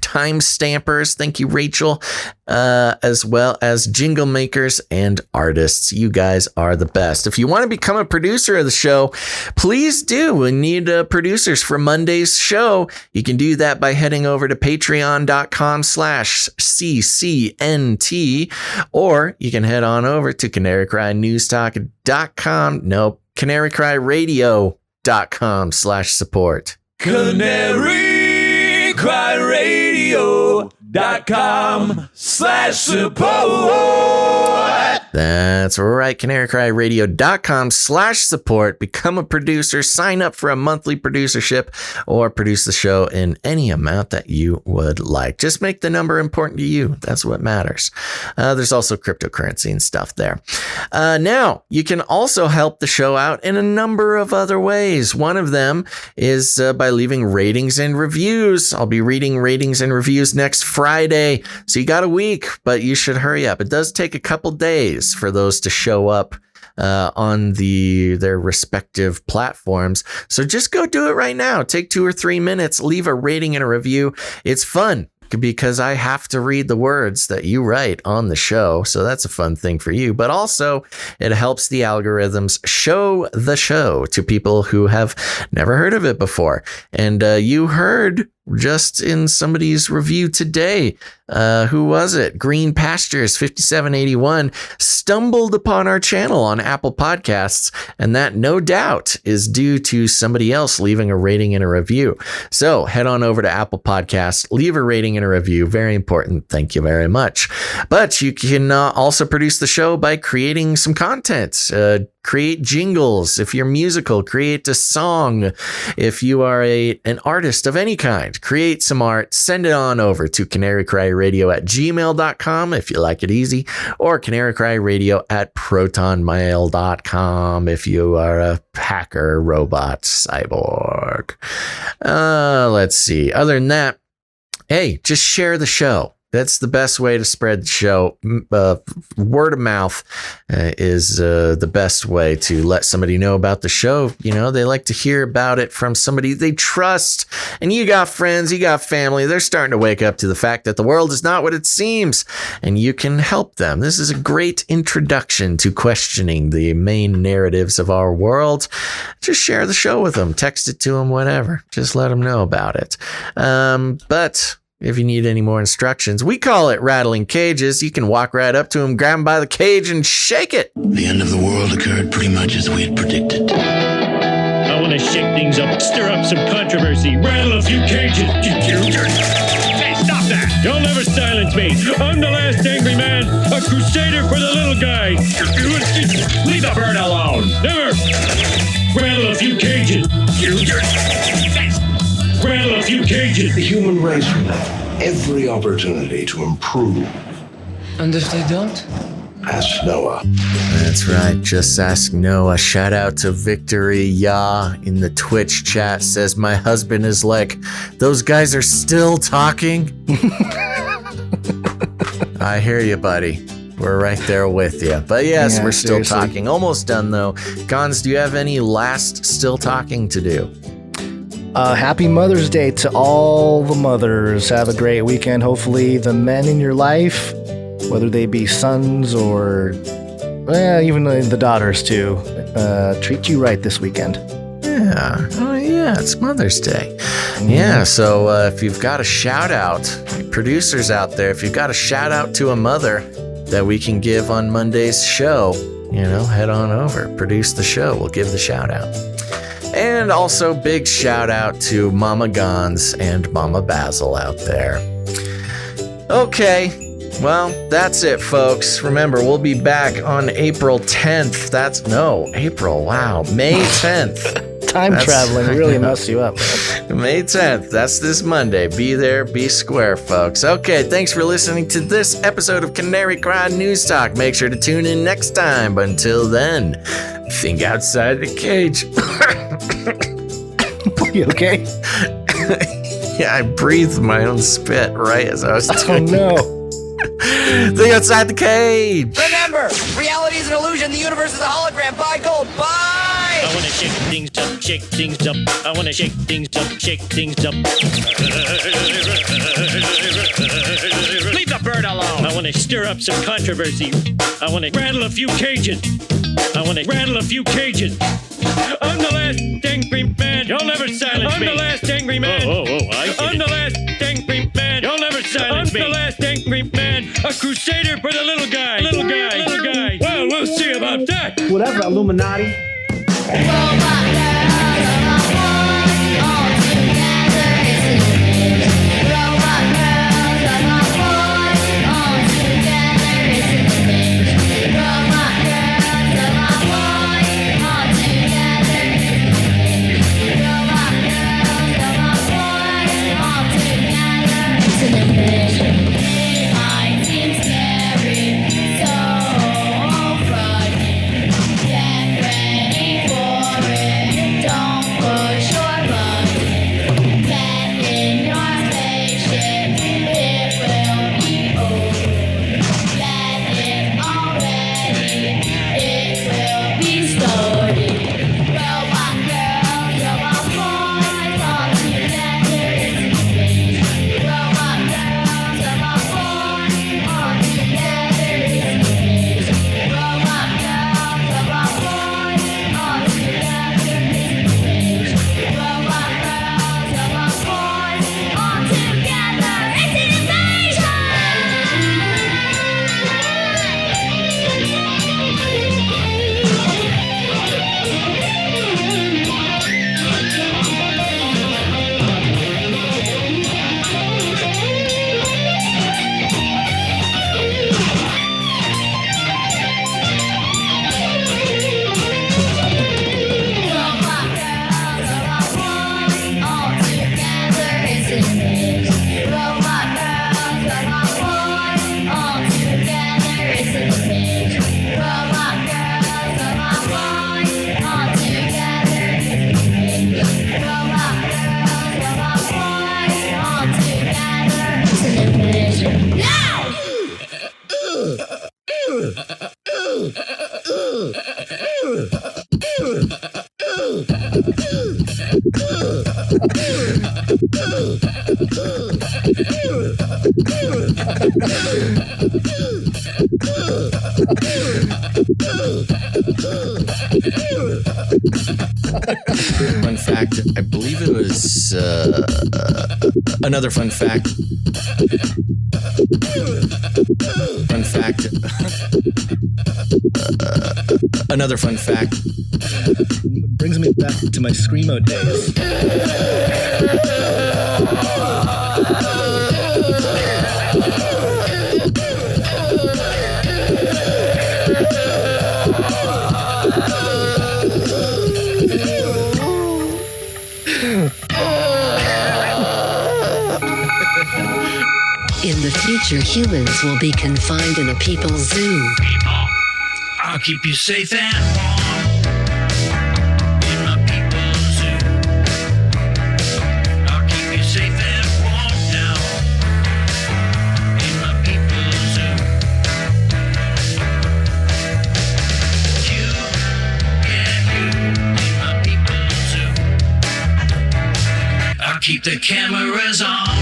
time stampers. Thank you, Rachel, as well as jingle makers and artists. You guys are the best. If you want to become a producer of the show, please do. We need producers for Monday's show. You can do that by heading over to patreon.com/CCNT, or you can head on over to canarycrynewstalk.com. No, canarycryradio.com/support. canarycryradio.com/support. That's right. canarycryradio.com/support. Become a producer, sign up for a monthly producership, or produce the show in any amount that you would like. Just make the number important to you. That's what matters. There's also cryptocurrency and stuff there. Now, you can also help the show out in a number of other ways. One of them is by leaving ratings and reviews. I'll be reading ratings and reviews next Friday. So you got a week, but you should hurry up. It does take a couple days for those to show up on their respective platforms. So just go do it right now. Take 2 or 3 minutes, leave a rating and a review. It's fun. because I have to read the words that you write on the show. So that's a fun thing for you. But also, it helps the algorithms show the show to people who have never heard of it before. And you heard just in somebody's review today, who was it? Green Pastures 5781 stumbled upon our channel on Apple Podcasts, and that no doubt is due to somebody else leaving a rating and a review. So head on over to Apple Podcasts, leave a rating and a review. Very important. Thank you very much. But you can also produce the show by creating some content. Create jingles. If you're musical, create a song. If you are an artist of any kind, create some art, send it on over to canarycryradio@gmail.com if you like it easy, or canarycryradio@protonmail.com if you are a hacker, robot, cyborg. Let's see. Other than that, hey, just share the show. That's the best way to spread the show. Word of mouth is the best way to let somebody know about the show. You know, they like to hear about it from somebody they trust. And you got friends, you got family. They're starting to wake up to the fact that the world is not what it seems, and you can help them. This is a great introduction to questioning the main narratives of our world. Just share the show with them, text it to them, whatever. Just let them know about it. But if you need any more instructions, we call it rattling cages. You can walk right up to him, grab him by the cage, and shake it. The end of the world occurred pretty much as we had predicted. I want to shake things up, stir up some controversy, rattle a few cages. Hey, stop that! You'll never silence me. I'm the last angry man, a crusader for the little guy. Leave the bird alone. Never. Rattle a few cages. Rattle a few cages. The human race will have every opportunity to improve. And if they don't? Ask Noah. That's right. Just ask Noah. Shout out to Victory Ya in the Twitch chat. Says my husband is like, those guys are still talking. I hear you, buddy. We're right there with you. But yes, we're still talking. Almost done though. Gons, do you have any last still talking to do? Happy Mother's Day to all the mothers. Have a great weekend. Hopefully the men in your life, whether they be sons or even the daughters too, treat you right this weekend. Yeah. Oh, yeah. It's Mother's Day. Mm-hmm. Yeah. So if you've got a shout out, producers out there, if you've got a shout out to a mother that we can give on Monday's show, head on over. Produce the show. We'll give the shout out. And also big shout out to Mama Gons and Mama Basil out there. Okay, well, that's it, folks. Remember, we'll be back on April 10th. May 10th. Time traveling really messed you up. May 10th. That's this Monday. Be there, be square, folks. Okay, thanks for listening to this episode of Canary Cry News Talk. Make sure to tune in next time. But until then, think outside the cage. You okay? Yeah, I breathed my own spit right as I was doing no. Think outside the cage. Remember, reality is an illusion. The universe is a hologram. Buy gold. Buy! I want to shake things up, shake things up. I want to shake things up, shake things up. Leave the bird alone. I want to stir up some controversy. I want to rattle a few cages. I'm the last angry man. You'll never silence me. I'm the last angry man. I'm the last angry man. You'll never silence me. I'm the last angry man. A crusader for the little guy. Well, we'll see about that. Whatever, Illuminati. Fun fact, I believe it was another fun fact. Fun fact. Another fun fact. Brings me back to my Screamo days. In the future, humans will be confined in a people's zoo. People, I'll keep you safe and warm in my people's zoo. I'll keep you safe and warm now in my people's zoo. You, yeah, you in my people's zoo. I'll keep the cameras on.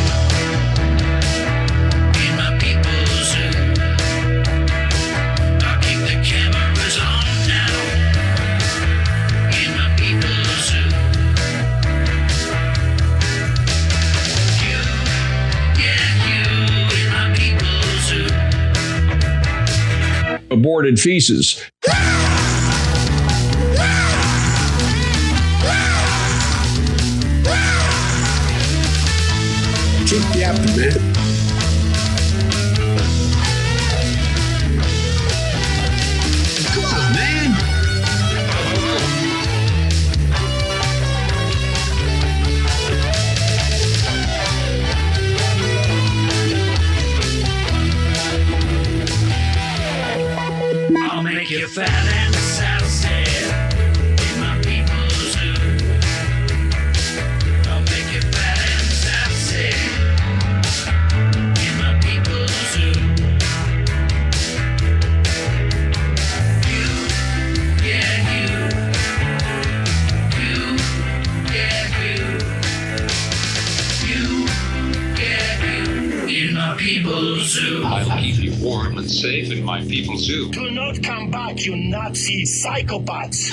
Aborted feces. Keep yapping, man. Come on, man. I'll make you fat and sassy in my people's zoo. I'll make you fat and sassy in my people's zoo. You, yeah, you. You, yeah, you. You, yeah, you. In my people's zoo. I'll keep you warm and safe in my people's zoo. Do not come back, you Nazi psychopaths!